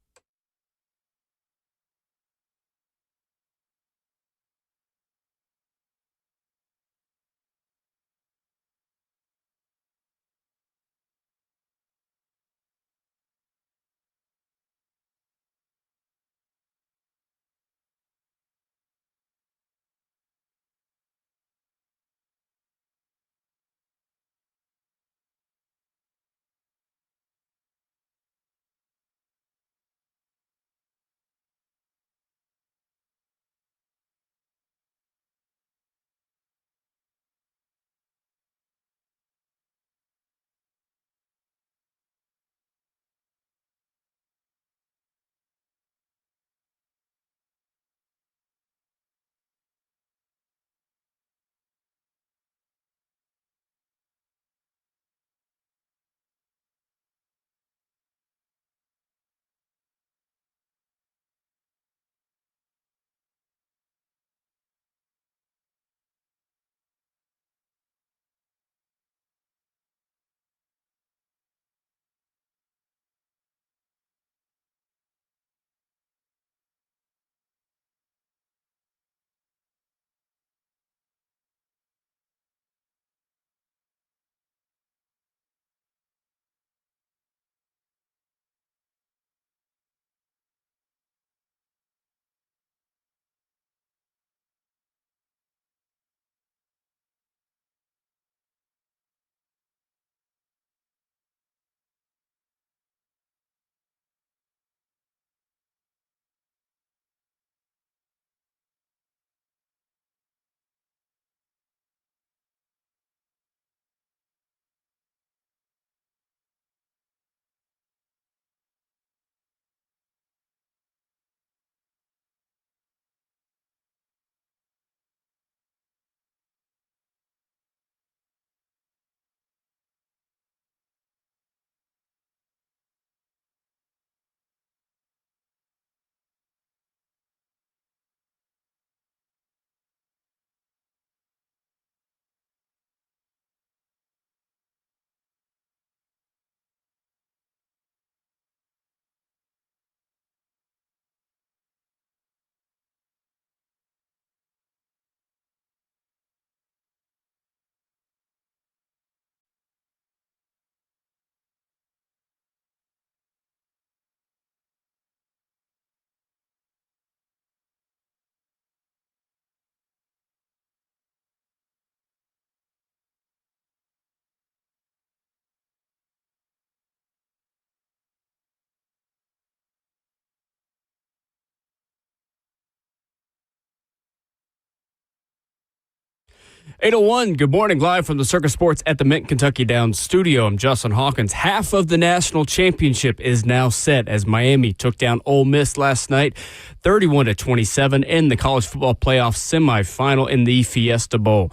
8:01, good morning, live from the Circus Sports at the Mint Kentucky Downs studio. I'm Justin Hawkins. Half of the national championship is now set as Miami took down Ole Miss last night, 31-27 in the college football playoff semifinal in the Fiesta Bowl.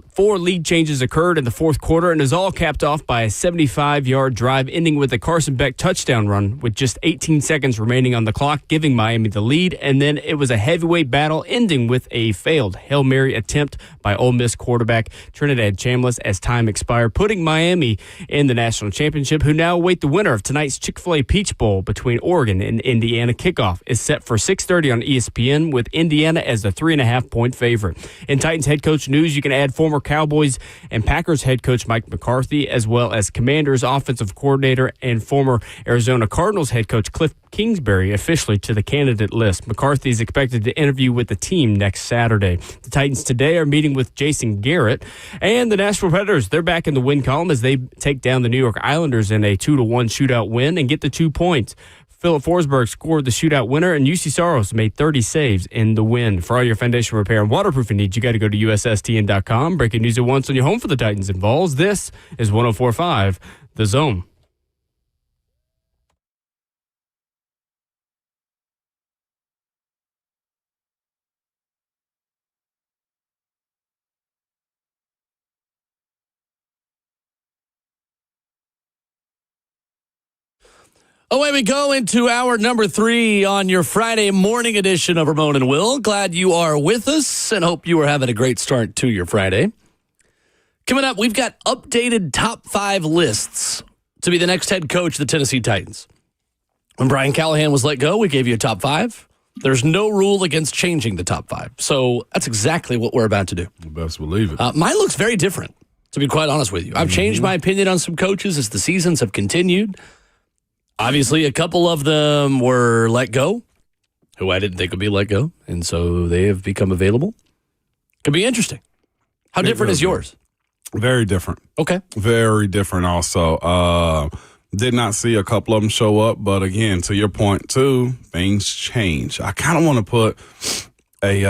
4 lead changes occurred in the fourth quarter and is all capped off by a 75-yard drive ending with a Carson Beck touchdown run with just 18 seconds remaining on the clock, giving Miami the lead. And then it was a heavyweight battle ending with a failed Hail Mary attempt by Ole Miss quarterback Trinidad Chambliss as time expired, putting Miami in the national championship, who now await the winner of tonight's Chick-fil-A Peach Bowl between Oregon and Indiana. Kickoff is set for 6:30 on ESPN with Indiana as the 3.5-point favorite. In Titans head coach news, you can add former Cowboys and Packers head coach Mike McCarthy, as well as Commanders offensive coordinator and former Arizona Cardinals head coach Cliff Kingsbury officially to the candidate list. McCarthy is expected to interview with the team next Saturday. The Titans today are meeting with Jason Garrett, and the Nashville Predators, they're back in the win column as they take down the New York Islanders in a 2-1 shootout win and get the 2 points. Philip Forsberg scored the shootout winner, and UC Saros made 30 saves in the win. For all your foundation repair and waterproofing needs, you got to go to USSTN.com. Breaking news at once on your home for the Titans and Vols. This is 104.5 The Zone. Away we go into hour number 3 on your Friday morning edition of Ramon and Will. Glad you are with us and hope you are having a great start to your Friday. Coming up, we've got updated top 5 lists to be the next head coach of the Tennessee Titans. When Brian Callahan was let go, we gave you a top 5. There's no rule against changing the top 5. So that's exactly what we're about to do. Best believe it. Mine looks very different, to be quite honest with you. I've changed my opinion on some coaches as the seasons have continued. Obviously, a couple of them were let go, who I didn't think would be let go, and so they have become available. Could be interesting. How different is yours? Very different. Okay. Very different also. Did not see a couple of them show up, but again, to your point too, things change. I kind of want to put a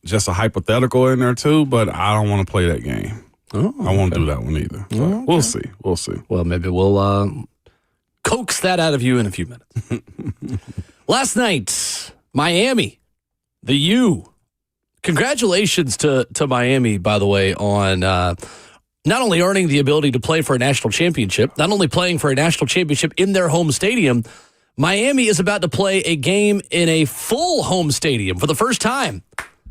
just a hypothetical in there too, but I don't want to play that game. Oh, I won't do that one either. So okay. We'll see. We'll see. Well, maybe we'll coax that out of you in a few minutes. Last night, Miami, the U. Congratulations to Miami, by the way, on not only earning the ability to play for a national championship, not only playing for a national championship in their home stadium, Miami is about to play a game in a full home stadium for the first time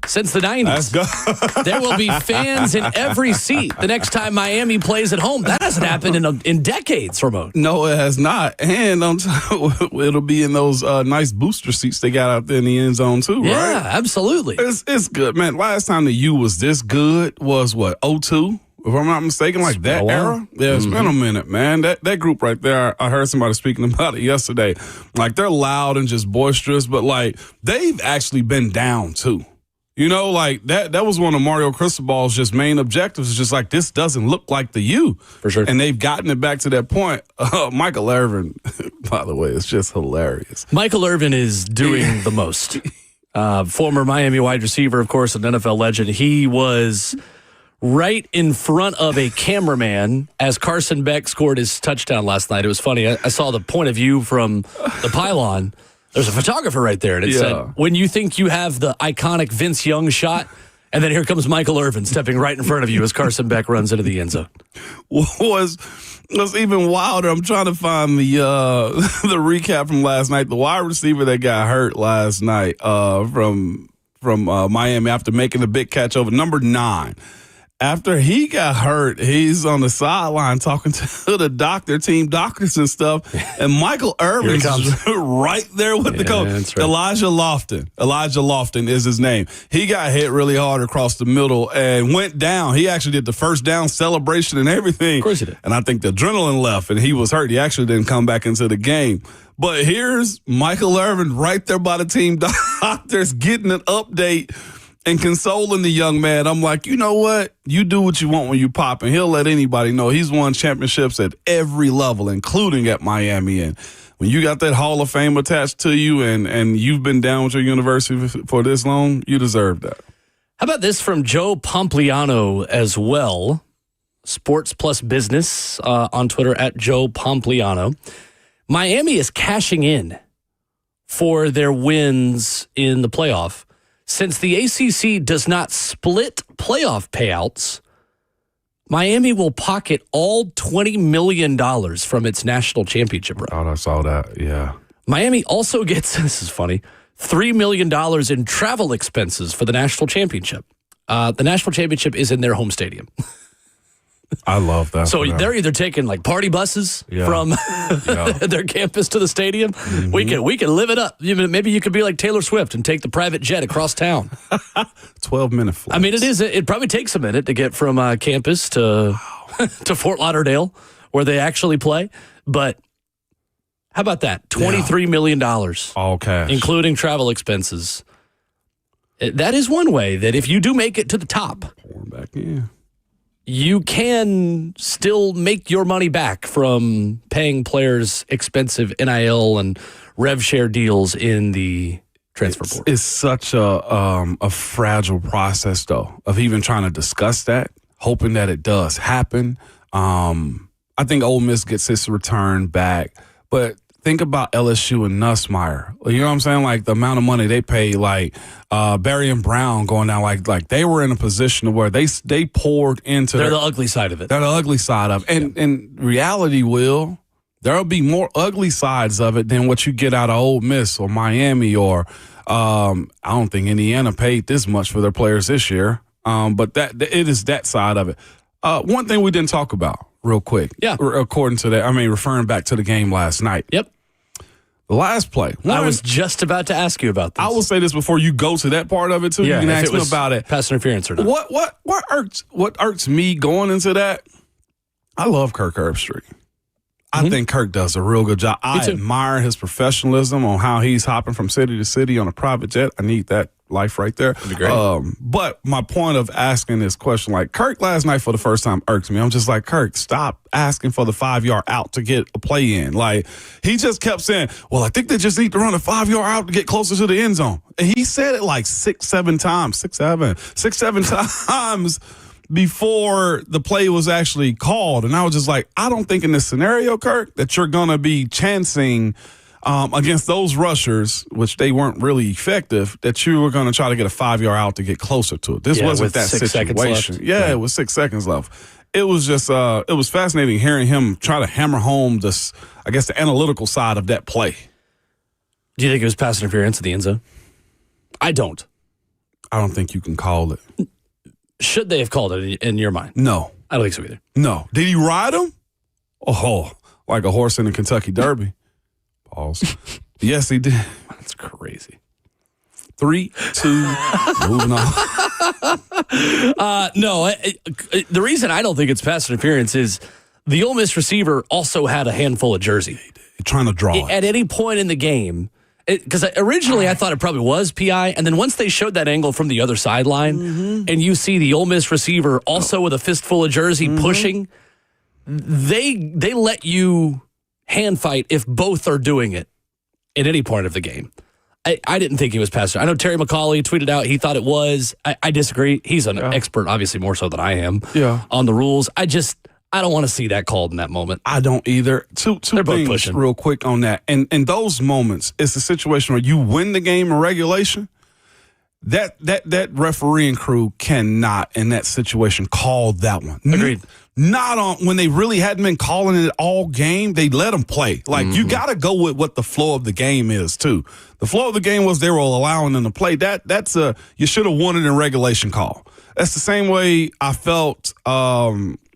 since the 90s. Let's go. There will be fans in every seat the next time Miami plays at home. That hasn't happened in decades, Ramon. No, it has not. And on top, it'll be in those nice booster seats they got out there in the end zone too, right? Yeah, absolutely. It's good, man. Last time the U was this good was what, 02? If I'm not mistaken, like that era? Yeah, it's been a minute, man. That group right there, I heard somebody speaking about it yesterday. Like, they're loud and just boisterous, but, like, they've actually been down, too. You know, like, that was one of Mario Cristobal's just main objectives. It's just like, this doesn't look like the U. For sure. And they've gotten it back to that point. Michael Irvin, by the way, is just hilarious. Michael Irvin is doing the most. Former Miami wide receiver, of course, an NFL legend. He was right in front of a cameraman as Carson Beck scored his touchdown last night. It was funny. I saw the point of view from the pylon. There's a photographer right there, and it said, when you think you have the iconic Vince Young shot, and then here comes Michael Irvin stepping right in front of you as Carson Beck runs into the end zone. Was even wilder. I'm trying to find the recap from last night. The wide receiver that got hurt last night from Miami after making the big catch over number 9. After he got hurt, he's on the sideline talking to the team doctors and stuff. And Michael Irvin's right there with the coach. Right. Elijah Lofton is his name. He got hit really hard across the middle and went down. He actually did the first down celebration and everything. Of course he did. And I think the adrenaline left and he was hurt. He actually didn't come back into the game. But here's Michael Irvin right there by the team doctors getting an update and consoling the young man. I'm like, you know what? You do what you want when you pop, and he'll let anybody know he's won championships at every level, including at Miami. And when you got that Hall of Fame attached to you and you've been down with your university for this long, you deserve that. How about this from Joe Pompliano as well? Sports Plus Business on Twitter at Joe Pompliano. Miami is cashing in for their wins in the playoff. Since the ACC does not split playoff payouts, Miami will pocket all $20 million from its national championship run. Oh, I saw that, yeah. Miami also gets, this is funny, $3 million in travel expenses for the national championship. The national championship is in their home stadium. I love that. So they're either taking like party buses from their campus to the stadium. Mm-hmm. We can live it up. Maybe you could be like Taylor Swift and take the private jet across town. 12-minute flight. I mean, it probably takes a minute to get from campus to to Fort Lauderdale, where they actually play. But how about that? $23 million. All cash. Including travel expenses. That is one way that if you do make it to the top, pouring back in, you can still make your money back from paying players expensive NIL and rev share deals in the transfer portal. It's such a fragile process, though, of even trying to discuss that, hoping that it does happen. I think Ole Miss gets its return back, but think about LSU and Nussmeier. You know what I'm saying? Like the amount of money they pay, like Barry and Brown going down, like they were in a position where they poured into. They're the ugly side of it. They're the ugly side of it. And reality, there'll be more ugly sides of it than what you get out of Ole Miss or Miami or I don't think Indiana paid this much for their players this year. But it is that side of it. One thing we didn't talk about real quick. Yeah. According to that, referring back to the game last night. Yep. The last play. I was just about to ask you about this. I will say this before you go to that part of it too. Yeah, you can ask me about it. Pass interference or not. What irks me going into that? I love Kirk Herbstreit. I think Kirk does a real good job. I admire his professionalism on how he's hopping from city to city on a private jet. I need that life right there. That'd be great. But my point of asking this question, like Kirk last night for the first time irks me. I'm just like, Kirk, stop asking for the 5-yard out to get a play in. Like he just kept saying, well, I think they just need to run a 5-yard out to get closer to the end zone. And he said it like six, seven times before the play was actually called. And I was just like, I don't think in this scenario, Kirk, that you're going to be chancing against those rushers, which they weren't really effective, that you were going to try to get a 5-yard out to get closer to it. This wasn't that situation. Yeah, it was 6 seconds left. It was just, it was fascinating hearing him try to hammer home this, I guess, the analytical side of that play. Do you think it was pass interference in the end zone? I don't. I don't think you can call it. Should they have called it in your mind? No. I don't think so either. No. Did he ride him? Oh, like a horse in the Kentucky Derby. Pause. Yes, he did. That's crazy. 3, 2, moving on. No, the reason I don't think it's pass interference is the Ole Miss receiver also had a handful of jersey. Trying to draw it. At any point in the game. Because originally I thought it probably was PI, and then once they showed that angle from the other sideline, and you see the Ole Miss receiver also with a fistful of jersey pushing, they let you hand fight if both are doing it at any point of the game. I didn't think he was pass. I know Terry McCauley tweeted out he thought it was. I disagree. He's an expert, obviously more so than I am, on the rules. I don't want to see that called in that moment. I don't either. Two They're both things pushing. Real quick on that. And in those moments, it's a situation where you win the game in regulation. That refereeing crew cannot, in that situation, call that one. Agreed. Not on when they really hadn't been calling it all game. They let them play. Like you got to go with what the flow of the game is too. The flow of the game was they were allowing them to play. That's you should have won it in regulation call. That's the same way I felt.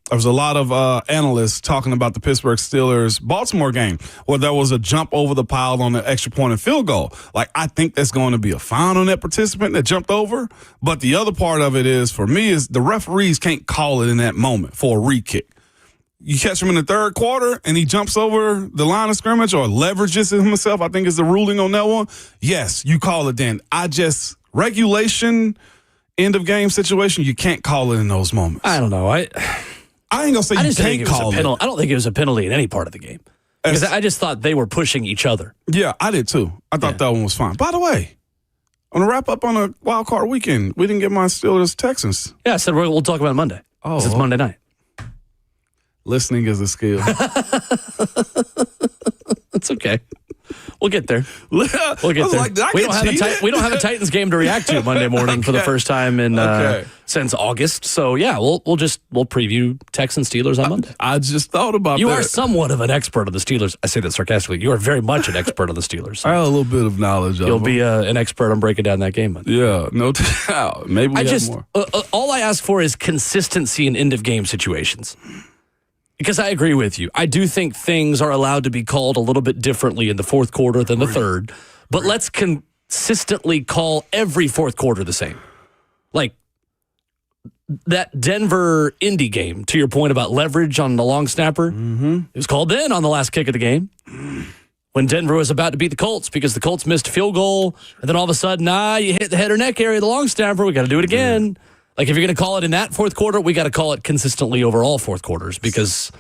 There was a lot of analysts talking about the Pittsburgh Steelers-Baltimore game where there was a jump over the pile on the extra point and field goal. Like, I think that's going to be a fine on that participant that jumped over. But the other part of it is, for me, is the referees can't call it in that moment for a re-kick. You catch him in the third quarter and he jumps over the line of scrimmage or leverages himself, I think is the ruling on that one. Yes, you call it then. Regulation, end of game situation, you can't call it in those moments. I don't know. I ain't gonna say you can't call it. I don't think it was a penalty in any part of the game. Because I just thought they were pushing each other. Yeah, I did too. I thought that one was fine. By the way, On a wrap up on a wild card weekend, we didn't get my Steelers Texans. Yeah, I said we'll talk about it Monday. Oh, It's Monday night. Listening is a skill. It's okay. We'll get there. We'll get there. We don't have a Titans game to react to Monday morning for the first time in since August. So yeah, we'll preview Texans Steelers on Monday. I just thought about You that. are somewhat of an expert on the Steelers. I say that sarcastically. You are very much an expert on the Steelers. I have a little bit of knowledge of You'll them. be an expert on breaking down that game Monday. Yeah, no doubt. Maybe we have more. All I ask for is consistency in end of game situations. Because I agree with you. I do think things are allowed to be called a little bit differently in the fourth quarter than the third. But let's consistently call every fourth quarter the same. Like that Denver-Indy game, to your point about leverage on the long snapper, it was called then on the last kick of the game. When Denver was about to beat the Colts because the Colts missed a field goal. And then all of a sudden, you hit the head or neck area of the long snapper. We got to do it again. Like, if you're going to call it in that fourth quarter, we got to call it consistently over all fourth quarters because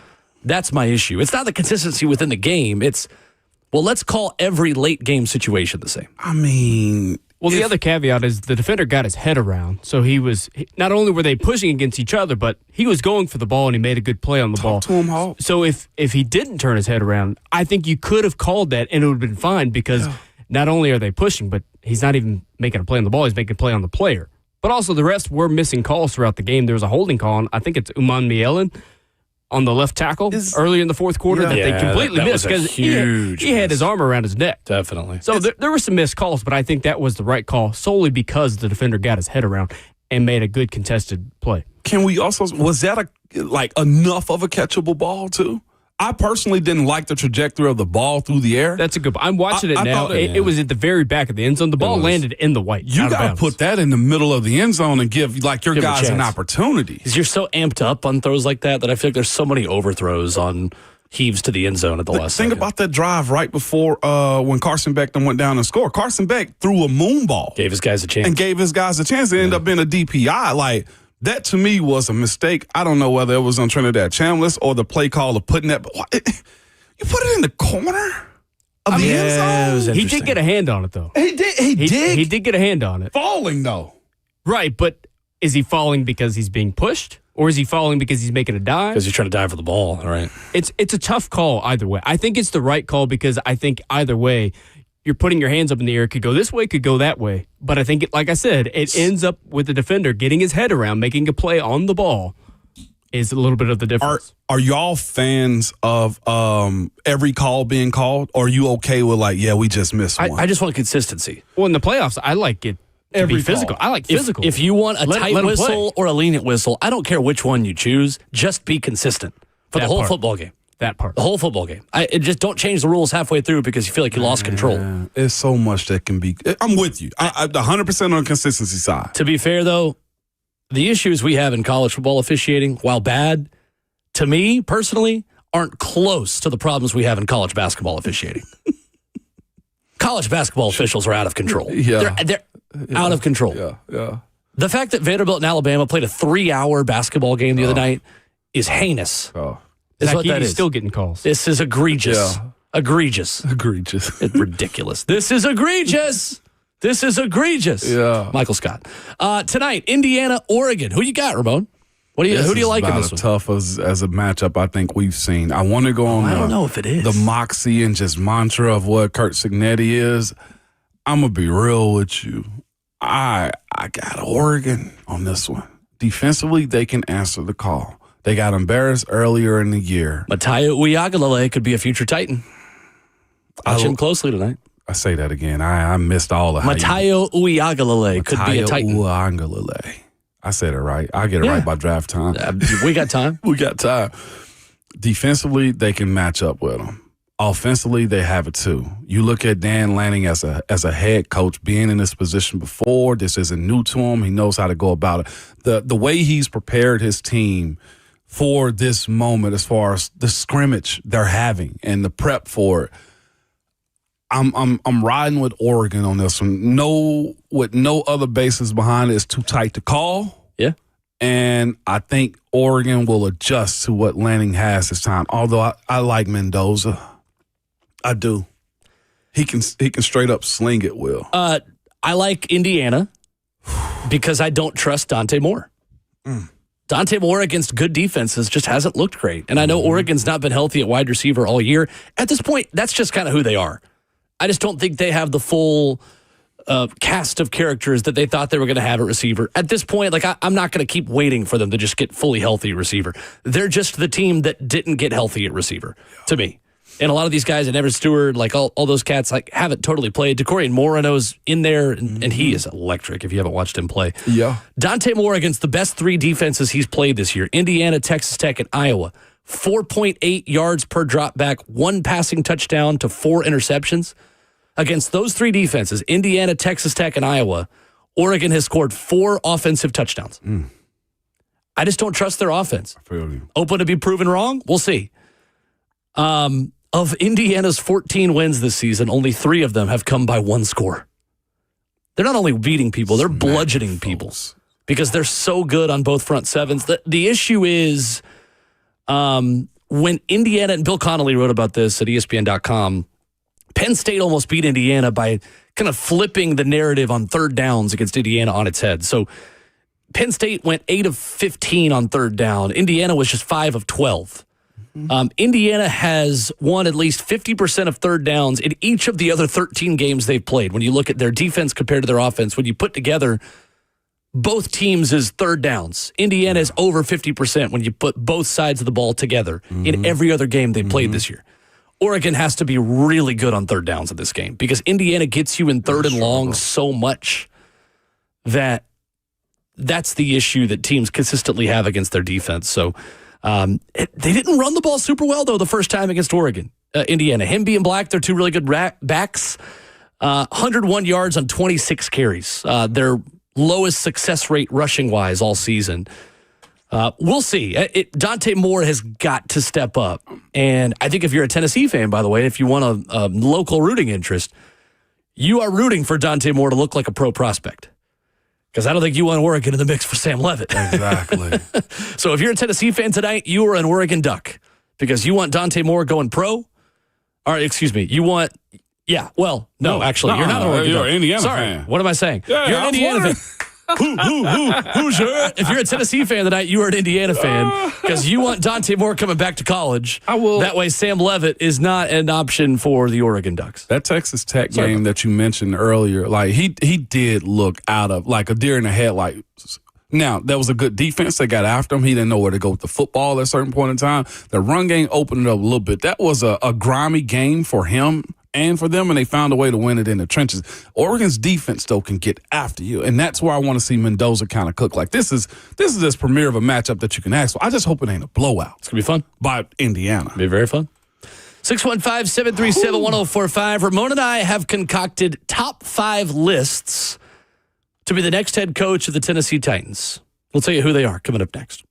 that's my issue. It's not the consistency within the game. It's, let's call every late game situation the same. I mean... the other caveat is the defender got his head around. So not only were they pushing against each other, but he was going for the ball and he made a good play on the ball. To him, Hawk. So if he didn't turn his head around, I think you could have called that and it would have been fine because not only are they pushing, but he's not even making a play on the ball, he's making a play on the player. But also the refs were missing calls throughout the game. There was a holding call on, I think it's Uman Mielen on the left tackle early in the fourth quarter that they completely missed because he had his arm around his neck. Definitely. So there were some missed calls, but I think that was the right call solely because the defender got his head around and made a good contested play. Can we also, was that enough of a catchable ball too? I personally didn't like the trajectory of the ball through the air. That's a good. I'm watching it now. It was at the very back of the end zone. The ball landed in the white. You got to put that in the middle of the end zone and give your guys an opportunity. Because you're so amped up on throws like that I feel like there's so many overthrows on heaves to the end zone at the last second. Think about that drive right before when Carson Beck went down and scored. Carson Beck threw a moon ball. Gave his guys a chance. It ended up being a DPI. Like, that to me was a mistake. I don't know whether it was on Trinidad Chambliss or the play call of putting that. You put it in the corner of the end zone? He did get a hand on it, though. He did get a hand on it. Falling, though. Right, but is he falling because he's being pushed? Or is he falling because he's making a dive? Because he's trying to dive for the ball, right? It's a tough call either way. I think it's the right call because I think either way, you're putting your hands up in the air. It could go this way, could go that way. But I think, like I said, it ends up with the defender getting his head around, making a play on the ball is a little bit of the difference. Are y'all fans of every call being called? Or are you okay with we just missed one? I just want consistency. Well, in the playoffs, I like it to be physical. I like physical. If you want a tight whistle or a lenient whistle, I don't care which one you choose. Just be consistent for the whole football game. That part. The whole football game. Just don't change the rules halfway through because you feel like you lost control. There's so much that can be. I'm with you. I'm 100% on the consistency side. To be fair, though, the issues we have in college football officiating, while bad, to me personally, aren't close to the problems we have in college basketball officiating. College basketball officials are out of control. Yeah. They're out of control. Yeah. The fact that Vanderbilt and Alabama played a 3-hour basketball game the other night is heinous. Is what that is. Still getting calls. This is egregious. Yeah. Egregious. Egregious. Ridiculous. This is egregious. This is egregious. Yeah. Michael Scott. Tonight, Indiana, Oregon. Who you got, Ramon? Who do you like in this one? As tough as a matchup I think we've seen. I want to go on I don't know if it is. the moxie and just mantra of what Kurt Cignetti is. I'm going to be real with you. I got Oregon on this one. Defensively, they can answer the call. They got embarrassed earlier in the year. Matayo Uiagalelei could be a future Titan. Watch him closely tonight. I say that again. I missed all of Matayo Uiagalelei could be a Titan. Uiagalelei. I said it right. I get it right by draft time. We got time. We got time. Defensively, they can match up with them. Offensively, they have it too. You look at Dan Lanning as a head coach, being in this position before. This isn't new to him. He knows how to go about it. The way he's prepared his team for this moment, as far as the scrimmage they're having and the prep for it, I'm riding with Oregon on this one. With no other bases behind it, it's too tight to call. Yeah. And I think Oregon will adjust to what Lanning has this time. Although I like Mendoza. I do. He can straight up sling it, Will. I like Indiana because I don't trust Dante Moore. Dante Moore against good defenses just hasn't looked great. And I know Oregon's not been healthy at wide receiver all year. At this point, that's just kind of who they are. I just don't think they have the full cast of characters that they thought they were going to have at receiver. At this point, like I'm not going to keep waiting for them to just get fully healthy at receiver. They're just the team that didn't get healthy at receiver, to me. And a lot of these guys, and Everett Stewart, like all those cats, like haven't totally played. DeCorian Moreno's in there, and he is electric if you haven't watched him play. Yeah. Dante Moore against the best three defenses he's played this year, Indiana, Texas Tech, and Iowa. 4.8 yards per drop back, 1 passing touchdown to 4 interceptions. Against those three defenses, Indiana, Texas Tech, and Iowa, Oregon has scored 4 offensive touchdowns. I just don't trust their offense. I feel you. Open to be proven wrong? We'll see. Of Indiana's 14 wins this season, only 3 of them have come by 1 score. They're not only beating people, they're bludgeoning people because they're so good on both front sevens. The issue is when Indiana, and Bill Connolly wrote about this at ESPN.com, Penn State almost beat Indiana by kind of flipping the narrative on third downs against Indiana on its head. So Penn State went 8 of 15 on third down. Indiana was just 5 of 12. Indiana has won at least 50% of third downs in each of the other 13 games they've played. When you look at their defense compared to their offense, when you put together both teams' third downs, Indiana is over 50% when you put both sides of the ball together in every other game they played this year. Oregon has to be really good on third downs in this game because Indiana gets you in third and long so much that that's the issue that teams consistently have against their defense. So they didn't run the ball super well, though, the first time against Oregon. Indiana. Hemby and Black, they're 2 really good backs. 101 yards on 26 carries. Their lowest success rate rushing-wise all season. We'll see. Dante Moore has got to step up. And I think if you're a Tennessee fan, by the way, if you want a local rooting interest, you are rooting for Dante Moore to look like a pro prospect. Because I don't think you want Oregon in the mix for Sam Leavitt. Exactly. So if you're a Tennessee fan tonight, you are an Oregon Duck. Because you want Dante Moore going pro. Or, excuse me, you want... Yeah, well, no, actually, you're not an Oregon Duck. You're an Indiana Sorry, fan. What am I saying? Yeah, you're an Indiana fan. Who's your? If you're a Tennessee fan tonight, you are an Indiana fan because you want Dante Moore coming back to college. I will. That way, Sam Leavitt is not an option for the Oregon Ducks. That Texas Tech game that you mentioned earlier, like he did look out of like a deer in the headlights. Now, that was a good defense. They got after him. He didn't know where to go with the football at a certain point in time. The run game opened it up a little bit. That was a grimy game for him and for them, and they found a way to win it in the trenches. Oregon's defense, though, can get after you, and that's where I want to see Mendoza kind of cook. Like, this is as premier of a matchup that you can ask for. I just hope it ain't a blowout. It's going to be fun. By Indiana. Be very fun. 615-737-1045. Ramon and I have concocted top 5 lists to be the next head coach of the Tennessee Titans. We'll tell you who they are coming up next.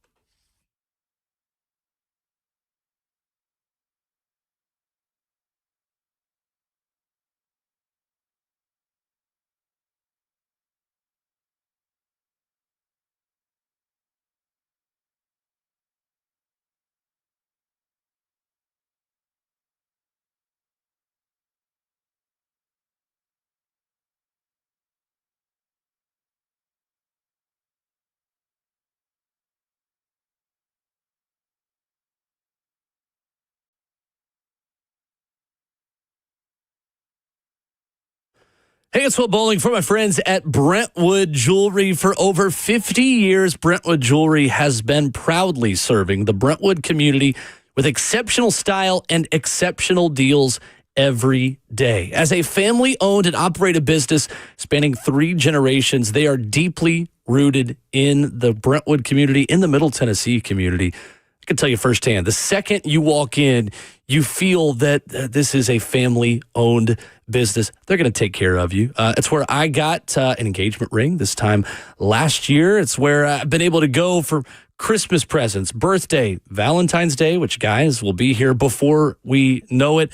Hey, it's Will Bowling for my friends at Brentwood Jewelry. For over 50 years, Brentwood Jewelry has been proudly serving the Brentwood community with exceptional style and exceptional deals every day. As a family-owned and operated business spanning 3 generations, they are deeply rooted in the Brentwood community, in the Middle Tennessee community. I can tell you firsthand, the second you walk in, you feel that this is a family-owned business. They're going to take care of you. It's where I got an engagement ring this time last year. It's where I've been able to go for Christmas presents, birthday, Valentine's Day, which, guys, will be here before we know it.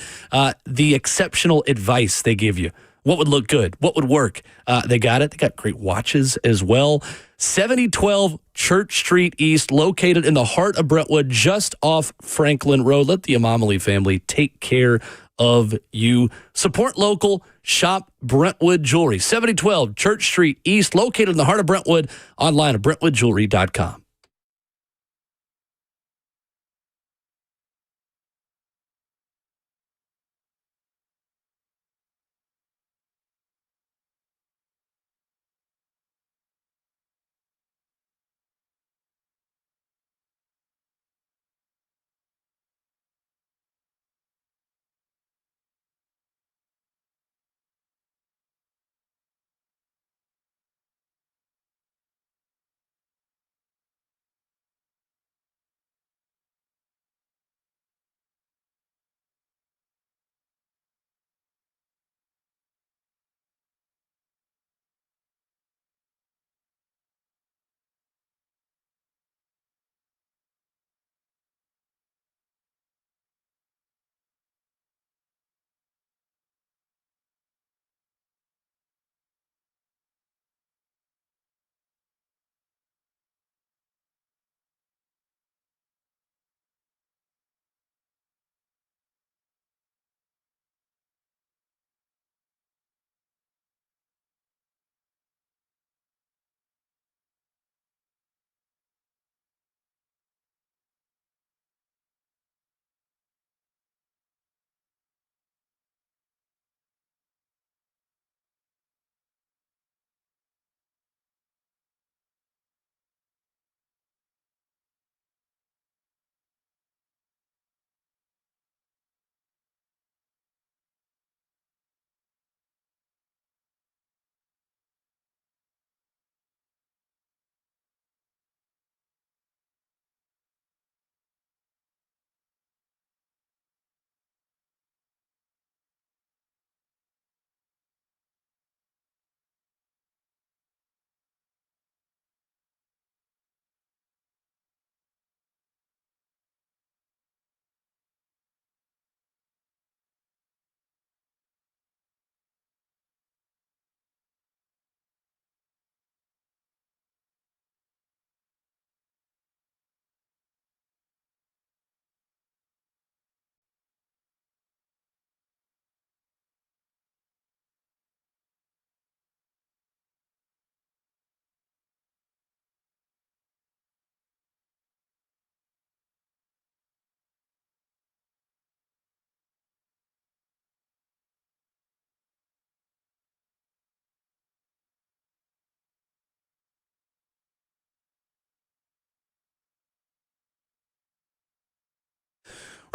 The exceptional advice they give you. What would look good? What would work? They got it. They got great watches as well. 7012 Church Street East, located in the heart of Brentwood, just off Franklin Road. Let the Amamali family take care of you. Support local, shop Brentwood Jewelry. 7012 Church Street East, located in the heart of Brentwood, online at brentwoodjewelry.com.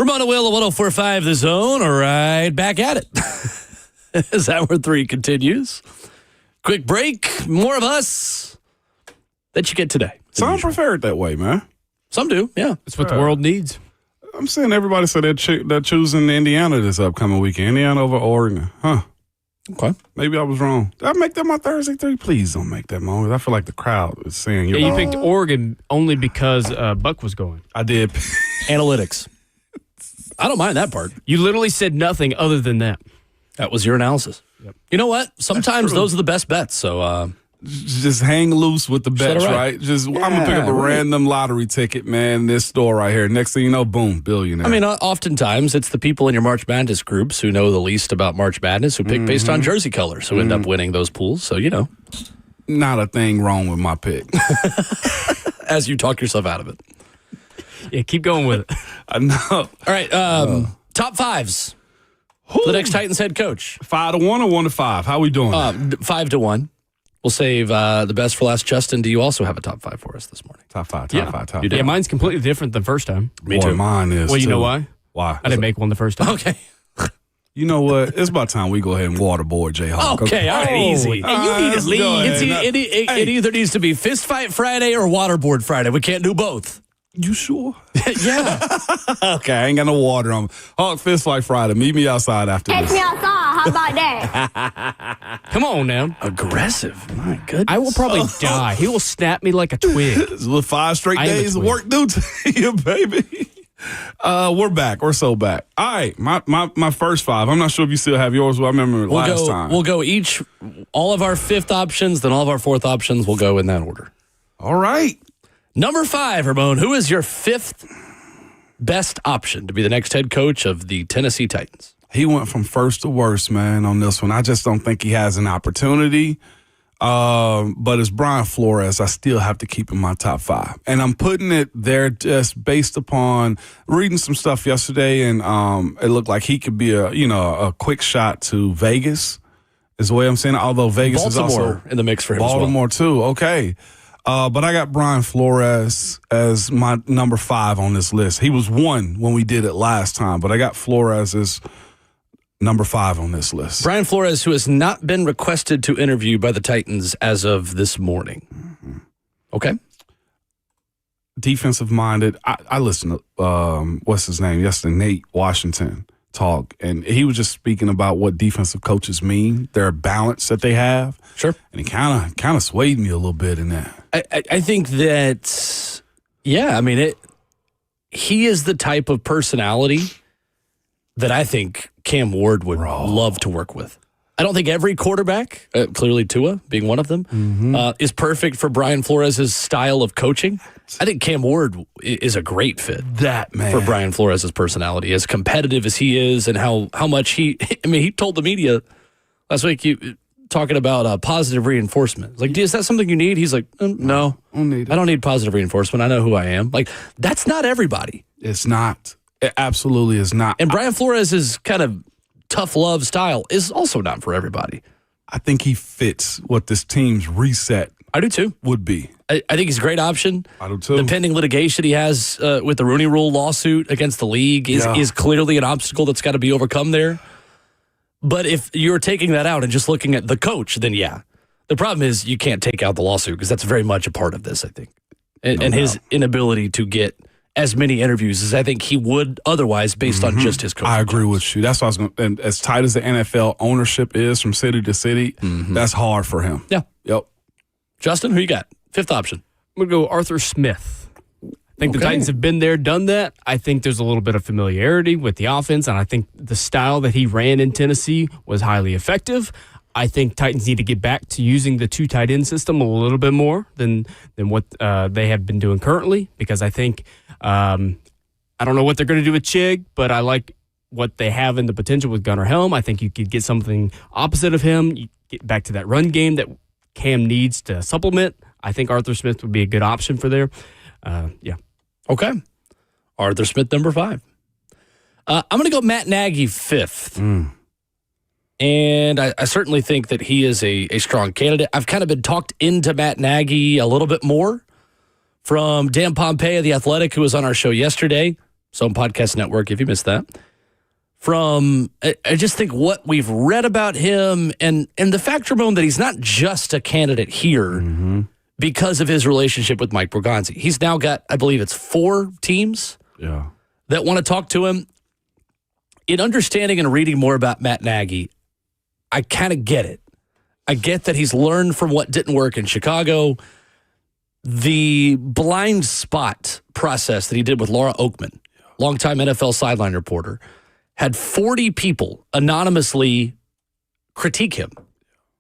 Ramona Will of 104.5 The Zone, right back at it. As hour 3 continues. Quick break, more of us that you get today. Some prefer it that way, man. Some do, yeah. It's what the world needs. I'm saying everybody said they're choosing Indiana this upcoming weekend. Indiana over Oregon. Huh. Okay. Maybe I was wrong. Did I make that my Thursday 3? Please don't make that moment. I feel like the crowd is saying you picked Oregon only because Buck was going. I did. Analytics. I don't mind that part. You literally said nothing other than that. That was your analysis. Yep. You know what? Sometimes those are the best bets. So just hang loose with the bets, right? I'm gonna pick up a random lottery ticket, man. This store right here. Next thing you know, boom, billionaire. I mean, oftentimes it's the people in your March Madness groups who know the least about March Madness who pick based on jersey colors who end up winning those pools. So not a thing wrong with my pick. As you talk yourself out of it. Yeah, keep going with it. I know. All right, top fives. The next Titans head coach. 5-1 or 1-5? How we doing? 5-1. We'll save the best for last. Justin, do you also have a top 5 for us this morning? Top five. Yeah, mine's completely different than first time. Me too. Mine is. Well, you know why? Why? I didn't make one the first time. Okay. You know what? It's about time we go ahead and waterboard Jayhawk. Okay, all right, easy. Hey, you need to lead. It either needs to be Fist Fight Friday or Waterboard Friday. We can't do both. You sure? Yeah. Okay, I ain't got no water on me. Hawk Fist Fight Friday. Meet me outside after Take this. me outside. How about that? Come on now. Aggressive. My goodness. I will probably die. He will snap me like a twig. It's 5 straight I am a days of twig. work due to you, baby. We're back. We're so back. All right, my first 5. I'm not sure if you still have yours. Well, I remember last time. We'll go each, all of our 5th options, then all of our 4th options. We'll go in that order. All right. Number 5, Ramon, who is your 5th best option to be the next head coach of the Tennessee Titans? He went from first to worst, man, on this one. I just don't think he has an opportunity. But as Brian Flores, I still have to keep in my top 5. And I'm putting it there just based upon reading some stuff yesterday, and it looked like he could be a quick shot to Vegas, is the way I'm saying it. Although Vegas Baltimore is also in the mix for him Baltimore as well. too. Okay. But I got Brian Flores as my number 5 on this list. He was 1 when we did it last time, but I got Flores as number 5 on this list. Brian Flores, who has not been requested to interview by the Titans as of this morning. Mm-hmm. Okay. Defensive minded. I listened to, what's his name yesterday, Nate Washington talk, and he was just speaking about what defensive coaches mean, their balance that they have. Sure. And he kind of swayed me a little bit in that. I think that, yeah, I mean, he is the type of personality that I think Cam Ward would love to work with. I don't think every quarterback, clearly Tua being one of them, is perfect for Brian Flores' style of coaching. I think Cam Ward is a great fit for Brian Flores' personality, as competitive as he is and how much he told the media last week, talking about positive reinforcement. Like, is that something you need? He's like, no, I don't need positive reinforcement. I know who I am. Like, that's not everybody. It's not. It absolutely is not. And Brian Flores' kind of tough love style is also not for everybody. I think he fits what this team's reset I do too. would be. I think he's a great option. I do too. The pending litigation he has with the Rooney Rule lawsuit against the league is clearly an obstacle that's got to be overcome there. But if you're taking that out and just looking at the coach, then yeah. The problem is you can't take out the lawsuit because that's very much a part of this, I think. And his inability to get as many interviews as I think he would otherwise based on just his coaching. I agree with you. That's what I was going to, and as tight as the NFL ownership is from city to city, that's hard for him. Yeah. Yep. Justin, who you got? 5th option. I'm going to go Arthur Smith. I think the Titans have been there, done that. I think there's a little bit of familiarity with the offense, and I think the style that he ran in Tennessee was highly effective. I think Titans need to get back to using the 2 tight end system a little bit more than what they have been doing currently, because I think I don't know what they're going to do with Chig, but I like what they have in the potential with Gunnar Helm. I think you could get something opposite of him. You get back to that run game that Cam needs to supplement. I think Arthur Smith would be a good option for there. Yeah. Okay. Arthur Smith, number 5. I'm going to go Matt Nagy 5th. And I certainly think that he is a strong candidate. I've kind of been talked into Matt Nagy a little bit more from Dan Pompei of The Athletic, who was on our show yesterday. So Podcast Network, if you missed that. I just think what we've read about him and the fact, Ramon, that he's not just a candidate here because of his relationship with Mike Borgonzi. He's now got, I believe it's 4 teams that want to talk to him. In understanding and reading more about Matt Nagy, I kind of get it. I get that he's learned from what didn't work in Chicago. The blind spot process that he did with Laura Oakman, longtime NFL sideline reporter, had 40 people anonymously critique him.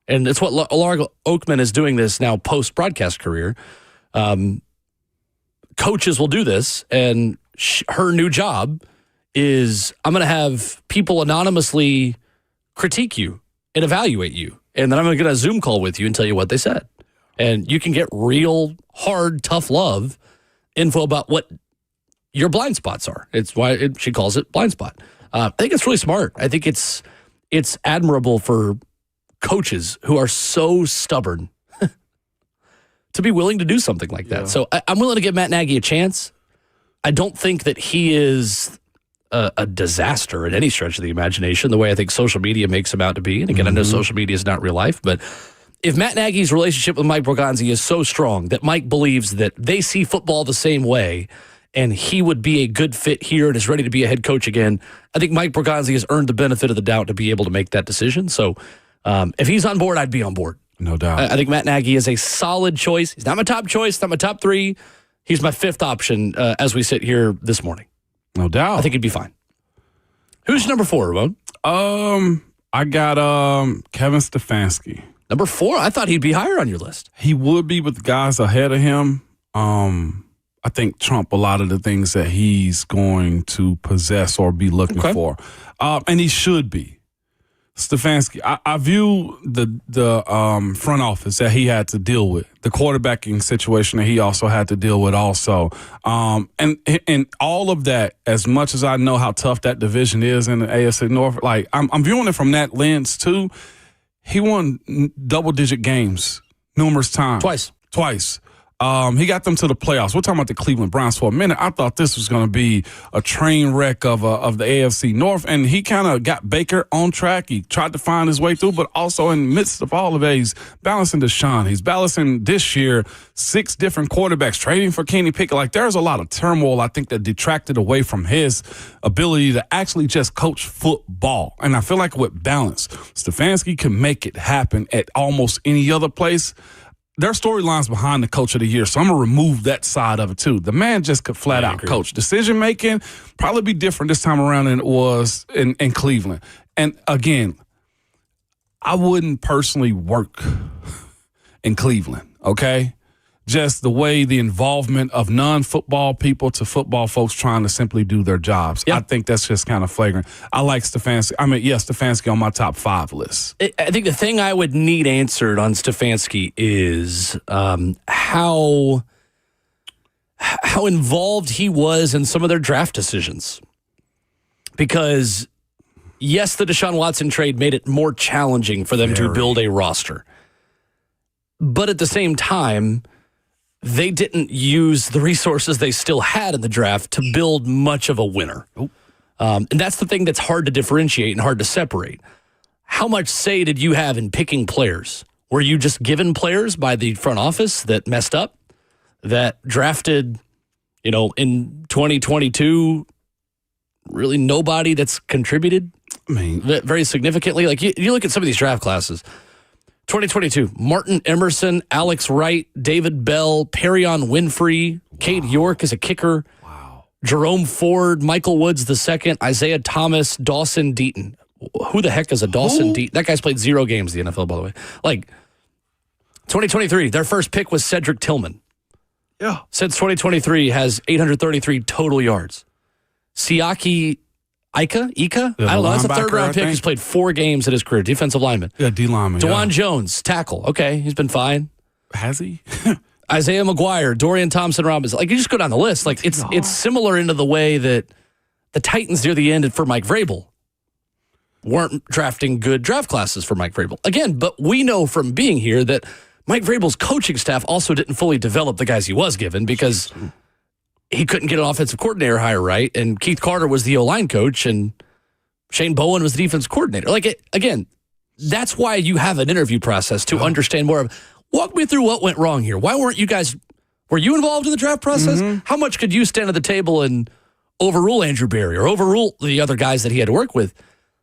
And it's what Laura Oakman is doing this now post-broadcast career. Coaches will do this, and her new job is, I'm going to have people anonymously critique you and evaluate you. And then I'm going to get a Zoom call with you and tell you what they said. And you can get real, hard, tough love info about what your blind spots are. It's why she calls it blind spot. I think it's really smart. I think it's admirable for coaches who are so stubborn to be willing to do something like that. So I'm willing to give Matt Nagy a chance. I don't think that he is a disaster at any stretch of the imagination, the way I think social media makes him out to be. And again, I know social media is not real life, but if Matt Nagy's relationship with Mike Borgonzi is so strong that Mike believes that they see football the same way and he would be a good fit here and is ready to be a head coach again, I think Mike Borgonzi has earned the benefit of the doubt to be able to make that decision. So if he's on board, I'd be on board. No doubt. I think Matt Nagy is a solid choice. He's not my top choice, not my top 3. He's my 5th option as we sit here this morning. No doubt. I think he'd be fine. Who's number 4, Ramon? I got Kevin Stefanski. Number 4? I thought he'd be higher on your list. He would be with the guys ahead of him. I think trump a lot of the things that he's going to possess or be looking for. And he should be. Stefanski, I view the front office that he had to deal with, the quarterbacking situation that he also had to deal with also. And all of that, as much as I know how tough that division is in the AFC North, like I'm viewing it from that lens too. He won double-digit games numerous times. Twice. He got them to the playoffs. We're talking about the Cleveland Browns for a minute. I thought this was going to be a train wreck of the AFC North, and he kind of got Baker on track. He tried to find his way through, but also in the midst of all of it, he's balancing Deshaun. He's balancing this year 6 different quarterbacks, trading for Kenny Pickett. Like, there's a lot of turmoil, I think, that detracted away from his ability to actually just coach football. And I feel like with balance, Stefanski can make it happen at almost any other place. There are storylines behind the coach of the year, so I'm going to remove that side of it, too. The man just could flat out coach. Decision-making probably be different this time around than it was in Cleveland. And, again, I wouldn't personally work in Cleveland, okay? Just the way the involvement of non-football people to football folks trying to simply do their jobs. Yep. I think that's just kind of flagrant. I like Stefanski. Stefanski on my top 5 list. I think the thing I would need answered on Stefanski is how involved he was in some of their draft decisions. Because, yes, the Deshaun Watson trade made it more challenging for them to build a roster. But at the same time, they didn't use the resources they still had in the draft to build much of a winner. And that's the thing that's hard to differentiate and hard to separate. How much say did you have in picking players? Were you just given players by the front office that messed up, that drafted, in 2022, really nobody that's contributed very significantly? Like, you look at some of these draft classes. 2022, Martin Emerson, Alex Wright, David Bell, Perrion Winfrey, Cade York as a kicker, Jerome Ford, Michael Woods II, Isaiah Thomas, Dawson Deaton. Who the heck is a Dawson Deaton? That guy's played 0 games in the NFL, by the way. Like, 2023, their first pick was Cedric Tillman. Yeah. Since 2023, has 833 total yards. Siaki Ika? I don't know. That's a 3rd-round pick. He's played 4 games in his career. Defensive lineman. Yeah, D-lineman. DeJuan Jones, tackle. Okay, he's been fine. Has he? Isaiah McGuire, Dorian Thompson-Robinson. Like, you just go down the list. Like, it's similar into the way that the Titans near the end for Mike Vrabel weren't drafting good draft classes for Mike Vrabel. Again, but we know from being here that Mike Vrabel's coaching staff also didn't fully develop the guys he was given because he couldn't get an offensive coordinator hire right, and Keith Carter was the O-line coach, and Shane Bowen was the defense coordinator. Again, that's why you have an interview process to understand more of. Walk me through what went wrong here. Why weren't you guys? Were you involved in the draft process? Mm-hmm. How much could you stand at the table and overrule Andrew Berry or overrule the other guys that he had to work with?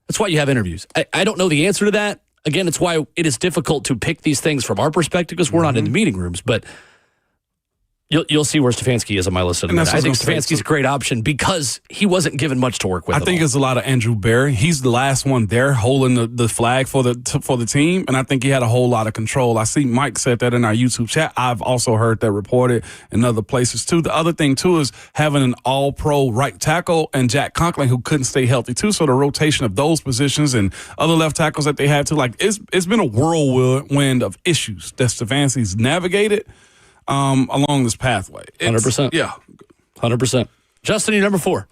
That's why you have interviews. I don't know the answer to that. Again, it's why it is difficult to pick these things from our perspective because we're not in the meeting rooms, but. You'll see where Stefanski is on my list. I think Stefanski's a great option because he wasn't given much to work with. I think it's a lot of Andrew Berry. He's the last one there holding the flag for the team, and I think he had a whole lot of control. I see Mike said that in our YouTube chat. I've also heard that reported in other places too. The other thing too is having an all-pro right tackle and Jack Conklin who couldn't stay healthy too. So the rotation of those positions and other left tackles that they had to it's been a whirlwind of issues that Stefanski's navigated. Along this pathway. 100%. Yeah. 100%. Justin, you're number 4.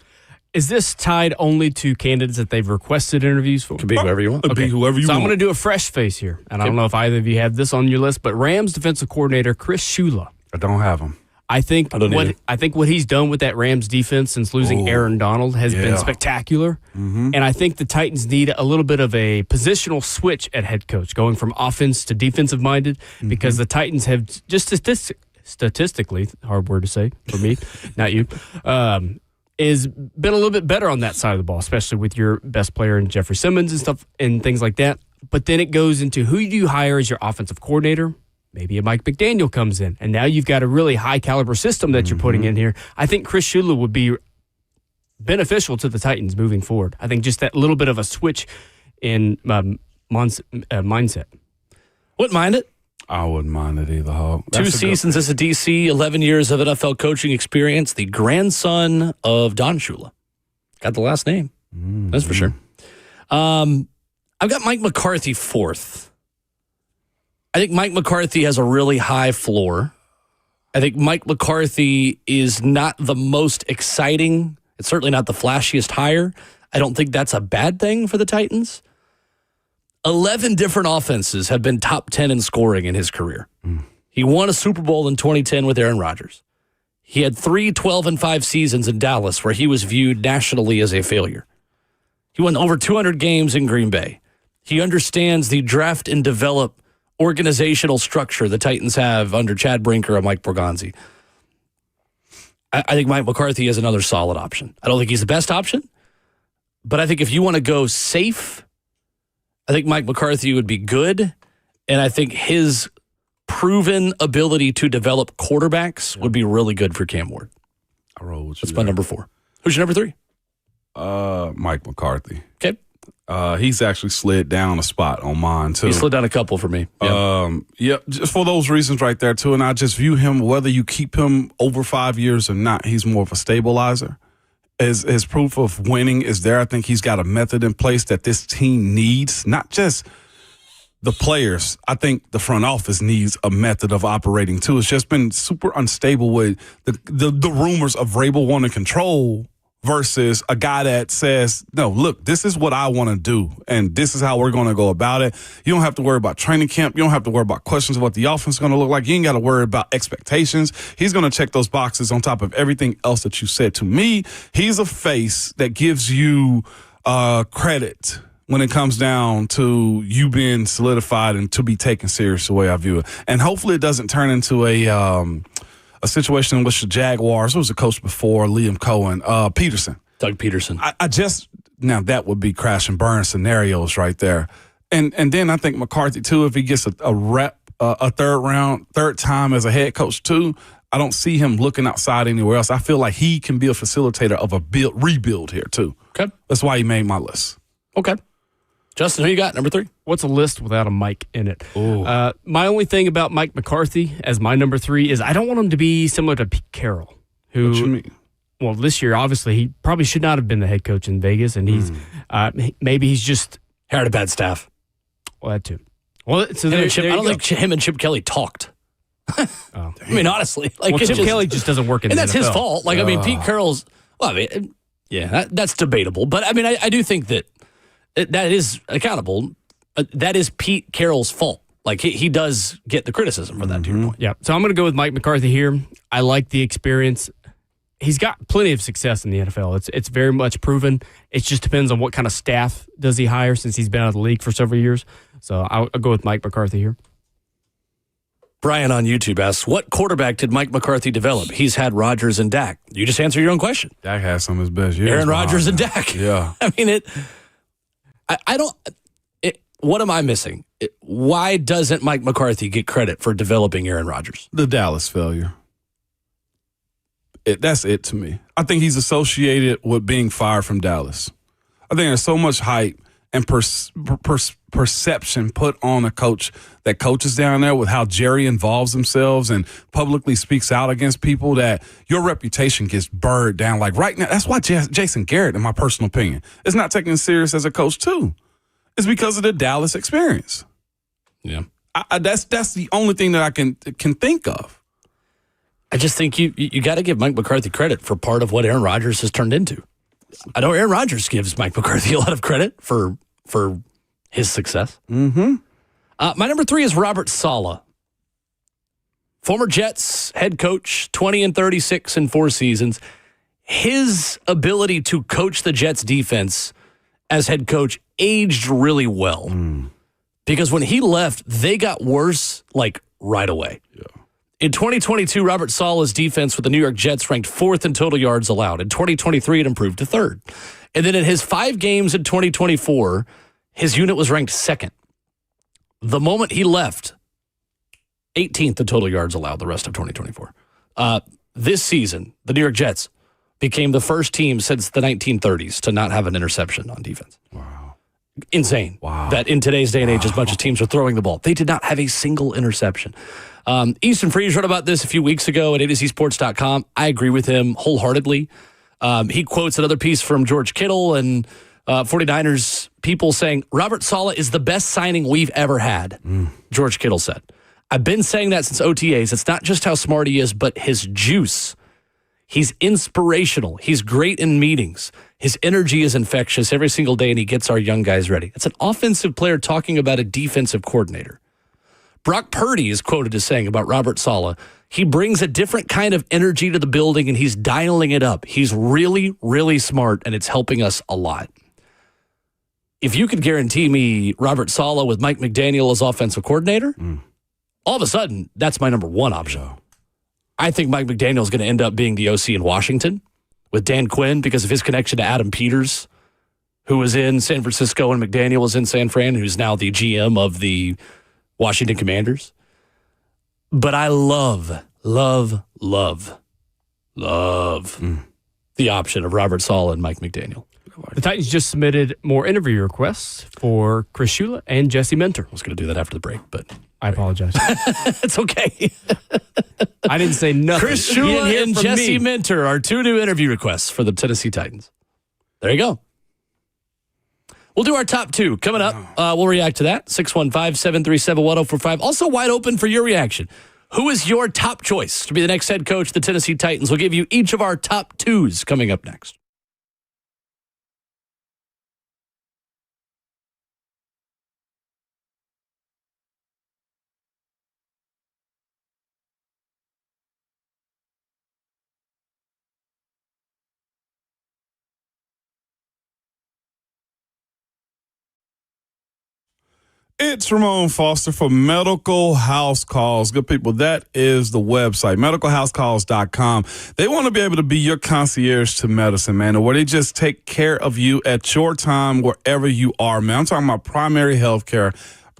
Is this tied only to candidates that they've requested interviews for? Could be whoever you want. Could be whoever you want. So I'm going to do a fresh face here. And I don't know if either of you have this on your list, but Rams defensive coordinator Chris Shula. I don't have him. I think what he's done with that Rams defense since losing Aaron Donald has been spectacular. Mm-hmm. And I think the Titans need a little bit of a positional switch at head coach, going from offense to defensive minded, because the Titans have just statistically, hard word to say for me, not you, is been a little bit better on that side of the ball, especially with your best player in Jeffrey Simmons and stuff and things like that. But then it goes into who do you hire as your offensive coordinator? Maybe a Mike McDaniel comes in, and now you've got a really high-caliber system that you're putting in here. I think Chris Shula would be beneficial to the Titans moving forward. I think just that little bit of a switch in mindset. Wouldn't mind it. I wouldn't mind it either, Hawk. Two seasons as a DC, 11 years of NFL coaching experience. The grandson of Don Shula. Got the last name. That's for sure. I've got Mike McCarthy fourth. I think Mike McCarthy has a really high floor. I think Mike McCarthy is not the most exciting. It's certainly not the flashiest hire. I don't think that's a bad thing for the Titans. 11 different offenses have been top 10 in scoring in his career. He won a Super Bowl in 2010 with Aaron Rodgers. He had 3 12-5 seasons in Dallas where he was viewed nationally as a failure. He won over 200 games in Green Bay. He understands the draft and develop organizational structure the Titans have under Chad Brinker and Mike Borgonzi. I think Mike McCarthy is another solid option. I don't think he's the best option, but I think if you want to go safe, I think Mike McCarthy would be good, and I think his proven ability to develop quarterbacks would be really good for Cam Ward. I roll with you. That's my number 4. Who's your number 3? Mike McCarthy. Okay. He's actually slid down a spot on mine, too. He slid down a couple for me. Yep, just for those reasons right there, too. And I just view him, whether you keep him over 5 years or not, he's more of a stabilizer. His proof of winning is there. I think he's got a method in place that this team needs, not just the players. I think the front office needs a method of operating, too. It's just been super unstable with the rumors of Vrabel wanting control versus a guy that says, no, look, this is what I want to do, and this is how we're going to go about it. You don't have to worry about training camp. You don't have to worry about questions of what the offense is going to look like. You ain't got to worry about expectations. He's going to check those boxes on top of everything else that you said. To me, he's a face that gives you credit when it comes down to you being solidified and to be taken serious the way I view it. And hopefully it doesn't turn into a situation in which the Jaguars, who was a coach before, Liam Cohen, Doug Peterson. I just, now that would be crash and burn scenarios right there. And then I think McCarthy, too, if he gets a rep, a third time as a head coach, too, I don't see him looking outside anywhere else. I feel like he can be a facilitator of a rebuild here, too. Okay. That's why he made my list. Okay. Justin, who you got? Number 3? What's a list without a Mike in it? My only thing about Mike McCarthy as my number 3 is I don't want him to be similar to Pete Carroll, who, what you mean? Well, this year, obviously, he probably should not have been the head coach in Vegas, and he's maybe he's just hired a bad staff. Well, that too. Well, so I don't think him and Chip Kelly talked. I mean, honestly, like Chip Kelly just doesn't work in the NFL. And that's his fault. Like, I mean, Pete Carroll's. Well, I mean, yeah, that's debatable, but I mean, I do think that is accountable. That is Pete Carroll's fault. Like, he does get the criticism for that, to your point. Yeah. So I'm going to go with Mike McCarthy here. I like the experience. He's got plenty of success in the NFL. It's very much proven. It just depends on what kind of staff does he hire since he's been out of the league for several years. So I'll go with Mike McCarthy here. Brian on YouTube asks, what quarterback did Mike McCarthy develop? He's had Rodgers and Dak. You just answered your own question. Dak has some of his best years. Aaron Rodgers and Dak. Yeah. I mean, what am I missing? Why doesn't Mike McCarthy get credit for developing Aaron Rodgers? The Dallas failure. That's it to me. I think he's associated with being fired from Dallas. I think there's so much hype and perception put on a coach that coaches down there with how Jerry involves themselves and publicly speaks out against people that your reputation gets burned down. Like right now, that's why Jason Garrett, in my personal opinion, is not taken serious as a coach too. It's because of the Dallas experience. Yeah, that's the only thing that I can think of. I just think you got to give Mike McCarthy credit for part of what Aaron Rodgers has turned into. I know Aaron Rodgers gives Mike McCarthy a lot of credit for his success. Mm-hmm. My number 3 is Robert Saleh. Former Jets head coach, 20-36 in 4 seasons. His ability to coach the Jets defense as head coach aged really well. Because when he left, they got worse like right away. Yeah. In 2022, Robert Saleh's defense with the New York Jets ranked 4th in total yards allowed. In 2023, it improved to 3rd. And then in his 5 games in 2024, his unit was ranked 2nd. The moment he left, 18th in total yards allowed the rest of 2024. This season, the New York Jets became the first team since the 1930s to not have an interception on defense. Wow. Insane. Wow. That in today's day and age, as much as teams are throwing the ball, they did not have a single interception. Easton Freeze wrote about this a few weeks ago at abcsports.com. I agree with him wholeheartedly. He quotes another piece from George Kittle and 49ers people saying, Robert Saleh is the best signing we've ever had, George Kittle said. I've been saying that since OTAs. It's not just how smart he is, but his juice. He's inspirational. He's great in meetings. His energy is infectious every single day, and he gets our young guys ready. It's an offensive player talking about a defensive coordinator. Brock Purdy is quoted as saying about Robert Saleh, he brings a different kind of energy to the building, and he's dialing it up. He's really, really smart, and it's helping us a lot. If you could guarantee me Robert Saleh with Mike McDaniel as offensive coordinator, all of a sudden, that's my number one option. Yeah. I think Mike McDaniel is going to end up being the OC in Washington with Dan Quinn because of his connection to Adam Peters, who was in San Francisco and McDaniel was in San Fran, who's now the GM of the Washington Commanders. But I love the option of Robert Saleh and Mike McDaniel. The Titans just submitted more interview requests for Chris Shula and Jesse Minter. I was going to do that after the break, but I apologize. It's okay. I didn't say nothing. Chris Shula and Jesse Minter are two new interview requests for the Tennessee Titans. There you go. We'll do our top two coming up. We'll react to that. 615-737-1045. Also wide open for your reaction. Who is your top choice to be the next head coach of the Tennessee Titans? We'll give you each of our top twos coming up next. It's Ramon Foster for Medical House Calls. Good people, that is the website, medicalhousecalls.com. They want to be able to be your concierge to medicine, man, where they just take care of you at your time, wherever you are, man. I'm talking about primary health care,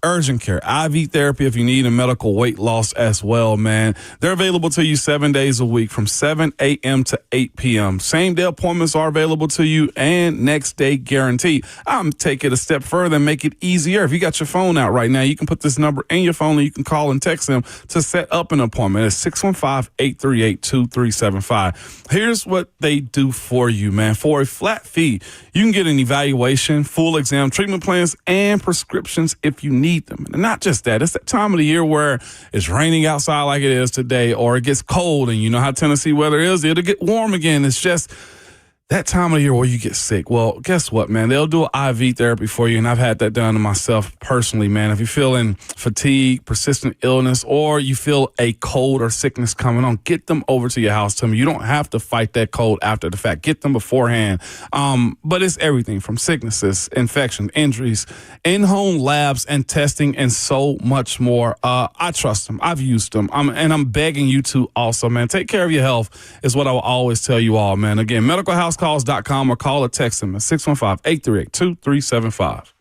urgent care, IV therapy if you need, a medical weight loss as well, man. They're available to you 7 days a week from 7 a.m. to 8 p.m. Same day appointments are available to you and next day guarantee. I'm take it a step further and make it easier. If you got your phone out right now, you can put this number in your phone and you can call and text them to set up an appointment. It's 615-838-2375. Here's what they do for you, man. For a flat fee, you can get an evaluation, full exam, treatment plans, and prescriptions if you need them. And not just that, it's that time of the year where it's raining outside like it is today, or it gets cold, and you know how Tennessee weather is, it'll get warm again. It's just that time of the year where you get sick. Well, guess what, man? They'll do an IV therapy for you, and I've had that done to myself personally, man. If you're feeling fatigue, persistent illness, or you feel a cold or sickness coming on, get them over to your house. Tell me you don't have to fight that cold after the fact. Get them beforehand. But it's everything from sicknesses, infections, injuries, in-home labs and testing, and so much more. I trust them. I've used them. I'm begging you to also, man. Take care of your health is what I will always tell you all, man. Again, medicalhousecalls.com or call or text them at 615-838-2375.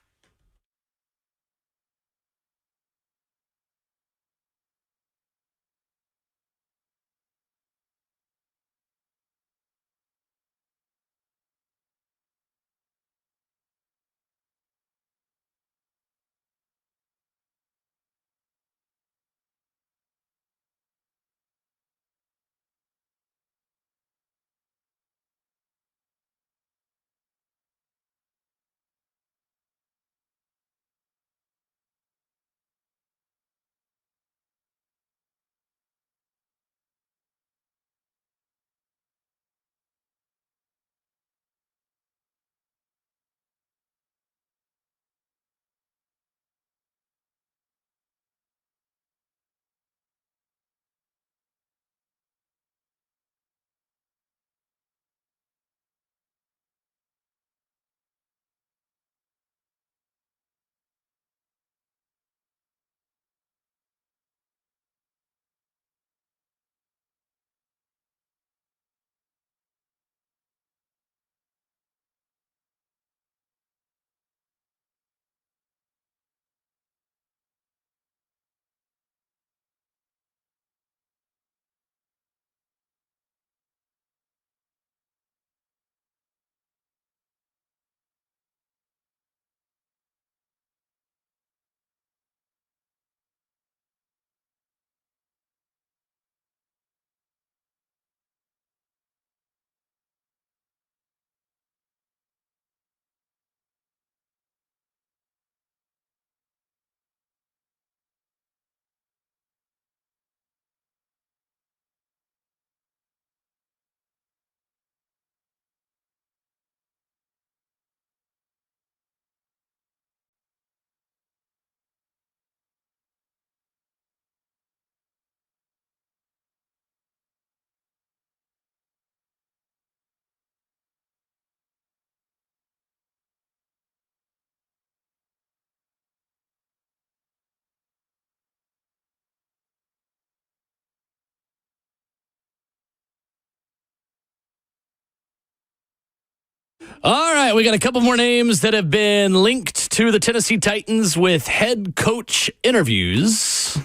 All right, we got a couple more names that have been linked to the Tennessee Titans with head coach interviews.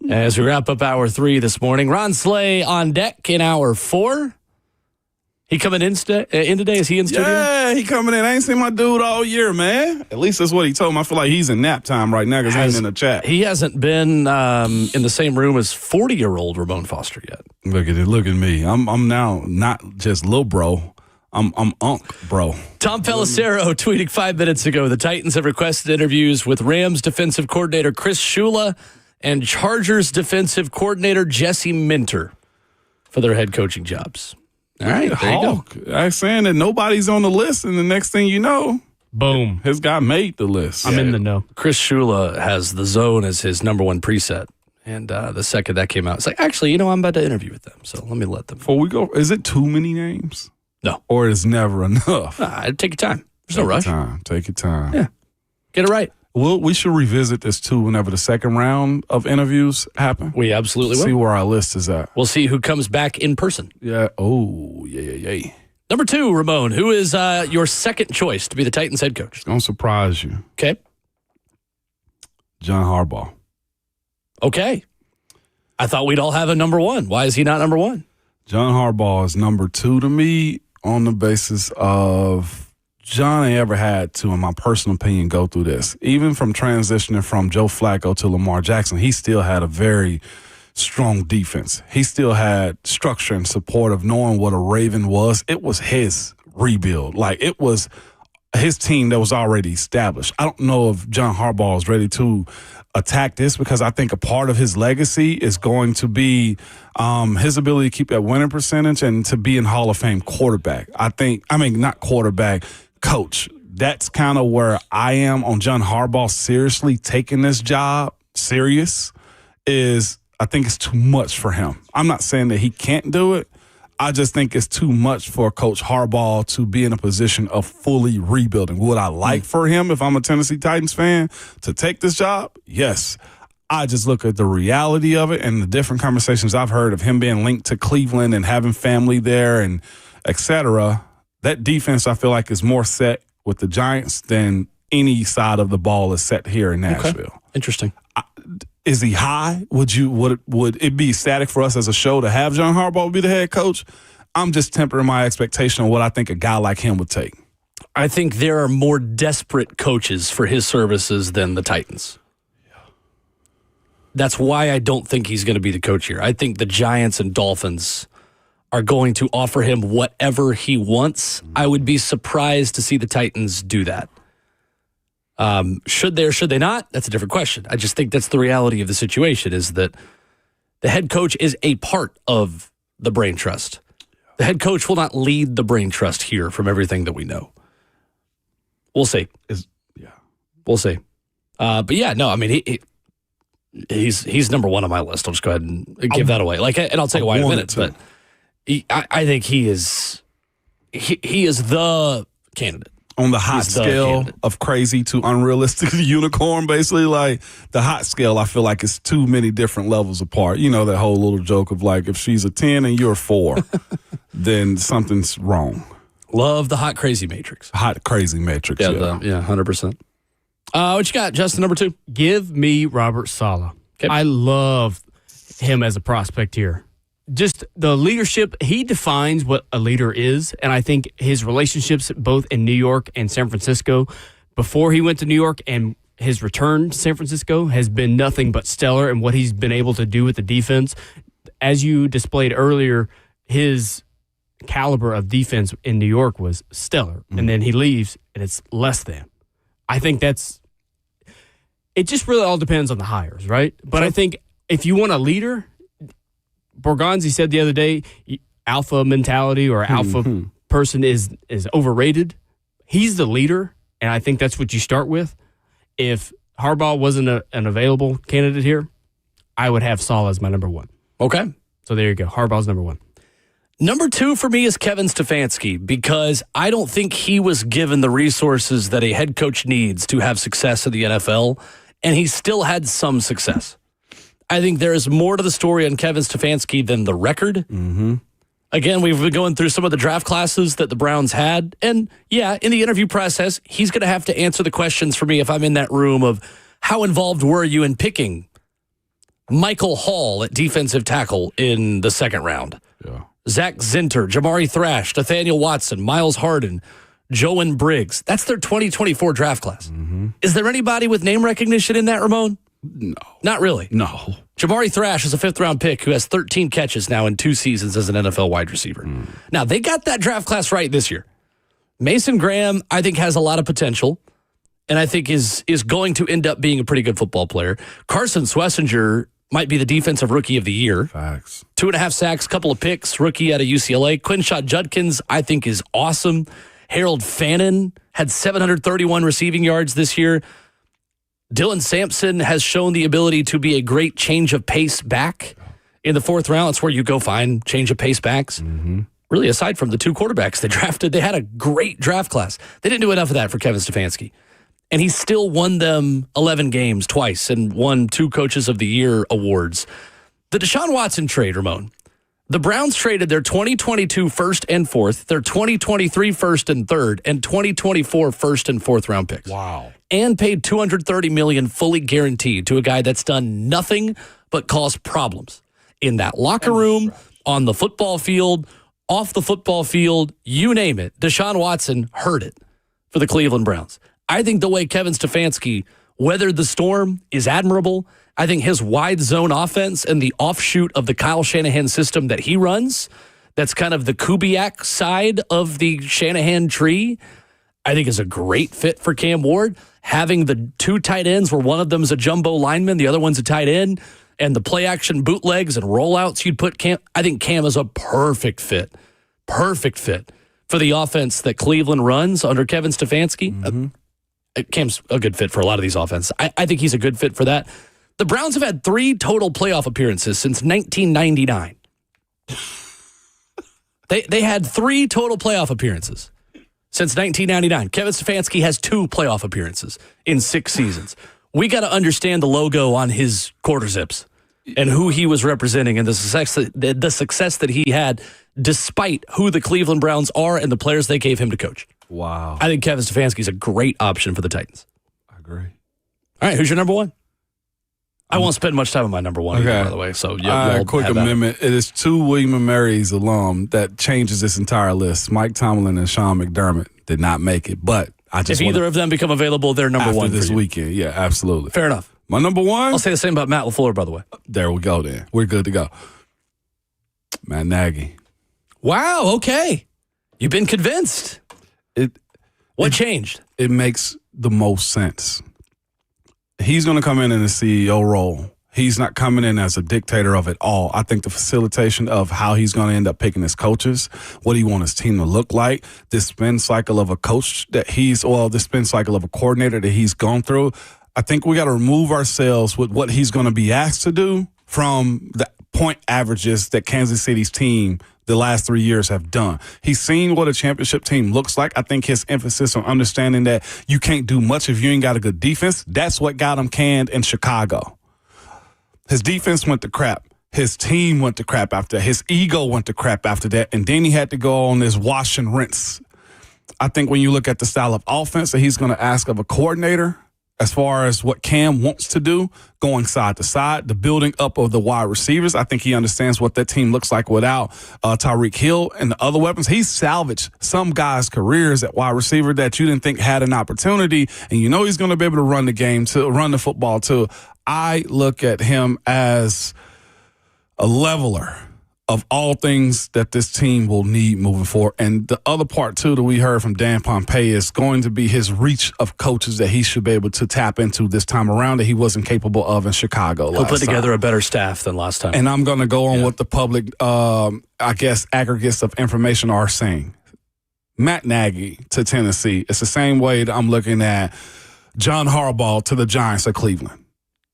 As we wrap up hour 3 this morning, Ron Saleh on deck in hour 4. He coming in today? Is he in studio? Yeah, he coming in. I ain't seen my dude all year, man. At least that's what he told me. I feel like he's in nap time right now because he ain't in the chat. He hasn't been in the same room as 40-year-old Ramon Foster yet. Look at it. Look at me. I'm now not just little bro. I'm unk bro. Tom Pelissero tweeting 5 minutes ago, the Titans have requested interviews with Rams defensive coordinator Chris Shula and Chargers defensive coordinator Jesse Minter for their head coaching jobs. All right, there you go. I'm saying that nobody's on the list, and the next thing you know, boom, his guy made the list. I'm in the know. Chris Shula has the zone as his number 1 preset. And the second that came out, it's like, actually, I'm about to interview with them, so let me let them. Before we go, is it too many names? No. Or is never enough? Take your time. There's no rush. Take your time. Yeah. Get it right. We should revisit this, too, whenever the second round of interviews happen. We absolutely will. See where our list is at. We'll see who comes back in person. Yeah. Oh, yeah. Number 2, Ramon, who is your second choice to be the Titans head coach? It's going to surprise you. Okay. John Harbaugh. Okay. I thought we'd all have a number 1. Why is he not number 1? John Harbaugh is number 2 to me on the basis of John ain't ever had to, in my personal opinion, go through this. Even from transitioning from Joe Flacco to Lamar Jackson, he still had a very strong defense. He still had structure and support of knowing what a Raven was. It was his rebuild. Like, it was his team that was already established. I don't know if John Harbaugh is ready to attack this because I think a part of his legacy is going to be his ability to keep that winning percentage and to be in Hall of Fame quarterback. Not quarterback, coach. That's kind of where I am on John Harbaugh seriously taking this job serious is I think it's too much for him. I'm not saying that he can't do it. I just think it's too much for Coach Harbaugh to be in a position of fully rebuilding. Would I like for him, if I'm a Tennessee Titans fan, to take this job? Yes. I just look at the reality of it and the different conversations I've heard of him being linked to Cleveland and having family there and et cetera. That defense, I feel like, is more set with the Giants than any side of the ball is set here in Nashville. Okay. Interesting. Is he high? Would it be static for us as a show to have John Harbaugh be the head coach? I'm just tempering my expectation on what I think a guy like him would take. I think there are more desperate coaches for his services than the Titans. That's why I don't think he's going to be the coach here. I think the Giants and Dolphins are going to offer him whatever he wants. I would be surprised to see the Titans do that. Should they or should they not? That's a different question. I just think that's the reality of the situation is that the head coach is a part of the brain trust. The head coach will not lead the brain trust here from everything that we know. We'll see. We'll see. But yeah, no, I mean, he's number 1 on my list. I'll just go ahead and give that away. And I'll tell you why in a minute. But I think he is the candidate. On the hot scale of crazy to unrealistic unicorn, basically, like the hot scale, I feel like it's too many different levels apart. You know, that whole little joke of like, if she's a 10 and you're a 4, then something's wrong. Love the hot crazy matrix. Hot crazy matrix. Yeah, 100%. What you got, Justin, number 2? Give me Robert Saleh. Okay. I love him as a prospect here. Just the leadership, he defines what a leader is, and I think his relationships both in New York and San Francisco, before he went to New York and his return to San Francisco, has been nothing but stellar, and what he's been able to do with the defense. As you displayed earlier, his caliber of defense in New York was stellar, and then he leaves, and it's less than. I think it just really all depends on the hires, right? But sure. I think if you want a leader, Borgonzi said the other day, alpha mentality or alpha person is overrated. He's the leader, and I think that's what you start with. If Harbaugh wasn't an available candidate here, I would have Saleh as my number 1. Okay. So there you go. Harbaugh's number 1. Number 2 for me is Kevin Stefanski because I don't think he was given the resources that a head coach needs to have success in the NFL, and he still had some success. I think there is more to the story on Kevin Stefanski than the record. Mm-hmm. Again, we've been going through some of the draft classes that the Browns had. And yeah, in the interview process, he's going to have to answer the questions for me if I'm in that room of how involved were you in picking Michael Hall at defensive tackle in the second round? Yeah. Zach Zinter, Jamari Thrash, Nathaniel Watson, Miles Harden, Joan Briggs. That's their 2024 draft class. Mm-hmm. Is there anybody with name recognition in that, Ramon? No. Not really. No. Jamari Thrash is a fifth-round pick who has 13 catches now in 2 seasons as an NFL wide receiver. Now, they got that draft class right this year. Mason Graham, I think, has a lot of potential, and I think is going to end up being a pretty good football player. Carson Swessinger might be the defensive rookie of the year. Facts. 2.5 sacks, couple of picks, rookie out of UCLA. Quinshot Judkins, I think, is awesome. Harold Fannin had 731 receiving yards this year. Dylan Sampson has shown the ability to be a great change of pace back in the 4th round. It's where you go find change of pace backs. Mm-hmm. Really, aside from the 2 quarterbacks they drafted, they had a great draft class. They didn't do enough of that for Kevin Stefanski. And he still won them 11 games twice and won 2 Coaches of the Year awards. The Deshaun Watson trade, Ramon. The Browns traded their 2022 first and 4th, their 2023 first and 3rd, and 2024 first and 4th round picks. Wow. And paid $230 million fully guaranteed to a guy that's done nothing but cause problems in that locker room, on the football field, off the football field, you name it. Deshaun Watson heard it for the Cleveland Browns. I think the way Kevin Stefanski weathered the storm is admirable. I think his wide zone offense and the offshoot of the Kyle Shanahan system that he runs, that's kind of the Kubiak side of the Shanahan tree, I think is a great fit for Cam Ward. Having the 2 tight ends where one of them is a jumbo lineman, the other one's a tight end, and the play action bootlegs and rollouts you'd put Cam. I think Cam is a perfect fit for the offense that Cleveland runs under Kevin Stefanski. Mm-hmm. Cam's a good fit for a lot of these offenses. I think he's a good fit for that. The Browns have had 3 total playoff appearances since 1999. They had 3 total playoff appearances since 1999. Kevin Stefanski has 2 playoff appearances in 6 seasons. We got to understand the logo on his quarter zips and who he was representing and the success that he had despite who the Cleveland Browns are and the players they gave him to coach. Wow. I think Kevin Stefanski is a great option for the Titans. I agree. All right, who's your number 1? I won't spend much time on my number 1, either, by the way. So, quick amendment. It is 2 William & Mary's alum that changes this entire list. Mike Tomlin and Sean McDermott did not make it, but I just if either of them become available, they're number 1 this for you. weekend. Yeah, absolutely. Fair enough. My number 1. I'll say the same about Matt LaFleur, by the way. There we go. Then we're good to go. Matt Nagy. Wow. Okay, you've been convinced. What changed? It makes the most sense. He's going to come in the CEO role. He's not coming in as a dictator of it all. I think the facilitation of how he's going to end up picking his coaches, what he wants his team to look like, this spin cycle of a coach this spin cycle of a coordinator that he's gone through. I think we got to remove ourselves with what he's going to be asked to do from the point averages that Kansas City's team the last 3 years have done. He's seen what a championship team looks like. I think his emphasis on understanding that you can't do much if you ain't got a good defense, that's what got him canned in Chicago. His defense went to crap. His team went to crap after that. His ego went to crap after that. And then he had to go on this wash and rinse. I think when you look at the style of offense that he's going to ask of a coordinator, as far as what Cam wants to do, going side to side, the building up of the wide receivers, I think he understands what that team looks like without Tyreek Hill and the other weapons. He's salvaged some guys' careers at wide receiver that you didn't think had an opportunity, and you know he's going to be able to run the football too. I look at him as a leveler of all things that this team will need moving forward. And the other part, too, that we heard from Dan Pompei is going to be his reach of coaches that he should be able to tap into this time around that he wasn't capable of in Chicago. He'll put together a better staff than last time. And I'm going to go on what the public, aggregates of information are saying. Matt Nagy to Tennessee. It's the same way that I'm looking at John Harbaugh to the Giants of Cleveland.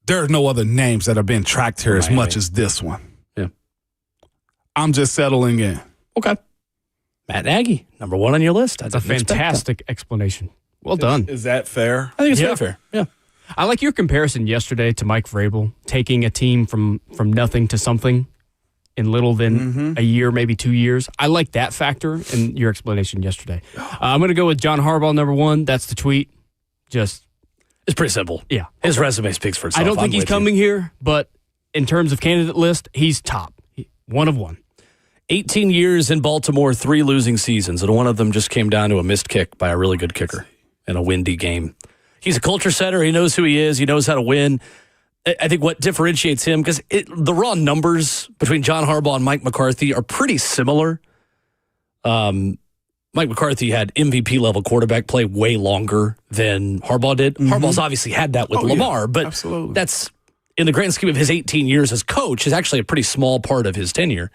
There are no other names that have been tracked here as much as this one. I'm just settling in. Okay. Matt Nagy, number 1 on your list. That's a fantastic explanation. Well done. Is that fair? I think it's fair. Yeah. I like your comparison yesterday to Mike Vrabel, taking a team from nothing to something in little than a year, maybe 2 years. I like that factor in your explanation yesterday. I'm going to go with John Harbaugh, number one. That's the tweet. It's pretty simple. Yeah. His resume speaks for itself. I don't think he's coming here, but in terms of candidate list, he's top. One of one. 18 years in Baltimore, 3 losing seasons, and one of them just came down to a missed kick by a really good kicker in a windy game. He's a culture setter. He knows who he is. He knows how to win. I think what differentiates him, because the raw numbers between John Harbaugh and Mike McCarthy are pretty similar. Mike McCarthy had MVP-level quarterback play way longer than Harbaugh did. Harbaugh's obviously had that with Lamar, but absolutely. That's, in the grand scheme of his 18 years as coach, is actually a pretty small part of his tenure.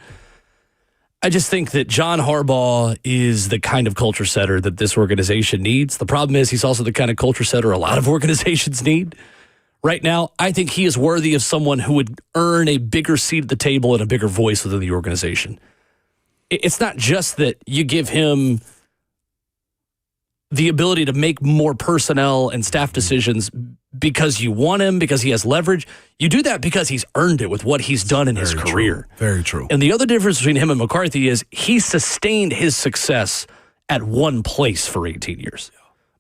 I just think that John Harbaugh is the kind of culture setter that this organization needs. The problem is he's also the kind of culture setter a lot of organizations need. Right now, I think he is worthy of someone who would earn a bigger seat at the table and a bigger voice within the organization. It's not just that you give him the ability to make more personnel and staff decisions because you want him, because he has leverage. You do that because he's earned it with what he's done in his career. Very true. And the other difference between him and McCarthy is he sustained his success at one place for 18 years.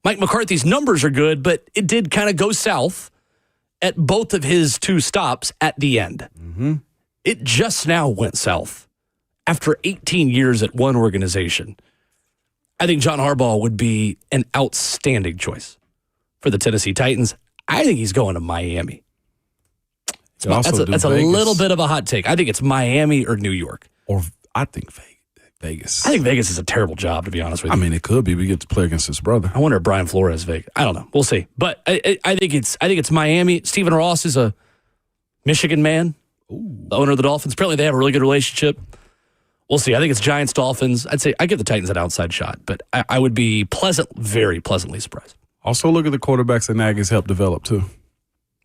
Mike McCarthy's numbers are good, but it did kind of go south at both of his 2 stops at the end. It just now went south after 18 years at one organization. I think John Harbaugh would be an outstanding choice for the Tennessee Titans. I think he's going to Miami. That's a little bit of a hot take. I think it's Miami or New York. Or I think Vegas. I think Vegas is a terrible job, to be honest with you. I mean, it could be. We get to play against his brother. I wonder if Brian Flores Vegas. I don't know. We'll see. But I think it's Miami. Stephen Ross is a Michigan man, the owner of the Dolphins. Apparently, they have a really good relationship. We'll see. I think it's Giants, Dolphins. I'd say I give the Titans an outside shot, but I would be very pleasantly surprised. Also, look at the quarterbacks that Nagy's helped develop, too.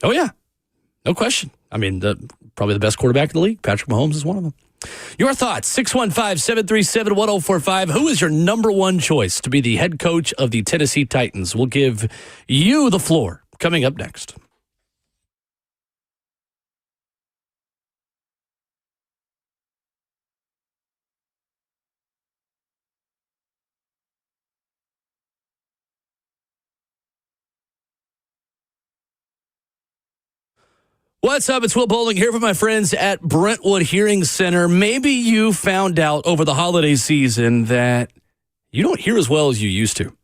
Oh, yeah. No question. I mean, probably the best quarterback in the league. Patrick Mahomes is one of them. Your thoughts, 615-737-1045. Who is your number one choice to be the head coach of the Tennessee Titans? We'll give you the floor coming up next. What's up? It's Will Bowling here for my friends at Brentwood Hearing Center. Maybe you found out over the holiday season that you don't hear as well as you used to.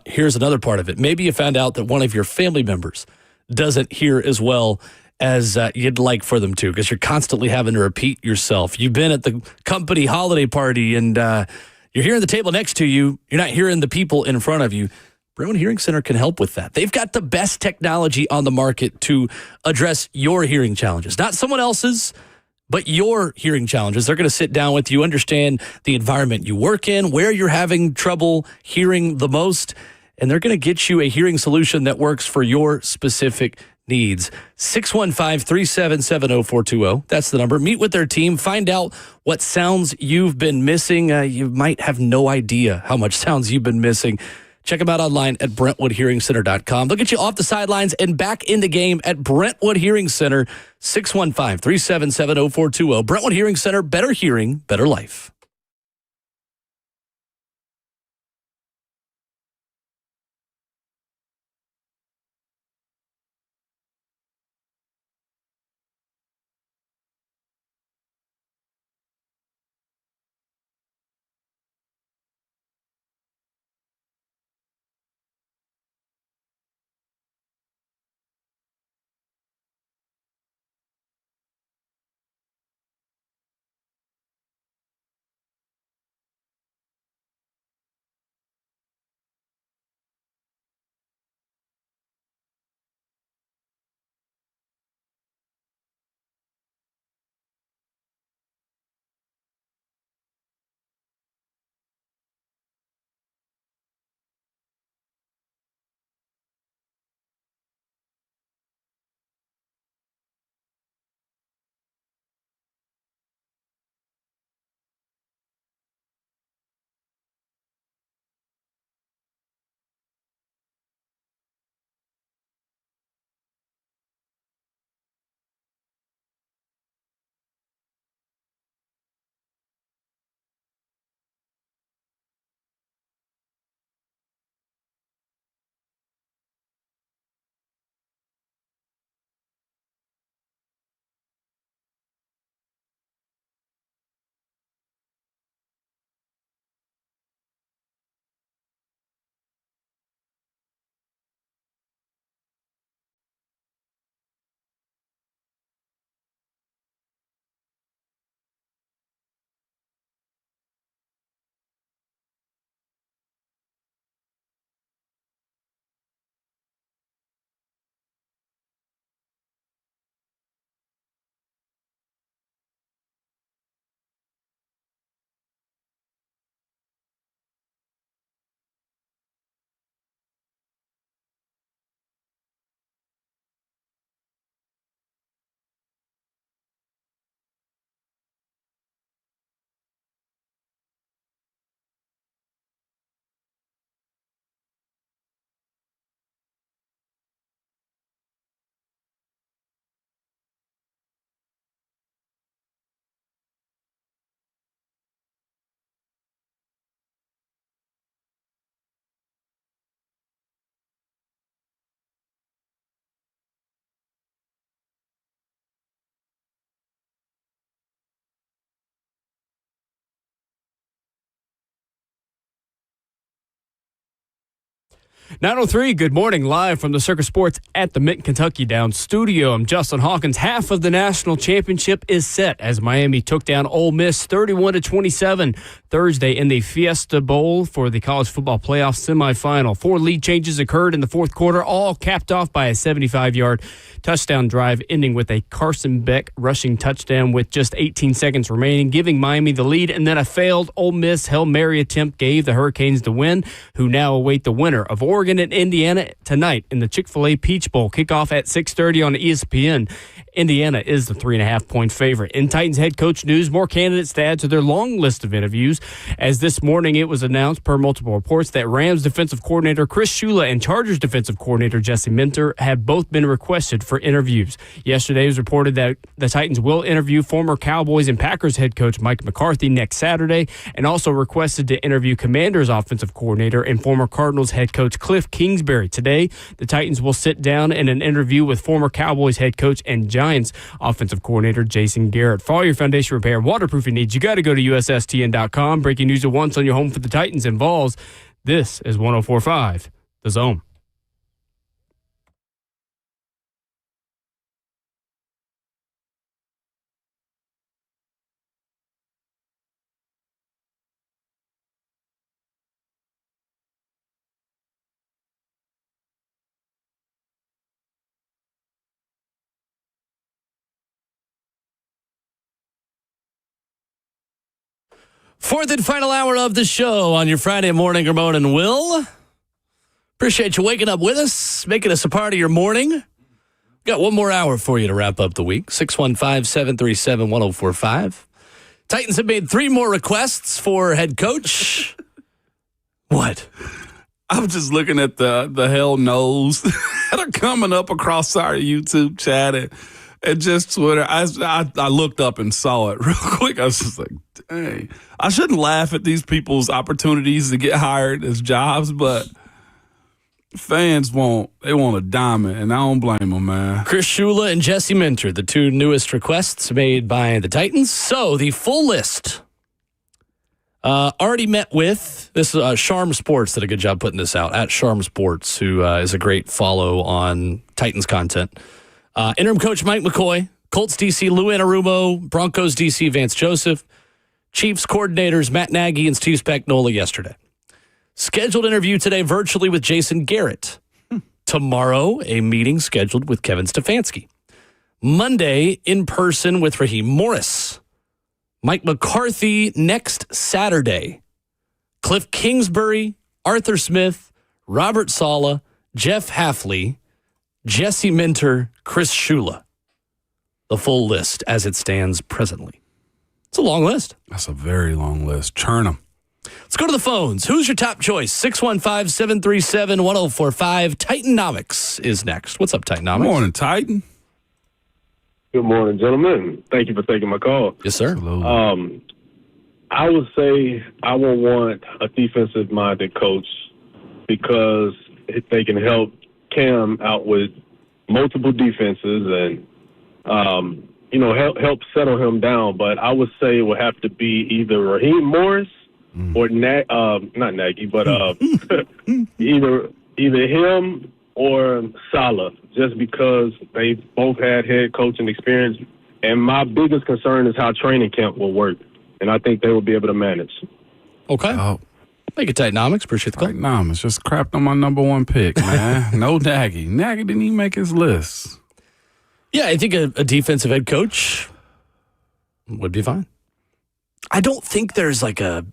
Here's another part of it. Maybe you found out that one of your family members doesn't hear as well as you'd like for them to because you're constantly having to repeat yourself. You've been at the company holiday party and you're hearing the table next to you. You're not hearing the people in front of you. Brentwood Hearing Center can help with that. They've got the best technology on the market to address your hearing challenges, not someone else's, but your hearing challenges. They're going to sit down with you, understand the environment you work in, where you're having trouble hearing the most, and they're going to get you a hearing solution that works for your specific needs. 615-377-0420. That's the number. Meet with their team. Find out what sounds you've been missing. You might have no idea how much sounds you've been missing. Check them out online at BrentwoodHearingCenter.com. They'll get you off the sidelines and back in the game at Brentwood Hearing Center, 615-377-0420. Brentwood Hearing Center, better hearing, better life. 9:03, good morning, live from the Circus Sports at the Mint Kentucky Down studio. I'm Justin Hawkins. Half of the national championship is set as Miami took down Ole Miss 31-27 Thursday in the Fiesta Bowl for the college football playoff semifinal. 4 lead changes occurred in the fourth quarter, all capped off by a 75-yard touchdown drive, ending with a Carson Beck rushing touchdown with just 18 seconds remaining, giving Miami the lead, and then a failed Ole Miss Hail Mary attempt gave the Hurricanes the win, who now await the winner of Oregon and Indiana tonight in the Chick-fil-A Peach Bowl. Kickoff at 6:30 on ESPN. Indiana is the 3.5-point favorite. In Titans head coach news, more candidates to add to their long list of interviews, as this morning it was announced per multiple reports that Rams defensive coordinator Chris Shula and Chargers defensive coordinator Jesse Minter have both been requested for interviews. Yesterday it was reported that the Titans will interview former Cowboys and Packers head coach Mike McCarthy next Saturday, and also requested to interview Commanders offensive coordinator and former Cardinals head coach Cliff Kingsbury. Today, the Titans will sit down in an interview with former Cowboys head coach and Giants offensive coordinator Jason Garrett. For all your foundation repair and waterproofing needs, you got to go to USSTN.com. Breaking news at once on your home for the Titans involves. This is 104.5 The Zone. Fourth and final hour of the show on your Friday morning. Ramon and Will. Appreciate you waking up with us, making us a part of your morning. Got one more hour for you to wrap up the week. 615-737-1045. Titans have made 3 more requests for head coach. What? I'm just looking at the hell no's that are coming up across our YouTube chat and just Twitter. I looked up and saw it real quick. I was just like, dang. I shouldn't laugh at these people's opportunities to get hired as jobs, but fans want a diamond, and I don't blame them, man. Chris Shula and Jesse Minter, the 2 newest requests made by the Titans. So the full list. Already met with, this is Sharm Sports did a good job putting this out, at Sharm Sports, who is a great follow on Titans content. Interim coach Mike McCoy, Colts DC Lou Anarumo, Broncos DC Vance Joseph, Chiefs coordinators Matt Nagy and Steve Spagnuolo yesterday. Scheduled interview today virtually with Jason Garrett. Tomorrow, a meeting scheduled with Kevin Stefanski. Monday, in person with Raheem Morris. Mike McCarthy next Saturday. Cliff Kingsbury, Arthur Smith, Robert Saleh, Jeff Hafley, Jesse Minter, Chris Shula. The full list as it stands presently. It's a long list. That's a very long list. Churn them. Let's go to the phones. Who's your top choice? 615-737-1045. Titanomics is next. What's up, Titanomics? Good morning, Titan. Good morning, gentlemen. Thank you for taking my call. Yes, sir. Absolutely. I would say I would want a defensive-minded coach because they can help Cam out with multiple defenses and, help settle him down. But I would say it would have to be either Raheem Morris or not Nagy, but either him or Saleh, just because they both had head coaching experience. And my biggest concern is how training camp will work. And I think they will be able to manage. Okay. Oh. Thank you, Titanomics. Appreciate the call. Titanomics just crapped on my number 1 pick, man. No Nagy. Nagy didn't even make his list. Yeah, I think a defensive head coach would be fine. I don't think there's a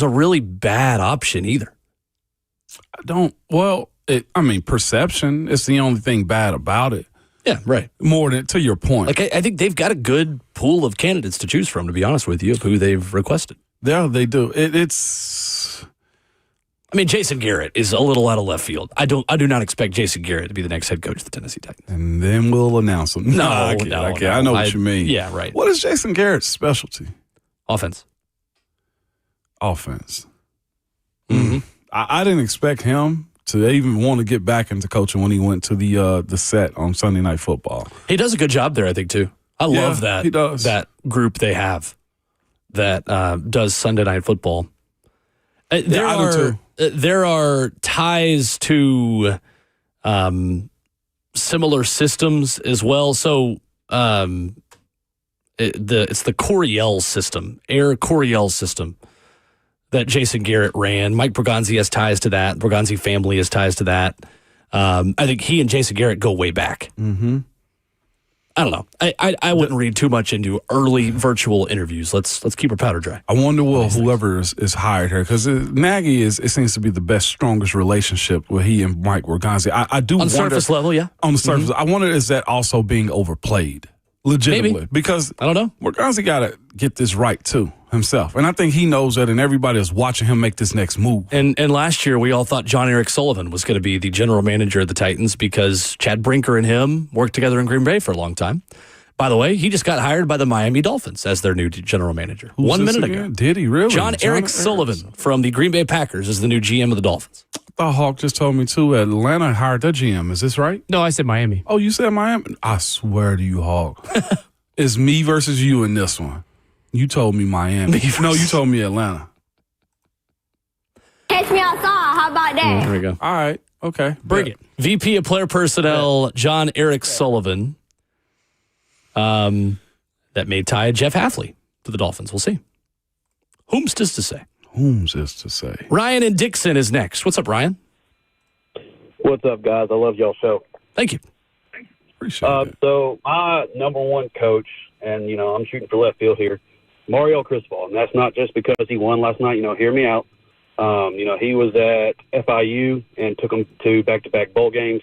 really bad option either. Perception is the only thing bad about it. Yeah, right. More than to your point. I think they've got a good pool of candidates to choose from, to be honest with you, of who they've requested. Yeah, they do. It's. I mean, Jason Garrett is a little out of left field. I do not expect Jason Garrett to be the next head coach of the Tennessee Titans. And then we'll announce him. No, I know what you mean. Yeah, right. What is Jason Garrett's specialty? Offense. Mm-hmm. I didn't expect him to even want to get back into coaching when he went to the set on Sunday Night Football. He does a good job there, I think, too. I love that. He does. That group they have that does Sunday Night Football. I do too. there are ties to similar systems as well. So it's the Coryell system, Air Coryell system that Jason Garrett ran. Mike Borgonzi has ties to that. The Borgonzi family has ties to that. I think he and Jason Garrett go way back. Mm-hmm. I don't know. I wouldn't read too much into early virtual interviews. Let's keep our powder dry. I wonder whoever is hired here, because Nagy it seems to be the best, strongest relationship with he and Mike Borgonzi. I do on the wonder, surface level, yeah. On the surface, I wonder, is that also being overplayed legitimately? Maybe. Because I don't know. Borgonzi got to get this right too himself, and I think he knows that, and everybody is watching him make this next move. And last year, we all thought John Eric Sullivan was going to be the general manager of the Titans because Chad Brinker and him worked together in Green Bay for a long time. By the way, he just got hired by the Miami Dolphins as their new general manager. Who's 1 minute again? ago. Did he really? John Eric Sullivan from the Green Bay Packers is the new GM of the Dolphins. I thought Hawk just told me too. Atlanta hired their GM. Is this right? No, I said Miami. Oh, you said Miami? I swear to you, Hawk. It's me versus you in this one. You told me Miami. No, you told me Atlanta. Catch me outside. How about that? There we go. All right. Okay. Bring it. VP of Player Personnel, John Eric Sullivan. That may tie Jeff Hafley to the Dolphins. We'll see. Whom's this to say? Whom's this to say? Ryan and Dixon is next. What's up, Ryan? What's up, guys? I love y'all's show. Thank you. Appreciate it. So my number one coach, and, I'm shooting for left field here, Mario Cristobal. And that's not just because he won last night. Hear me out. He was at FIU and took them to back-to-back bowl games.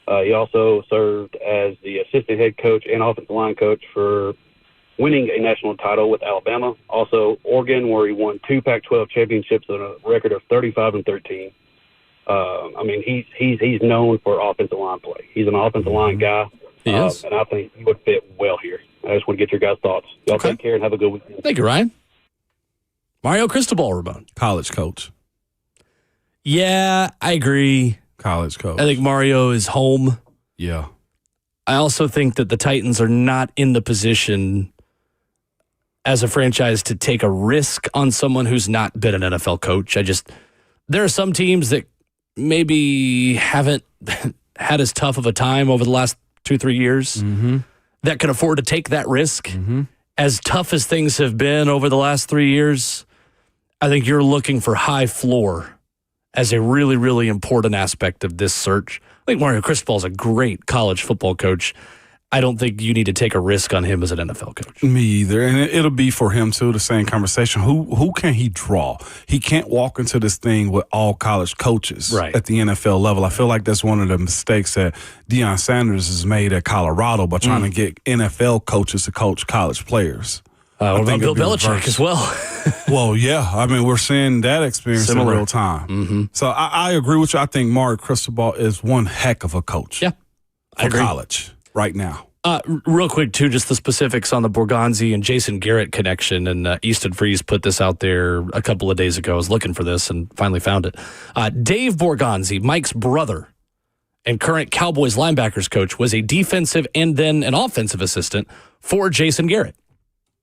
He also served as the assistant head coach and offensive line coach for winning a national title with Alabama. Also, Oregon, where he won 2 Pac-12 championships and a record of 35-13. He's known for offensive line play. He's an offensive line guy. He is. And I think he would fit well here. I just want to get your guys' thoughts. Y'all Okay. take care and have a good weekend. Thank you, Ryan. Mario Cristobal, Ramon. College coach. Yeah, I agree. College coach. I think Mario is home. Yeah. I also think that the Titans are not in the position as a franchise to take a risk on someone who's not been an NFL coach. There are some teams that maybe haven't had as tough of a time over the last 2-3 years that can afford to take that risk. As tough as things have been over the last 3 years, I think you're looking for high floor as a really, really important aspect of this search. I think Mario Cristobal is a great college football coach. I don't think you need to take a risk on him as an NFL coach. Me either. And it'll be for him, too, the same conversation. Who can he draw? He can't walk into this thing with all college coaches at the NFL level. I feel like that's one of the mistakes that Deion Sanders has made at Colorado by trying to get NFL coaches to coach college players. What about Bill Belichick as well? Well, yeah. I mean, we're seeing that experience in real time. So I agree with you. I think Mario Cristobal is one heck of a coach. Yeah. I agree. College right now. Real quick, too, just the specifics on the Borgonzi and Jason Garrett connection. And Easton Freeze put this out there a couple of days ago. I was looking for this and finally found it. Dave Borgonzi, Mike's brother and current Cowboys linebackers coach, was a defensive and then an offensive assistant for Jason Garrett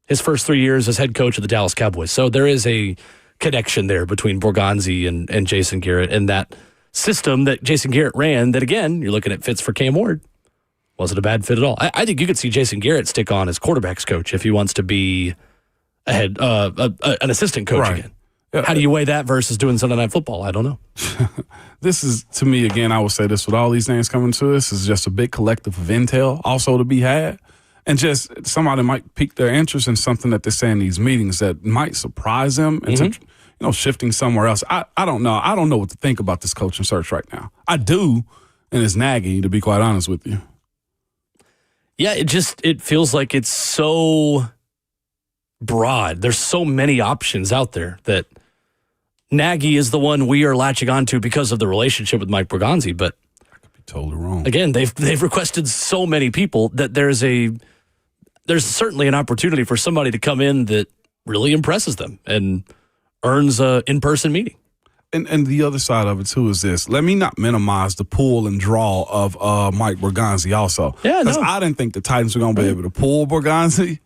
his first 3 years as head coach of the Dallas Cowboys. So there is a connection there between Borgonzi and Jason Garrett and that system that Jason Garrett ran that, again, you're looking at fits for Cam Ward. Wasn't a bad fit at all. I think you could see Jason Garrett stick on as quarterbacks coach if he wants to be an assistant coach again. How do you weigh that versus doing Sunday Night Football? I don't know. This is, to me, again, I would say this with all these names coming to us, is just a big collective of intel also to be had. And just somebody might pique their interest in something that they say in these meetings that might surprise them into shifting somewhere else. I don't know. I don't know what to think about this coaching search right now. I do, and it's Nagy, to be quite honest with you. Yeah, it feels like it's so broad. There's so many options out there that Nagy is the one we are latching onto because of the relationship with Mike Borgonzi. But I could be totally wrong. Again, they've requested so many people that there's certainly an opportunity for somebody to come in that really impresses them and earns an in-person meeting. And the other side of it, too, is this. Let me not minimize the pull and draw of Mike Borgonzi also. Yeah, because I didn't think the Titans were going to be able to pull Borgonzi.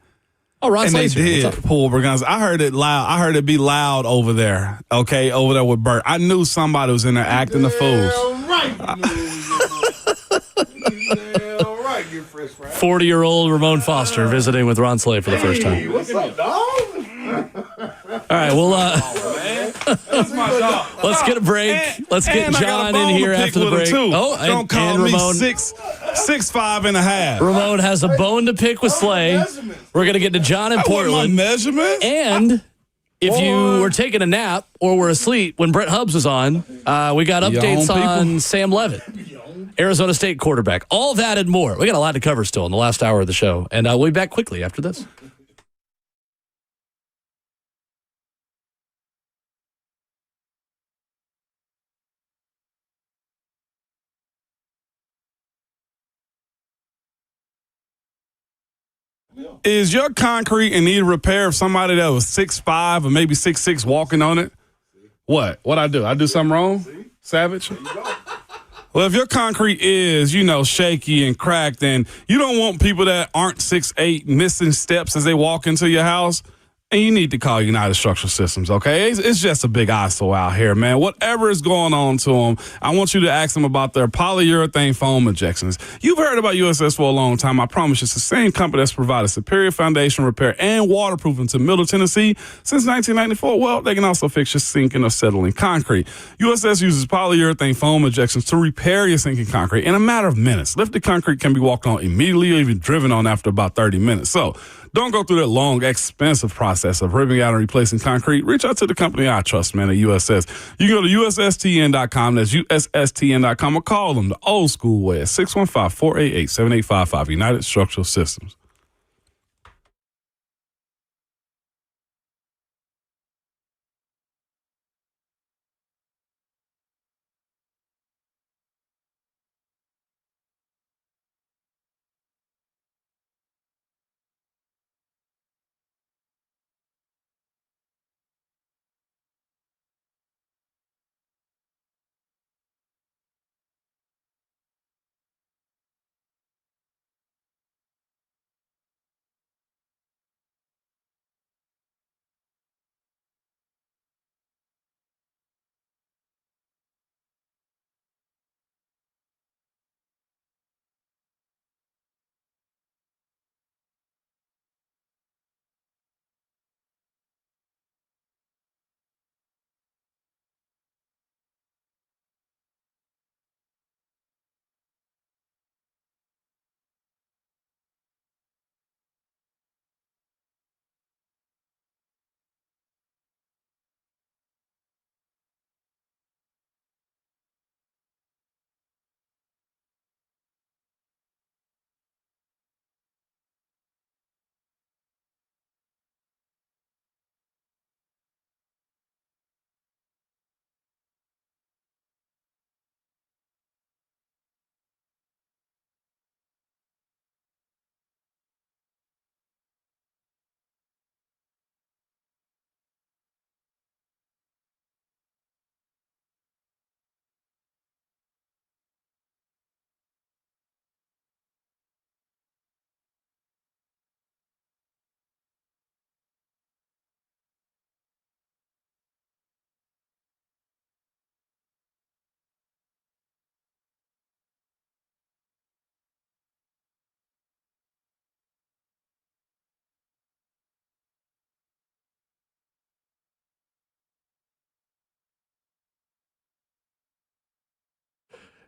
Oh, Ron And they Slater. did pull Berganza. I heard it loud. I heard it be loud over there. Okay, over there with Bert. I knew somebody was in there acting the fool. Right. 40-year-old Ramon Foster visiting with Ron Slay for the first time. What's up, dog? All right, well, That's my dog. let's get a break. Let's get And I got a John bone in here to pick after the with him, break. too. Oh, Don't call and me Ramon. 6'5.5". Ramon has a bone to pick with Slay. We're going to get to John in I want my Portland. measurements. And if you were taking a nap or were asleep when Brent Hubs was on, we got updates Yawn, on people. Sam Leavitt, Arizona State quarterback. All that and more. We got a lot to cover still in the last hour of the show. And we'll be back quickly after this. Is your concrete in need of repair if somebody that was 6'5" or maybe 6'6" walking on it? What? What I do? I do something wrong? Savage? Well, if your concrete is, shaky and cracked, then you don't want people that aren't 6'8" missing steps as they walk into your house. And you need to call United Structural Systems, okay? It's just a big eyesore out here, man. Whatever is going on to them, I want you to ask them about their polyurethane foam injections. You've heard about USS for a long time. I promise you, it's the same company that's provided superior foundation repair and waterproofing to Middle Tennessee since 1994. Well, they can also fix your sinking or settling concrete. USS uses polyurethane foam injections to repair your sinking concrete in a matter of minutes. Lifted concrete can be walked on immediately or even driven on after about 30 minutes. So, don't go through that long, expensive process of ripping out and replacing concrete. Reach out to the company I trust, man, at USS. You can go to USSTN.com. That's USSTN.com, or call them the old school way at 615-488-7855. United Structural Systems.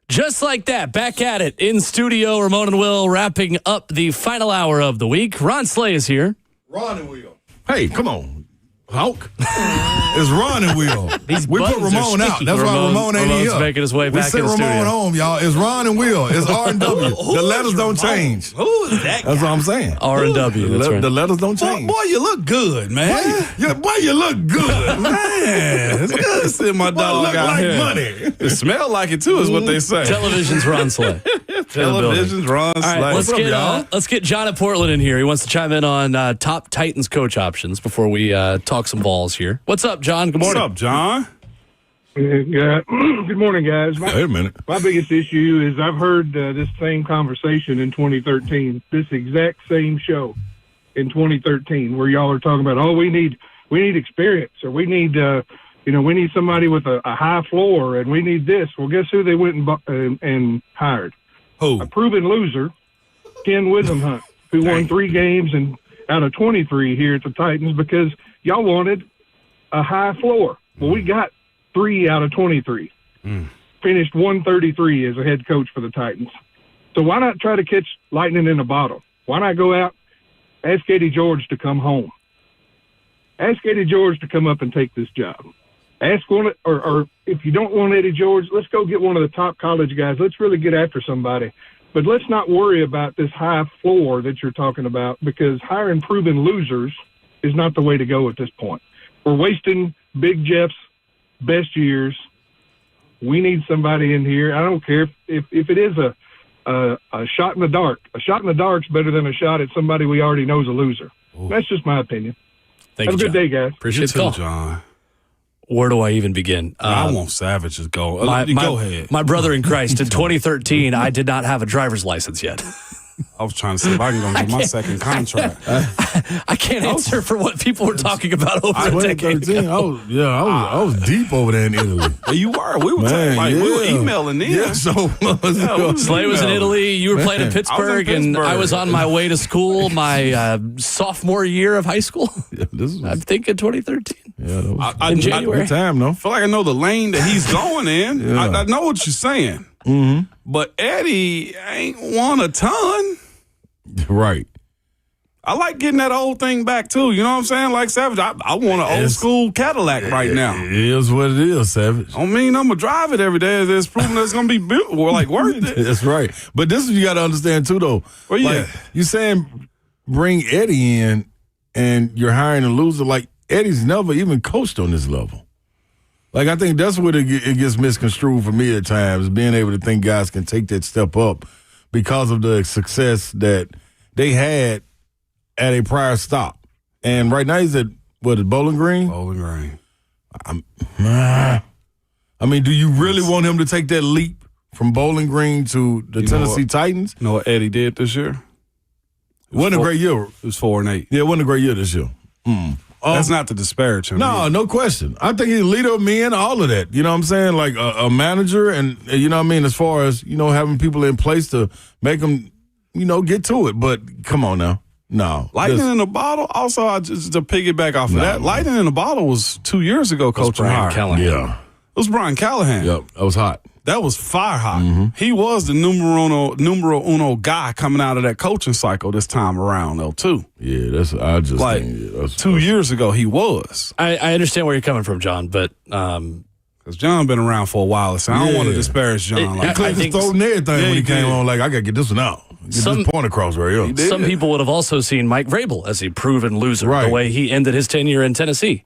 Just like that, back at it in studio. Ramon and Will wrapping up the final hour of the week. Ron Slay is here. Ron and Will. Hey, come on. Hawk. It's Ron and Will. We put Ramon out. That's why Ramon ain't Ramon's here. making his way back in the We sent Ramon studio. home, y'all. It's Ron and Will. It's R&W. The letters don't change. Who is that That's what I'm saying. R&W, that's right. The letters don't change. Boy, you look good, man. Boy, you look good. Man, it's good to see my Boy, dog look out like here. money. It smell like it, too, is what they say. Television's Ron Slay. Television's Ron All right, Slay. let's get John at Portland in here. He wants to chime in on top Titans coach options before we talk some balls here. What's up, John? Good morning. What's up, John? Yeah. Good morning, guys. Wait a minute. My biggest issue is I've heard this same conversation in 2013, this exact same show. in 2013 where y'all are talking about, oh, we need experience, or we need we need somebody with a high floor, and we need this. Well, guess who they went and hired? Who? A proven loser, Ken Wisenhunt, who won 3 games and out of 23 here at the Titans because y'all wanted a high floor. Well, we got 3 out of 23. Finished 133 as a head coach for the Titans. So why not try to catch lightning in a bottle? Why not go out, ask Eddie George to come home? Ask Eddie George to come up and take this job. Ask one, or if you don't want Eddie George, let's go get one of the top college guys. Let's really get after somebody. But let's not worry about this high floor that you're talking about, because hiring proven losers is not the way to go at this point. We're wasting Big Jeff's best years. We need somebody in here. I don't care if it is a shot in the dark. A shot in the dark's better than a shot at somebody we already know is a loser. Ooh. That's just my opinion. Thank you, Have a good day, guys. Appreciate the call. John. Where do I even begin? I want Savage to go. Go ahead. My brother in Christ, in 2013, I did not have a driver's license yet. I was trying to see if I can go get my second contract. I can't answer for what people were talking about over a decade ago. I was deep over there in Italy. You were. We were we were emailing then. Yeah, Slay was in Italy. You were playing in Pittsburgh, and I was on my way to school my sophomore year of high school. I'm thinking 2013. Yeah, in January. Good time, though. I feel like I know the lane that he's going in. Yeah. I know what you're saying. Mm-hmm. But Eddie ain't won a ton. Right. I like getting that old thing back, too. You know what I'm saying? Like Savage, I want an old school Cadillac right now. It is what it is, Savage. I mean, I'm going to drive it every day. It's proven that it's going to be built, worth it. That's right. But this is what you got to understand, too, though. Well, yeah. Like, you saying bring Eddie in and you're hiring a loser. Like, Eddie's never even coached on this level. Like, I think that's where it gets misconstrued for me at times, being able to think guys can take that step up because of the success that they had at a prior stop. And right now he's at, Bowling Green? Bowling Green. I mean, do you really want him to take that leap from Bowling Green to the Tennessee Titans? You know what Eddie did this year? It wasn't a great year. It was 4-8. Yeah, it wasn't a great year this year. That's not to disparage him. No question. I think he's a leader of men, all of that. You know what I'm saying? Like a manager, and you know what I mean, as far as, having people in place to make them, get to it. But come on now. No. Lightning in a bottle, also, just to piggyback off of that, Lightning in a bottle was 2 years ago, Coach Brian Callahan. Yeah. It was Brian Callahan. Yep, that was hot. That was fire hot. He was the numero uno guy coming out of that coaching cycle this time around, though, too. Yeah, that's 2 years ago he was. I understand where you're coming from, John, but because John been around for a while, so I don't want to disparage John. He could have thrown everything when he came on. Like, I got to get this one out. Get this point across right here. Some people would have also seen Mike Vrabel as a proven loser, the way he ended his tenure in Tennessee.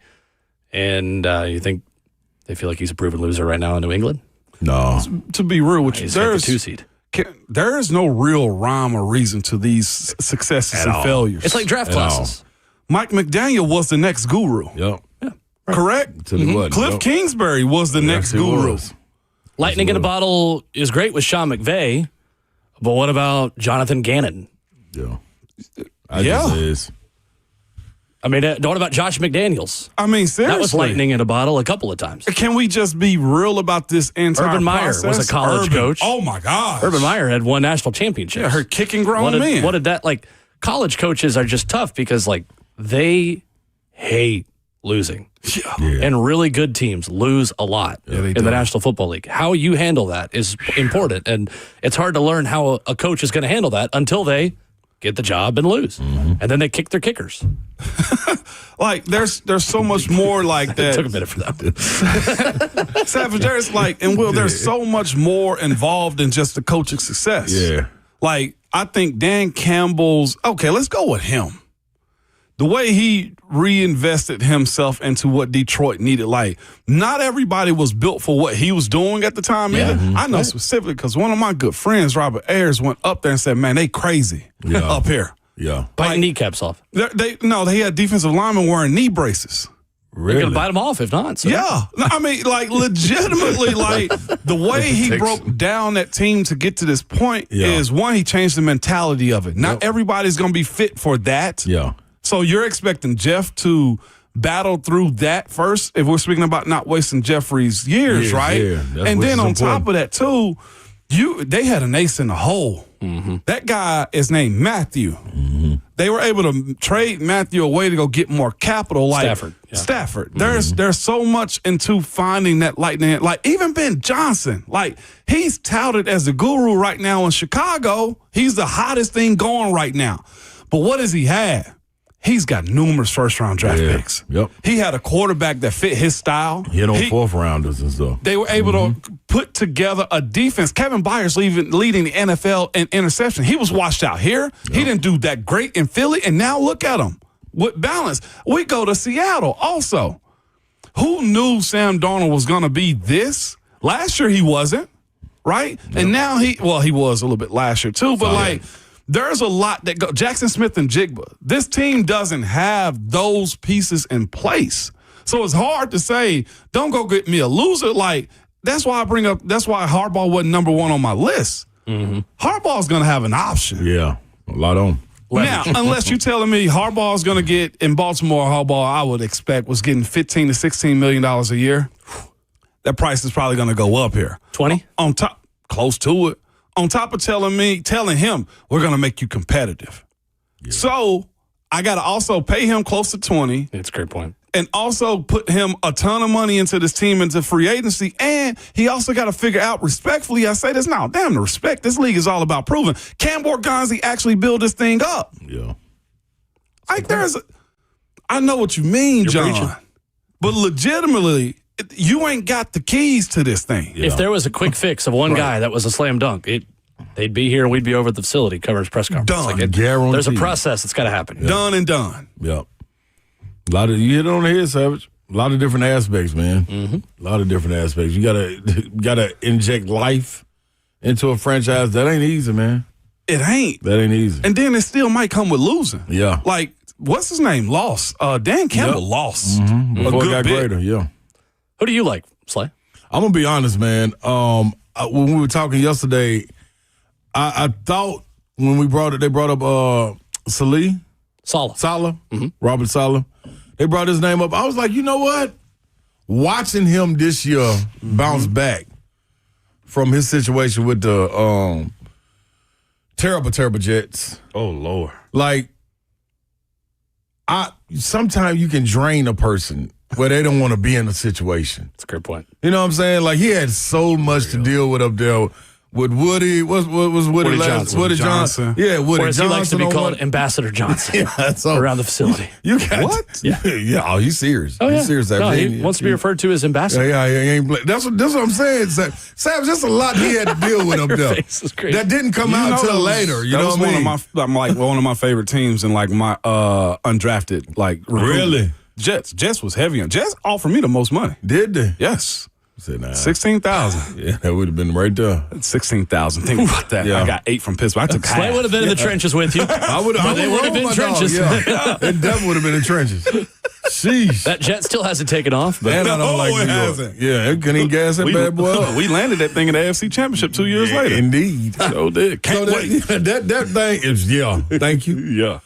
And you think they feel like he's a proven loser right now in New England? No. To be real with you, there's the 2 seed. There is no real rhyme or reason to these successes and failures. It's like draft classes. Mike McDaniel was the next guru. Yep. Yeah. Correct? Cliff Kingsbury was the next guru. Lightning in a bottle is great with Sean McVay, but what about Jonathan Gannon? Yeah. I mean, what about Josh McDaniels? I mean, seriously. That was lightning in a bottle a couple of times. Can we just be real about this entire Urban Meyer process? was a college coach. Oh, my gosh. Urban Meyer had won national championships. Yeah, her kicking grown men. What did that, college coaches are just tough because, they hate losing. Yeah. And really good teams lose a lot in the National Football League. How you handle that is important, and it's hard to learn how a coach is going to handle that until they get the job and lose. And then they kick their kickers. There's so much more like that. It took a minute for that. Savage, there's so much more involved than just the coaching success. Yeah. I think Dan Campbell's, let's go with him. The way he reinvested himself into what Detroit needed, not everybody was built for what he was doing at the time either. I know specifically because one of my good friends, Robert Ayers, went up there and said, man, they crazy up here. Yeah. Biting kneecaps off. They had defensive linemen wearing knee braces. They're going to bite them off if not. So. Yeah. I mean, like, legitimately, like, the way he broke down that team to get to this point is, one, he changed the mentality of it. Not everybody's going to be fit for that. Yeah. So you're expecting Jeff to battle through that first, if we're speaking about not wasting Jeffrey's years, right? Yeah. And then on top of that, too, they had an ace in the hole. Mm-hmm. That guy is named Matthew. Mm-hmm. They were able to trade Matthew away to go get more capital. Like Stafford. There's so much into finding that lightning. Like even Ben Johnson, like he's touted as the guru right now in Chicago. He's the hottest thing going right now. But what does he have? He's got numerous first-round draft picks. Yep. He had a quarterback that fit his style. He had on fourth-rounders and stuff. They were able to put together a defense. Kevin Byers leading the NFL in interception. He was washed out here. Yep. He didn't do that great in Philly, and now look at him with balance. We go to Seattle also. Who knew Sam Darnold was going to be this? Last year he wasn't, right? Yep. And now he was a little bit last year too, but there's a lot that go. Jackson Smith and Jigba. This team doesn't have those pieces in place. So it's hard to say, don't go get me a loser. Like, that's why Harbaugh wasn't number one on my list. Mm-hmm. Harbaugh's going to have an option. Yeah, a lot on. Now, unless you're telling me Harbaugh's going to get, in Baltimore, Harbaugh, I would expect, was getting $15 to $16 million a year. That price is probably going to go up here. 20? On top, close to it. On top of telling him, we're going to make you competitive. Yeah. So I got to also pay him close to 20. That's a great point. And also put him a ton of money into this team, into free agency. And he also got to figure out, respectfully, I say this now, damn the respect. This league is all about proving. Can Borgonzi actually build this thing up? Yeah. I know what you mean, You're John. preaching. But legitimately, you ain't got the keys to this thing. Yeah. If there was a quick fix of one guy that was a slam dunk, they'd be here and we'd be over at the facility covering his press conference. Done. Guaranteed. There's a process that's got to happen. Yep. Done and done. Yep. You hit it on the head, Savage. A lot of different aspects, man. Mm-hmm. A lot of different aspects. You gotta inject life into a franchise. That ain't easy, man. It ain't. That ain't easy. And then it still might come with losing. Yeah. Like, what's his name? Lost. Dan Campbell lost. Mm-hmm. Before it got bit. greater, yeah. Who do you like, Slay? I'm gonna be honest, man. When we were talking yesterday, I thought when they brought up Saleh, Robert Saleh. They brought his name up. I was like, you know what? Watching him this year bounce back from his situation with the terrible Jets. Oh Lord! Like, sometimes you can drain a person where they don't want to be in a situation. That's a great point. You know what I'm saying? Like, he had so much to deal with up there with Woody. What was Woody Johnson? Woody Johnson. Yeah, Woody or as Johnson. he likes to be called, Ambassador Johnson. Around the facility. You got what? Yeah. Oh, he's serious. Oh, yeah. He's serious. No, he wants to be referred to as Ambassador. Yeah, he ain't. That's what I'm saying. Sam, that's a lot he had to deal with up there. Face is crazy. That didn't come out until later. You know what I mean? One of my favorite teams in like my undrafted like recruitment. Really? Jets was heavy on. Jets offered me the most money. Did they? Yes. Said, nah. 16,000. Yeah, that would have been right there. 16,000. Think about that. Yeah. I got 8 from Pittsburgh. I took half. Slay would have been in the trenches with you. I would have been in trenches. Yeah. It definitely would have been in trenches. Sheesh. That jet still hasn't taken off. But and I don't like New York. Hasn't. Yeah, it couldn't even gas that bad boy up. We landed that thing in the AFC Championship 2 years later. Indeed. So did. Can't wait. That thing is, thank you. Yeah.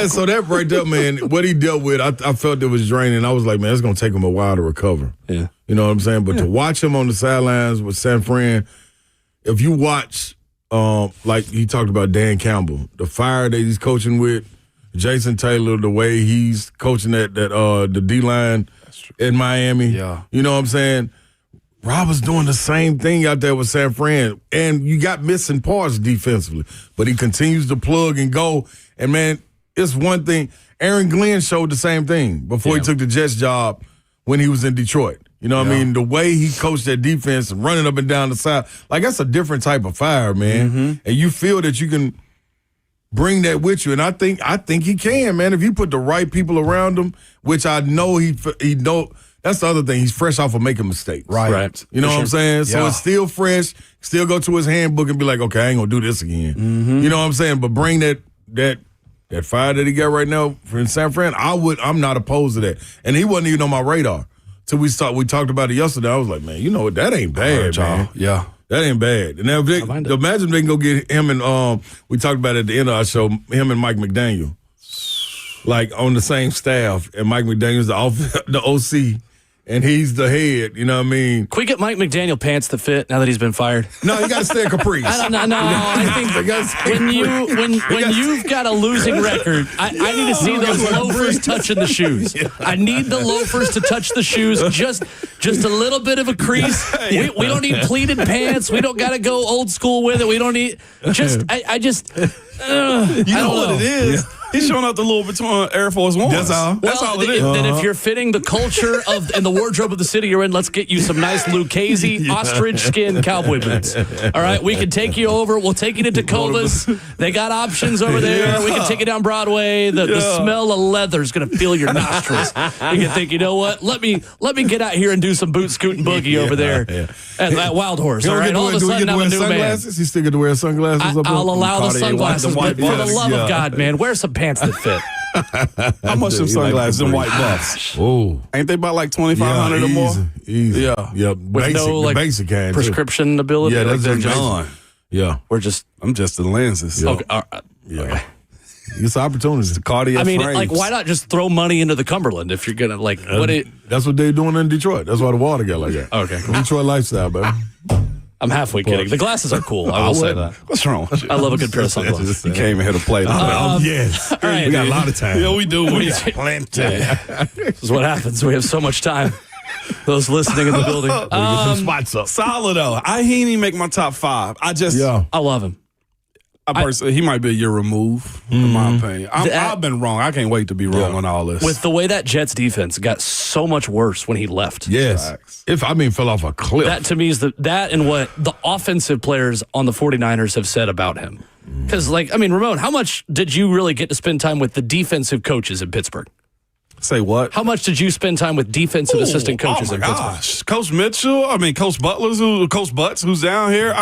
So that right there, man, what he dealt with, I felt it was draining. I was like, man, it's going to take him a while to recover. Yeah. You know what I'm saying? But to watch him on the sidelines with San Fran, if you watch, like he talked about Dan Campbell, the fire that he's coaching with, Jason Taylor, the way he's coaching the D-line in Miami. Yeah. You know what I'm saying? Robert's doing the same thing out there with San Fran. And you got missing parts defensively. But he continues to plug and go. And, man, it's one thing. Aaron Glenn showed the same thing before he took the Jets job when he was in Detroit. You know what I mean? The way he coached that defense and running up and down the side, like that's a different type of fire, man. Mm-hmm. And you feel that you can bring that with you. And I think he can, man. If you put the right people around him, which I know he know. That's the other thing. He's fresh off of making mistakes. Right. You know what I'm saying? So it's still fresh. Still go to his handbook and be like, okay, I ain't gonna do this again. Mm-hmm. You know what I'm saying? But bring that that fire that he got right now in San Fran, I'm not opposed to that. And he wasn't even on my radar till we talked about it yesterday. I was like, man, you know what? That ain't bad, man. Yeah. That ain't bad. And now imagine they can go get him and we talked about it at the end of our show, him and Mike McDaniel, like on the same staff, and Mike McDaniel's the OC. And he's the head, you know what I mean? Can we get Mike McDaniel pants that fit now that he's been fired? No, you got to stay in Caprice. I think when you've got a losing record, I need to see those loafers touching the shoes. I need the loafers to touch the shoes, just a little bit of a crease. We don't need pleated pants. We don't got to go old school with it. We don't need I know what it is. Yeah. He's showing up the Louis Vuitton Air Force One. That's all. That's all it is. Then if you're fitting the culture and the wardrobe of the city you're in, let's get you some nice Lucchese ostrich skin cowboy boots. All right, we can take you over. We'll take you to Tacovas. They got options over there. Yeah. We can take you down Broadway. The smell of leather is going to fill your nostrils. You can think, you know what? Let me get out here and do some boot scooting boogie over there at Wild Horse. All right, all of a sudden I'm a new man. He's still going to wear sunglasses. I'll allow the sunglasses, but for the love of God, man, wear some pants that fit. How much some sunglasses and white buffs? Oh, ain't they about like $2,500 or more? Easy. Yeah, with no basic kind prescription ability. Yeah, that's just none. Yeah, I'm just the lenses. Yeah. Okay. Okay. It's opportunities. Cardiac frames. Like, why not just throw money into the Cumberland if you're gonna That's what they're doing in Detroit. That's why the water got like that. Okay, Detroit lifestyle, baby. I'm halfway kidding. The glasses are cool. I will say that. What's wrong with you? I love a good pair of sunglasses. You came here to play. Yes. All right, we got a lot of time. Yeah, we do. We got plenty. This is what happens. We have so much time. Those listening in the building. Get some spots up. Solid though. He didn't make my top 5. I love him. He might be a year removed, in my opinion. I've been wrong. I can't wait to be wrong on all this. With the way that Jets defense got so much worse when he left. Yes. Fell off a cliff. That to me is that and what the offensive players on the 49ers have said about him. Because, Ramon, how much did you really get to spend time with the defensive coaches in Pittsburgh? Say what? How much did you spend time with defensive assistant coaches in Pittsburgh? Coach Mitchell, Coach Butts, who's down here.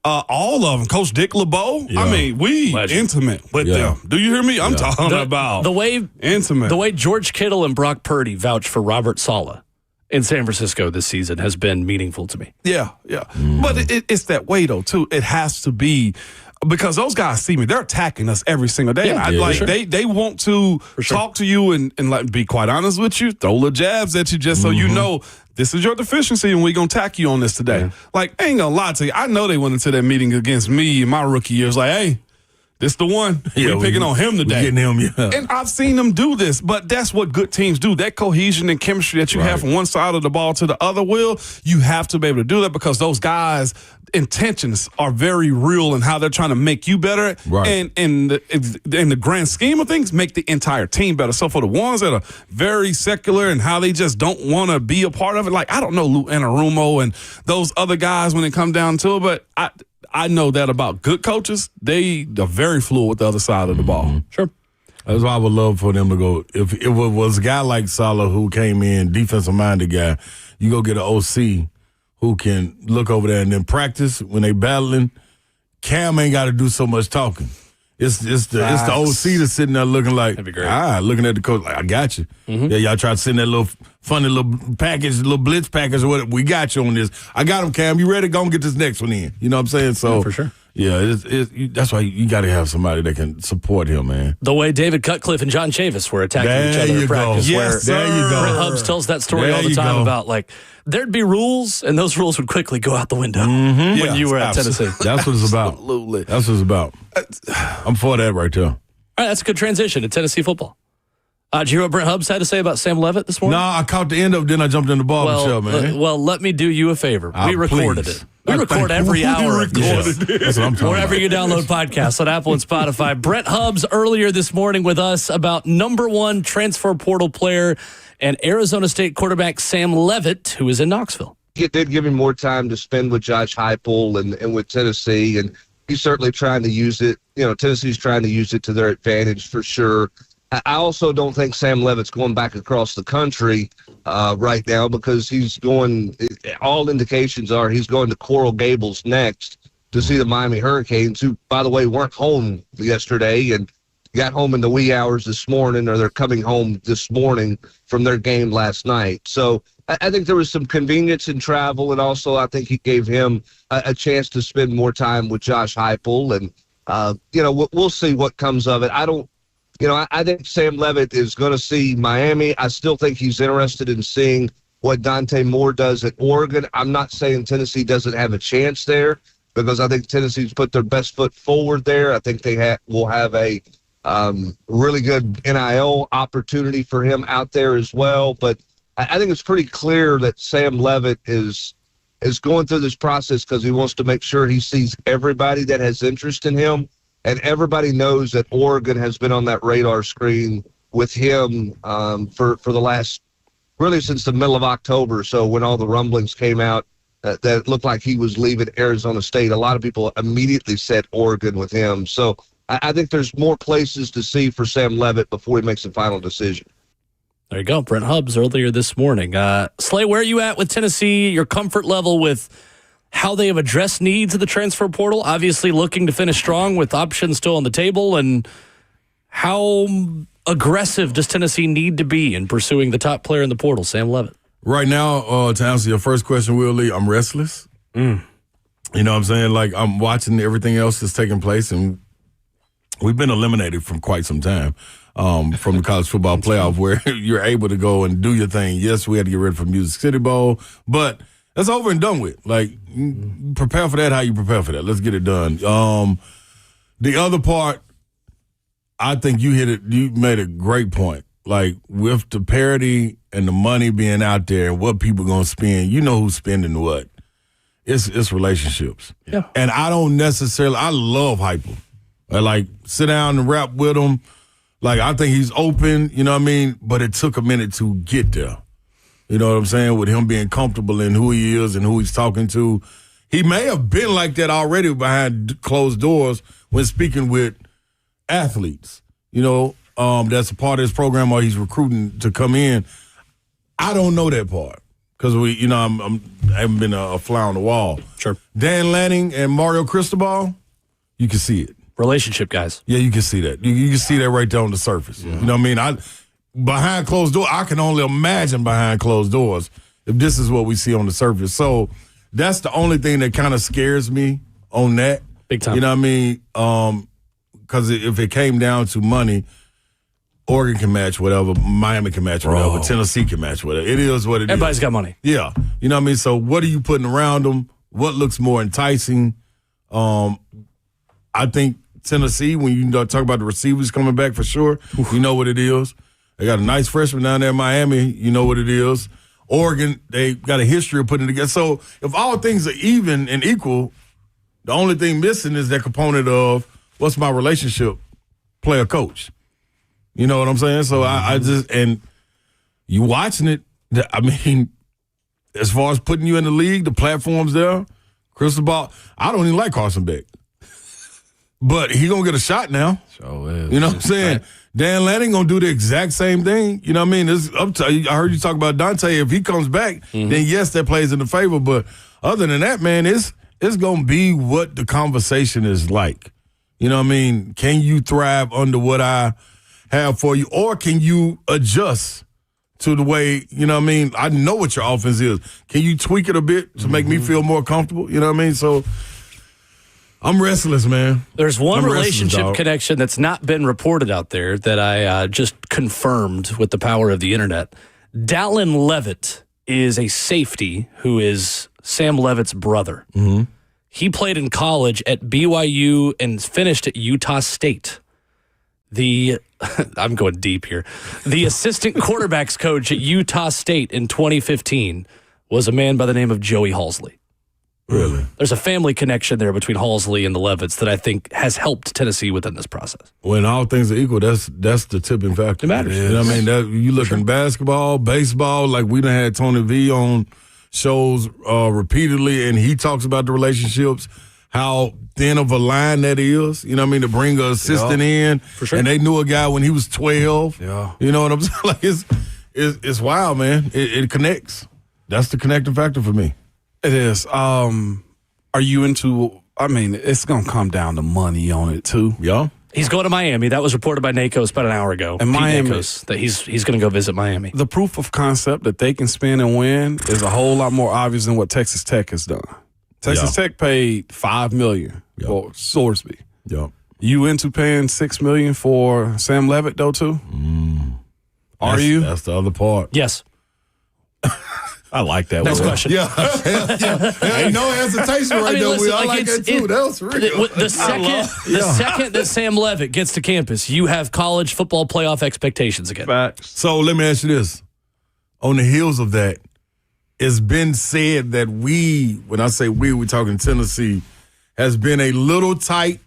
All of them. Coach Dick LeBeau. Yeah. We intimate with them. Do you hear me? I'm talking about the way intimate. The way George Kittle and Brock Purdy vouch for Robert Saleh in San Francisco this season has been meaningful to me. Yeah. But it's that way though too. It has to be. Because those guys see me, they're attacking us every single day. They want to talk to you and be quite honest with you, throw little jabs at you just so you know this is your deficiency and we're going to attack you on this today. I ain't going to lie to you. I know they went into that meeting against me in my rookie year. It's like, hey, this the one. We're picking on him today. Getting him, And I've seen them do this, but that's what good teams do. That cohesion and chemistry that you have from one side of the ball to the other, you have to be able to do that because those guys' intentions are very real in how they're trying to make you better. Right. And in the grand scheme of things, make the entire team better. So for the ones that are very secular and how they just don't want to be a part of it, like I don't know Lou Anarumo and those other guys when it comes down to it, but I know that about good coaches. They are very fluid with the other side of the ball. Sure. That's why I would love for them to go. If it was a guy like Saleh who came in, defensive-minded guy, you go get an OC who can look over there and then practice when they battling. Cam ain't got to do so much talking. It's the OC that's sitting there looking like, that'd be great. Looking at the coach like, I got you. Yeah, y'all try to send that little funny little package, little blitz package or whatever. We got you on this. I got him, Cam. You ready? Go and get this next one in. You know what I'm saying? So for sure. Yeah, that's why you got to have somebody that can support him, man. The way David Cutcliffe and John Chavis were attacking each other in practice. Yes, there you go. Brent Hubs tells that story all the time about there'd be rules, and those rules would quickly go out the window when you were at Tennessee. That's what it's about. Absolutely. That's what it's about. I'm for that right there. All right, that's a good transition to Tennessee football. Did you hear what Brent Hubs had to say about Sam Leavitt this morning? No, I caught the end of it, then I jumped in the barbershop, man. Let me do you a favor. We recorded it. We record every hour of the show. That's what I'm talking Wherever you download podcasts on Apple and Spotify. Brent Hubs earlier this morning with us about number 1 transfer portal player and Arizona State quarterback Sam Leavitt, who is in Knoxville. It did give him more time to spend with Josh Heupel and with Tennessee, and he's certainly trying to use it. Tennessee's trying to use it to their advantage for sure. I also don't think Sam Leavitt's going back across the country right now because all indications are he's going to Coral Gables next to see the Miami Hurricanes, who, by the way, weren't home yesterday. And got home in the wee hours this morning, or they're coming home this morning from their game last night. So I think there was some convenience in travel, and also I think he gave him a chance to spend more time with Josh Heupel. And, we'll see what comes of it. I think Sam Leavitt is going to see Miami. I still think he's interested in seeing what Dante Moore does at Oregon. I'm not saying Tennessee doesn't have a chance there, because I think Tennessee's put their best foot forward there. I think they will have a really good NIL opportunity for him out there as well. But I think it's pretty clear that Sam Leavitt is going through this process because he wants to make sure he sees everybody that has interest in him. And everybody knows that Oregon has been on that radar screen with him for the last, really since the middle of October. So when all the rumblings came out that it looked like he was leaving Arizona State, a lot of people immediately said Oregon with him. So I think there's more places to see for Sam Leavitt before he makes a final decision. There you go. Brent Hubs earlier this morning. Saleh, where are you at with Tennessee? Your comfort level with how they have addressed needs of the transfer portal, obviously looking to finish strong with options still on the table, and how aggressive does Tennessee need to be in pursuing the top player in the portal, Sam Leavitt? Right now, to answer your first question, Willie, I'm restless. You know what I'm saying? Like, I'm watching everything else that's taking place, and we've been eliminated from quite some time from the college football playoff, where you're able to go and do your thing. Yes, we had to get ready for Music City Bowl, but that's over and done with. Like, prepare for that how you prepare for that. Let's get it done. The other part, I think you hit it. You made a great point. Like, with the parity and the money being out there and what people going to spend, you know who's spending what. It's relationships. Yeah. And I don't necessarily – I love Heupel. I like sit down and rap with him. Like, I think he's open, you know what I mean? But it took a minute to get there. You know what I'm saying? With him being comfortable in who he is and who he's talking to. He may have been like that already behind closed doors when speaking with athletes. You know, that's a part of his program, or he's recruiting to come in. I don't know that part because I haven't been a fly on the wall. Sure. Dan Lanning and Mario Cristobal, you can see it. Relationship guys. Yeah, you can see that. You can see that right there on the surface. Yeah. You know what I mean? Behind closed doors, I can only imagine behind closed doors if this is what we see on the surface. So that's the only thing that kind of scares me on that. Big time. You know what I mean? Because if it came down to money, Oregon can match whatever, Miami can match whatever, Tennessee can match whatever. It is what it Everybody's is. got money. Yeah. You know what I mean? So what are you putting around them? What looks more enticing? I think Tennessee, when you talk about the receivers coming back for sure, you know what it is. They got a nice freshman down there in Miami. You know what it is. Oregon, they got a history of putting it together. So if all things are even and equal, the only thing missing is that component of what's my relationship player-coach. You know what I'm saying? So I just – and you watching it, I mean, as far as putting you in the league, the platform's there, Cristobal, I don't even like Carson Beck. But he going to get a shot now. Sure is. You know what I'm saying? Right. Dan Lanning going to do the exact same thing. You know what I mean? I heard you talk about Dante. If he comes back, then yes, that plays in the favor. But other than that, man, it's going to be what the conversation is like. You know what I mean? Can you thrive under what I have for you? Or can you adjust to the way, you know what I mean? I know what your offense is. Can you tweak it a bit to make me feel more comfortable? You know what I mean? So I'm restless, man. There's one relationship connection that's not been reported out there that I just confirmed with the power of the internet. Dallin Leavitt is a safety who is Sam Leavitt's brother. Mm-hmm. He played in college at BYU and finished at Utah State. I'm going deep here. The assistant quarterbacks coach at Utah State in 2015 was a man by the name of Joey Halsley. Really? There's a family connection there between Halsley and the Leavitts that I think has helped Tennessee within this process. When all things are equal, that's the tipping factor. It matters. You know what I mean? You look in basketball, baseball, like we done had Tony V on shows repeatedly, and he talks about the relationships, how thin of a line that is, you know what I mean, to bring an assistant in. For sure. And they knew a guy when he was 12. Yeah. You know what I'm saying? Like it's wild, man. It connects. That's the connecting factor for me. It is. Are you into? I mean, it's gonna come down to money on it too. Yeah. He's going to Miami. That was reported by Nakos about an hour ago. And Miami, Nakos, that he's going to go visit Miami. The proof of concept that they can spin and win is a whole lot more obvious than what Texas Tech has done. Texas Tech paid $5 million for Sorsby. Yep. You into paying $6 million for Sam Leavitt though too? Are you? That's the other part. Yes. I like that. Next question. Yeah. Ain't no hesitation right there. Listen, I like that too. That was real. The second that Sam Leavitt gets to campus, you have college football playoff expectations again. So let me ask you this. On the heels of that, it's been said that when I say we're talking Tennessee, has been a little tight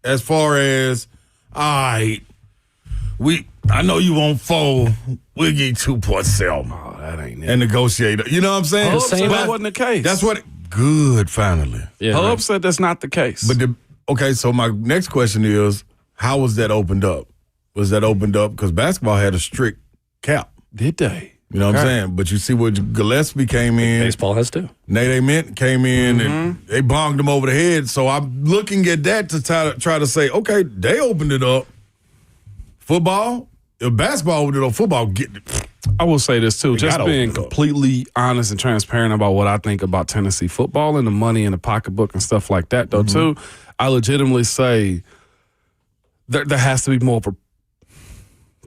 as far as, all right, I know you want 4, we'll get 2.7. Oh, that ain't it. And negotiate. You know what I'm saying? Hub said that wasn't the case. That's what good, finally. Yeah, Hub said that's not the case. But okay, so my next question is, how was that opened up? Was that opened up because basketball had a strict cap? Did they? You know what I'm saying? But you see what Gillespie came in. Baseball has too. Nate Mint came in and they bonged him over the head. So I'm looking at that to try to say, okay, they opened it up. Football, if basketball opened it up, football get it. I will say this too, just being completely honest and transparent about what I think about Tennessee football and the money in the pocketbook and stuff like that though too. I legitimately say there has to be more of a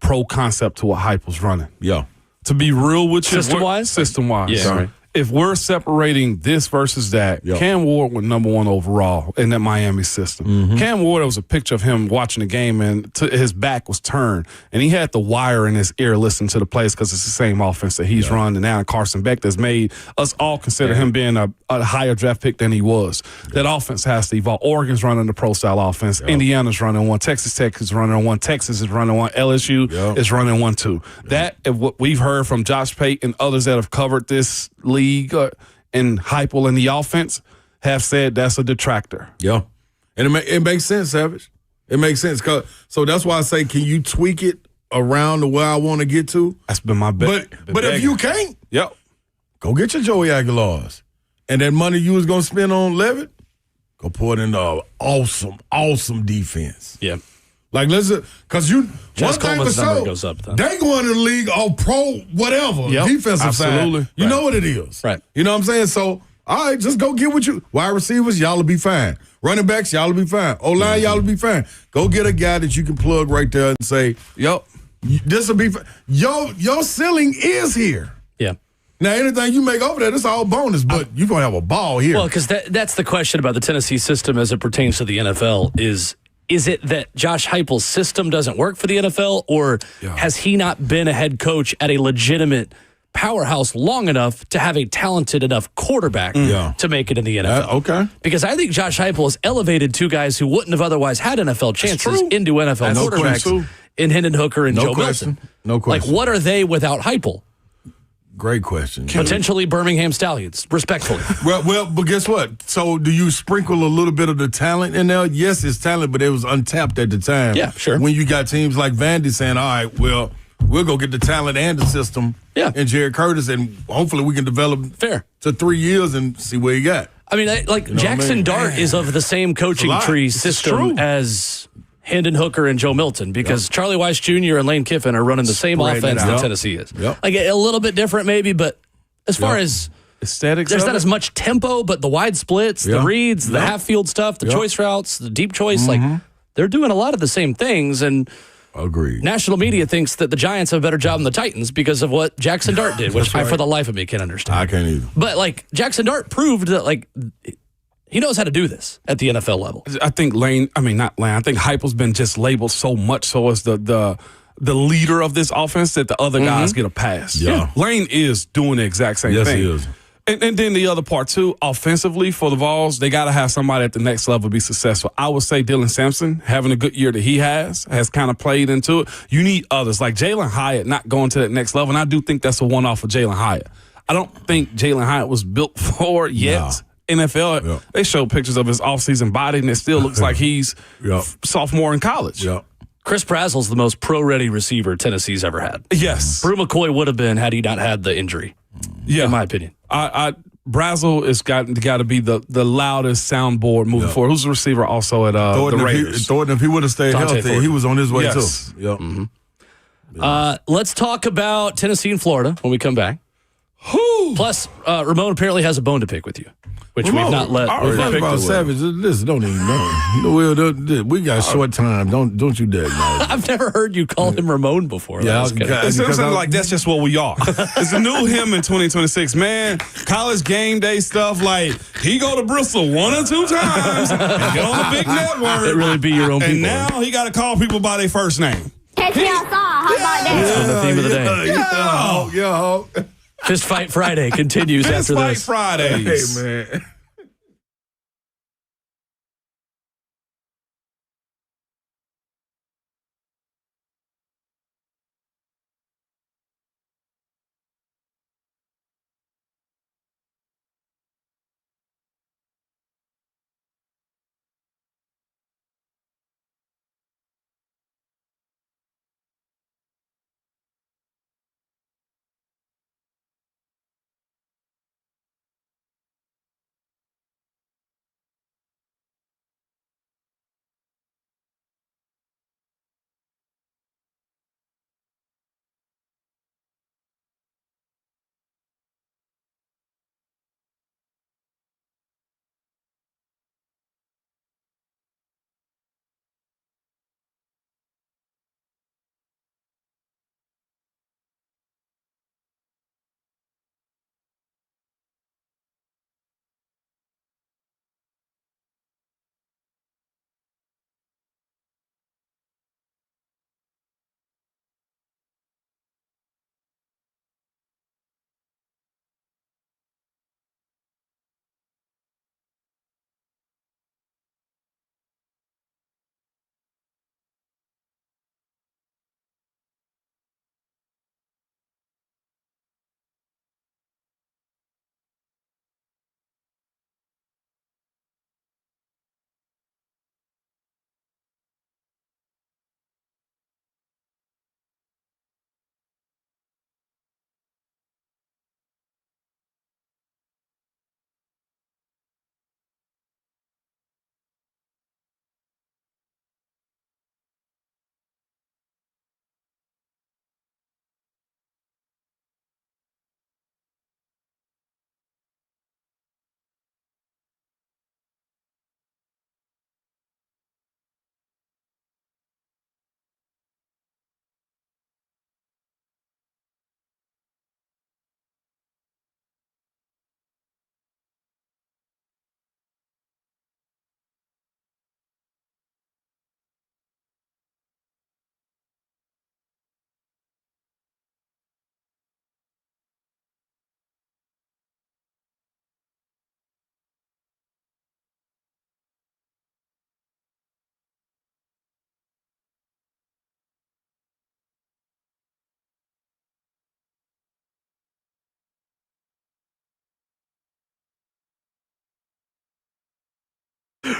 pro concept to what Heupel's running. Yeah. To be real with you, System-wise? System-wise. Yeah. Sorry. If we're separating this versus that, Cam Ward went number 1 overall in that Miami system. Cam Ward, there was a picture of him watching the game, and his back was turned, and he had the wire in his ear listening to the plays because it's the same offense that he's run. And now Carson Beck that's made us all consider him being a higher draft pick than he was. That offense has to evolve. Oregon's running the pro-style offense. Indiana's running one. Texas Tech is running one. Texas is running one. LSU is running one too. That is what we've heard from Josh Pate and others that have covered this league and Heupel and the offense have said that's a detractor. Yeah. And it makes sense, Savage. It makes sense. So that's why I say, can you tweak it around to where I want to get to? That's been my bet. But if you can't, go get your Joey Aguilars. And that money you was going to spend on Leavitt, go pour it into awesome defense. Yeah. Like, listen, because one thing for sure, goes up, they going to the league all pro whatever, defensive side. You know what it is. Right. You know what I'm saying? So, all right, just go get what you – wide receivers, y'all will be fine. Running backs, y'all will be fine. O-line, y'all will be fine. Go get a guy that you can plug right there and say, this will be – your ceiling is here. Yeah. Now, anything you make over there, that's all bonus, but you're going to have a ball here. Well, because that's the question about the Tennessee system as it pertains to the NFL is it that Josh Heupel's system doesn't work for the NFL, or has he not been a head coach at a legitimate powerhouse long enough to have a talented enough quarterback to make it in the NFL? Okay. Because I think Josh Heupel has elevated 2 guys who wouldn't have otherwise had NFL chances into NFL quarterbacks in Hendon Hooker and Joe Milton. No question. Like, what are they without Heupel? Great question. Potentially Birmingham Stallions, respectfully. well, but guess what? So do you sprinkle a little bit of the talent in there? Yes, it's talent, but it was untapped at the time. Yeah, sure. When you got teams like Vandy saying, all right, well, we'll go get the talent and the system and Jared Curtis, and hopefully we can develop to 3 years and see where you got. I mean, Jackson Dart is of the same coaching tree system as Hendon Hooker and Joe Milton, because Charlie Weiss Jr. and Lane Kiffin are running the same offense that Tennessee is. Like a little bit different maybe, but as far as aesthetics, there's not as much tempo, but the wide splits, the reads, the half field stuff, the choice routes, the deep choice, like they're doing a lot of the same things. And agreed. National media thinks that the Giants have a better job than the Titans because of what Jackson Dart did, which I, for the life of me, can't understand. I can't either. But Jackson Dart proved that he knows how to do this at the NFL level. I think I think Heupel's been just labeled so much so as the leader of this offense that the other guys get a pass. Yeah. Lane is doing the exact same thing. Yes, he is. And then the other part, too, offensively for the Vols, they got to have somebody at the next level be successful. I would say Dylan Sampson, having a good year that he has kind of played into it. You need others, like Jalen Hyatt not going to that next level, and I do think that's a one-off for Jalen Hyatt. I don't think Jalen Hyatt was built for it yet. Nah. NFL, they showed pictures of his offseason body, and it still looks like he's sophomore in college. Chris Brazel's the most pro-ready receiver Tennessee's ever had. Yes. Brew McCoy would have been had he not had the injury, in my opinion. Brazel has got to be the loudest soundboard moving forward. Who's the receiver also at the Raiders? Thornton, if he would have stayed Dante healthy, Thornton. he was on his way Yes. too. Yep. Mm-hmm. Let's talk about Tennessee and Florida when we come back. Plus, Ramon apparently has a bone to pick with you, which we've not let. We've talked about Savage. Listen, don't even know. We got short time. Don't you dare. I've never heard you call him Ramon before. Yeah, it's something like that's just what we are. It's a new him in 2026, man. College game day stuff, like he go to Bristol 1 or 2 times, and get on the big network. It really be your own and people. now he got to call people by their first name. Catch me outside. How about that? the theme of the day. Yeah. Fist Fight Friday continues Fist after Fight this. Fridays. Hey, man.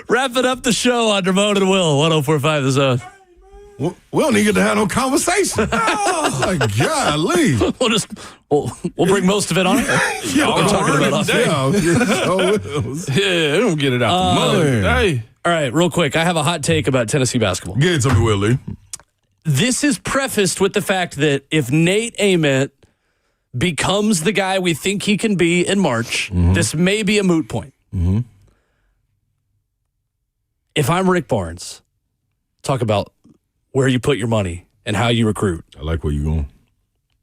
Wrapping up the show on Ramon and Will, 104.5 The Zone. We don't even get to have no conversation. Oh, my golly. We'll bring most of it on. Y'all We're talking about off air. Yeah, don't get it out the mud. Hey. All right, real quick. I have a hot take about Tennessee basketball. Get it to me, Willie. This is prefaced with the fact that if Nate Ament becomes the guy we think he can be in March, this may be a moot point. Mm-hmm. If I'm Rick Barnes, talk about where you put your money and how you recruit. I like where you're going.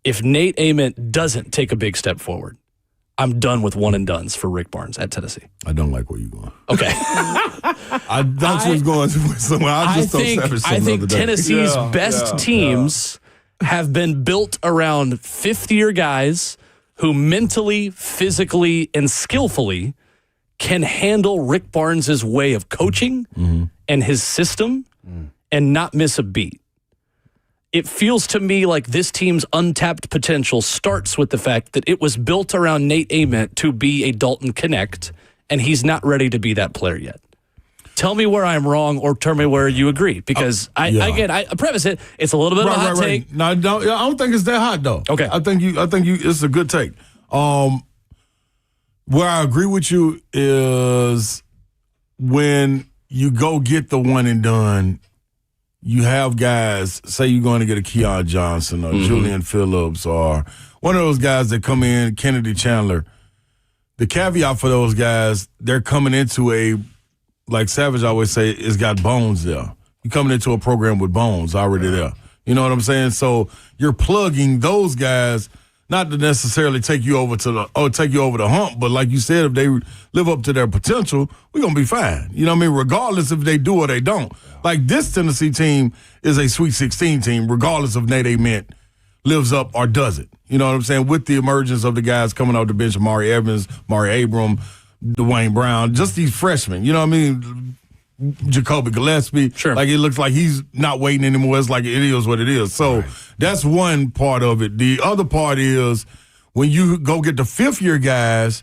If Nate Ament doesn't take a big step forward, I'm done with one and dones for Rick Barnes at Tennessee. I don't like where you're going. Okay. I thought you was going somewhere. I think Tennessee's best teams have been built around fifth-year guys who mentally, physically, and skillfully can handle Rick Barnes' way of coaching and his system and not miss a beat. It feels to me like this team's untapped potential starts with the fact that it was built around Nate Ament to be a Dalton Connect, and he's not ready to be that player yet. Tell me where I'm wrong or tell me where you agree, because I preface it, it's a little bit of a hot take. No, I don't think it's that hot, though. Okay. I think it's a good take. Where I agree with you is when you go get the one and done, you have guys, say you're going to get a Keon Johnson or Julian Phillips or one of those guys that come in, Kennedy Chandler. The caveat for those guys, they're coming into a, like Savage always say, it's got bones there. You're coming into a program with bones already there. You know what I'm saying? So you're plugging those guys, not to necessarily take you over the hump, but like you said, if they live up to their potential, we're going to be fine. You know what I mean? Regardless if they do or they don't. Like this Tennessee team is a Sweet 16 team, regardless if Nate Mint lives up or doesn't. You know what I'm saying? With the emergence of the guys coming off the bench, Amari Evans, Mari Abram, Dwayne Brown, just these freshmen. You know what I mean? Jacoby Gillespie. Sure. Like it looks like he's not waiting anymore. It's like it is what it is. So that's one part of it. The other part is when you go get the fifth-year guys,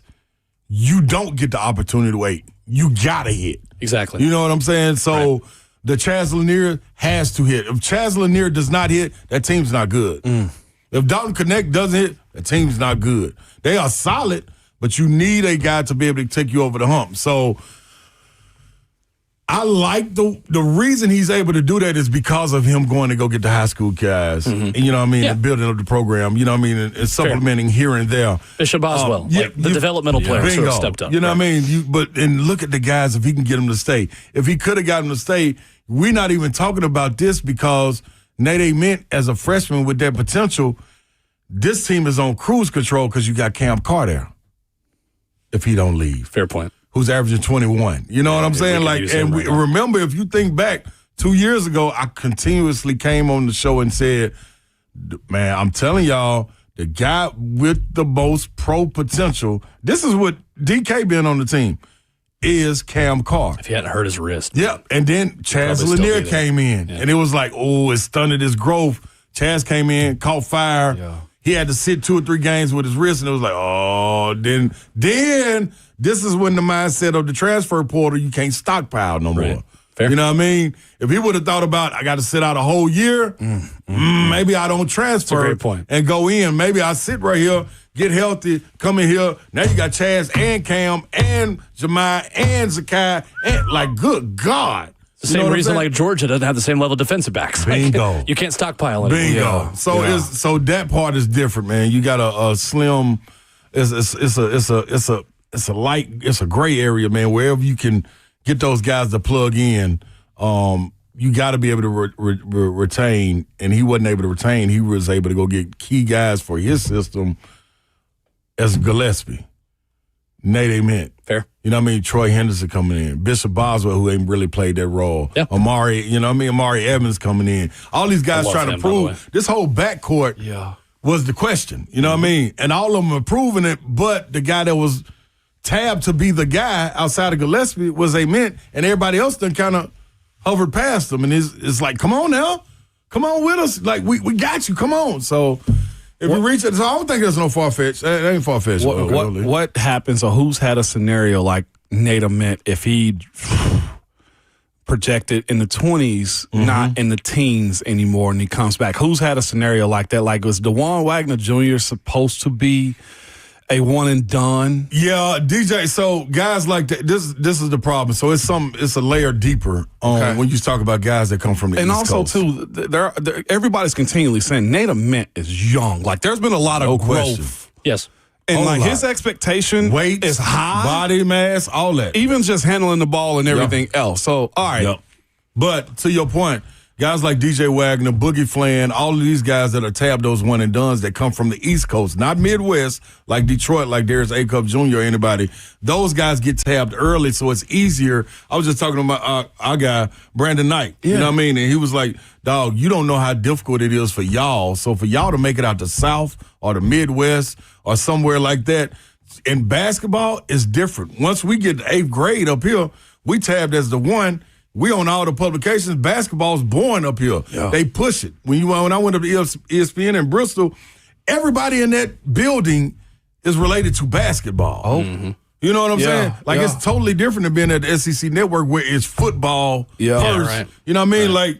you don't get the opportunity to wait. You got to hit. Exactly. You know what I'm saying? So the Chaz Lanier has to hit. If Chaz Lanier does not hit, that team's not good. If Dalton Connect doesn't hit, the team's not good. They are solid, but you need a guy to be able to take you over the hump. So I like the reason he's able to do that is because of him going to go get the high school guys. And, you know what I mean? And building up the program, you know what I mean? And supplementing here and there. Bishop Boswell, the developmental players who have stepped up. You know what I mean? And look at the guys if he can get them to stay. If he could have gotten them to stay, we're not even talking about this because Nate Mint as a freshman with that potential, this team is on cruise control because you got Cam Carr there if he don't leave. Fair point. Who's averaging 21. You know what I'm saying? Remember, if you think back 2 years ago, I continuously came on the show and said, man, I'm telling y'all, the guy with the most pro potential, this is what DK being on the team, is Cam Carr. If he hadn't hurt his wrist. Yep. And then Chaz Lanier came in. Yeah. And it was like, it stunted his growth. Chaz came in, caught fire. Yeah. He had to sit 2 or 3 games with his wrist, and it was like, then this is when the mindset of the transfer portal, you can't stockpile no more. Fair. You know what I mean? If he would have thought about, I got to sit out a whole year, maybe I don't transfer. That's a great point. And go in. Maybe I sit right here, get healthy, come in here. Now you got Chaz and Cam and Jemiah and Zakai. And good God. The same reason like Georgia doesn't have the same level of defensive backs. Bingo. You can't stockpile anymore. Bingo. Yeah. So that part is different, man. You got a slim. It's a gray area, man. Wherever you can get those guys to plug in, you got to be able to retain. And he wasn't able to retain. He was able to go get key guys for his system as Gillespie, Nate Mint. Fair. You know what I mean? Troy Henderson coming in. Bishop Boswell, who ain't really played that role. Yeah. Amari, you know what I mean? Amari Evans coming in. All these guys trying to prove. This whole backcourt was the question. You know what I mean? And all of them are proving it, but the guy that was tabbed to be the guy outside of Gillespie was Mint, and everybody else done kind of hovered past him. And it's like, come on now. Come on with us. Like, we got you. Come on. So if you reach it, so I don't think there's no far-fetched. It ain't far-fetched. What happens, or who's had a scenario like Nate Mint if he projected in the 20s, not in the teens anymore, and he comes back? Who's had a scenario like that? Like, was DeJuan Wagner Jr. supposed to be a one and done? Yeah, DJ. So guys like that, this is the problem. So it's a layer deeper when you talk about guys that come from the East Coast. And also too, everybody's continually saying Nate Mint is young. Like there's been a lot of growth. Question. Yes. And his expectation weight is high, body mass, all that. Even just handling the ball and everything else. So all right. But to your point, guys like DJ Wagner, Boogie Flan, all of these guys that are tabbed those one and dones that come from the East Coast, not Midwest, like Detroit, like Darius A-Cup Jr. or anybody. Those guys get tabbed early, so it's easier. I was just talking about our guy, Brandon Knight. You know what I mean? And he was like, dog, you don't know how difficult it is for y'all. So for y'all to make it out the South or the Midwest or somewhere like that, in basketball, it's different. Once we get to 8th grade up here, we tabbed as the one. We on all the publications. Basketball's born up here. Yeah. They push it. When I went up to ESPN in Bristol, everybody in that building is related to basketball. Oh, you know what I'm saying? Like it's totally different than being at the SEC Network where it's football first. Right. You know what I mean? Like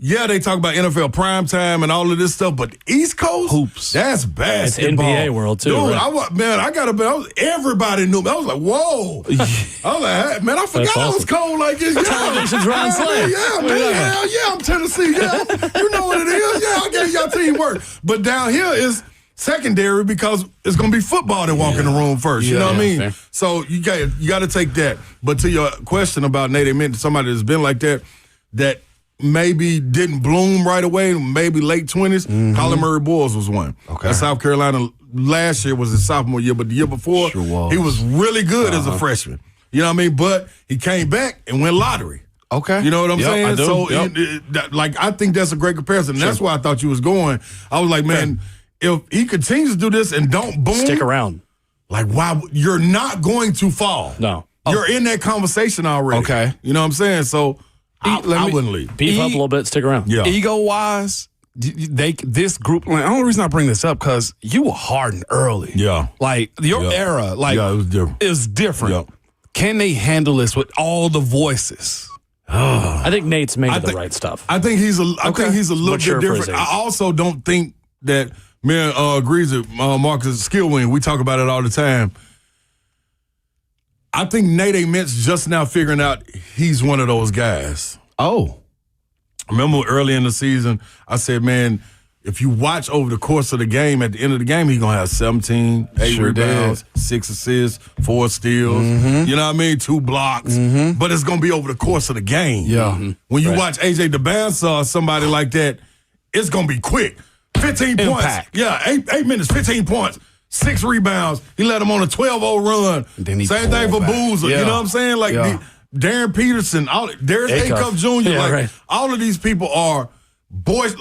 yeah, they talk about NFL primetime and all of this stuff, but East Coast hoops, that's basketball. It's NBA world too. Dude, right? I got to be. Everybody knew me. I was like, whoa. I was like, man, I forgot I was cold like this. Yeah. Television's Ron Slay. Yeah, man. Hell yeah, I'm Tennessee. Yeah, you know what it is. Yeah, I gave y'all teamwork. But down here is secondary because it's going to be football that walk in the room first. You know what I mean? Fair. So you got to take that. But to your question about Nate, they meant somebody that's been like that maybe didn't bloom right away, maybe late 20s. Colin Murray Boyles was one. Okay. At South Carolina last year was his sophomore year, but the year before, he was really good as a freshman. You know what I mean? But he came back and went lottery. Okay. You know what I'm saying? I do. So, I think that's a great comparison. That's where I thought you was going. I was like, man, if he continues to do this and don't boom. Stick around. Like, why? You're not going to fall. No. You're in that conversation already. Okay. You know what I'm saying? So, I wouldn't leave. Beef up a little bit, stick around. Yeah. Ego-wise, this group, the only reason I bring this up, because you were hardened early. Yeah. Like, your era, it was different. It was different. Yeah. Can they handle this with all the voices? I think Nate's made the right stuff. I think he's a little Mature bit for his different. age. I also don't think that man agrees that Marcus' skill wing. We talk about it all the time. I think Nate Ament's just now figuring out he's one of those guys. Oh. Remember early in the season, I said, man, if you watch over the course of the game, at the end of the game, he's going to have 17, 8 rebounds, 6 assists, 4 steals, you know what I mean, 2 blocks. But it's going to be over the course of the game. Yeah. When you watch A.J. DeBansa or somebody like that, it's going to be quick. 15 Impact. points. Yeah, 8 minutes, 15 points. 6 rebounds. He led them on a 12-0 run. Then Same thing for Boozer. Yeah. You know what I'm saying? Like Darren Peterson, Darius Acuff Jr. All of these people are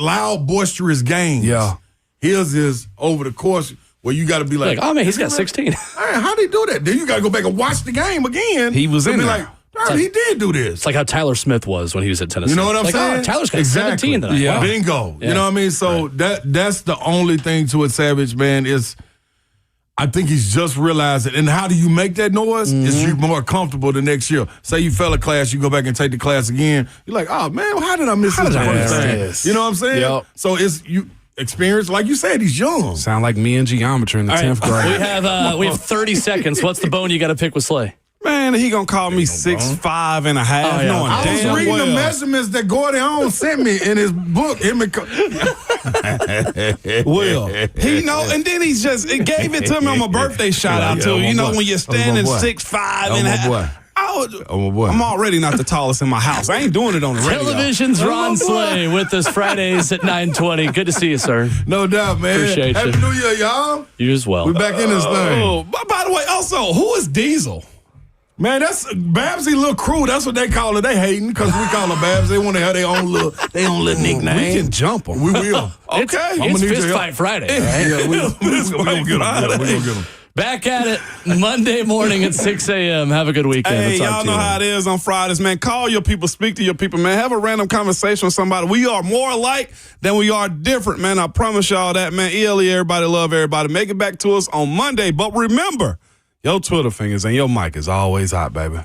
loud, boisterous games. Yeah. His is over the course where you got to be like, oh, man, he's got 16. How'd he do that? Then you got to go back and watch the game again. He was in be there. like, he did do this. It's like how Tyler Smith was when he was at Tennessee. You know what I'm saying? Oh, Tyler's got 17 tonight. Yeah. Wow. Bingo. You know what I mean? So that's the only thing to it, Savage, man, is I think he's just realized it. And how do you make that noise? Is you more comfortable the next year. Say you fail a class, you go back and take the class again. You're like, oh, man, how did I miss this first time? You know what I'm saying? Yep. So it's you experience, like you said, he's young. Sound like me in geometry in the 10th grade. We have 30 seconds. What's the bone you got to pick with Slay? Man, he gonna call me 6'5" and a half. Oh, yeah. Knowing I was damn reading well. the measurements that Gordy Holmes sent me in his book. Will he know? And then he gave it to me on my birthday shout out to him. You know when you're standing 6'5" and a half. I'm already not the tallest in my house. I ain't doing it on the radio. Television's Ron Slay with us Fridays at 9:20. Good to see you, sir. No doubt, man. Appreciate Happy you. New Year, y'all. You as well. We back in this thing. But by the way, also, who is Diesel? Man, that's Babsy little crew. That's what they call it. They hating because we call her Babs. They want to have their own little nickname. We can jump them. We will. Okay. It's Fist Fight Friday, right? Yeah, we're gonna get them. We're gonna get them. Back at it Monday morning at 6 a.m. Have a good weekend. Hey, We'll talk y'all to know you. how it is on Fridays, man. Call your people, speak to your people, man. Have a random conversation with somebody. We are more alike than we are different, man. I promise y'all that, man. ELE, everybody love everybody. Make it back to us on Monday. But remember, your Twitter fingers and your mic is always hot, baby.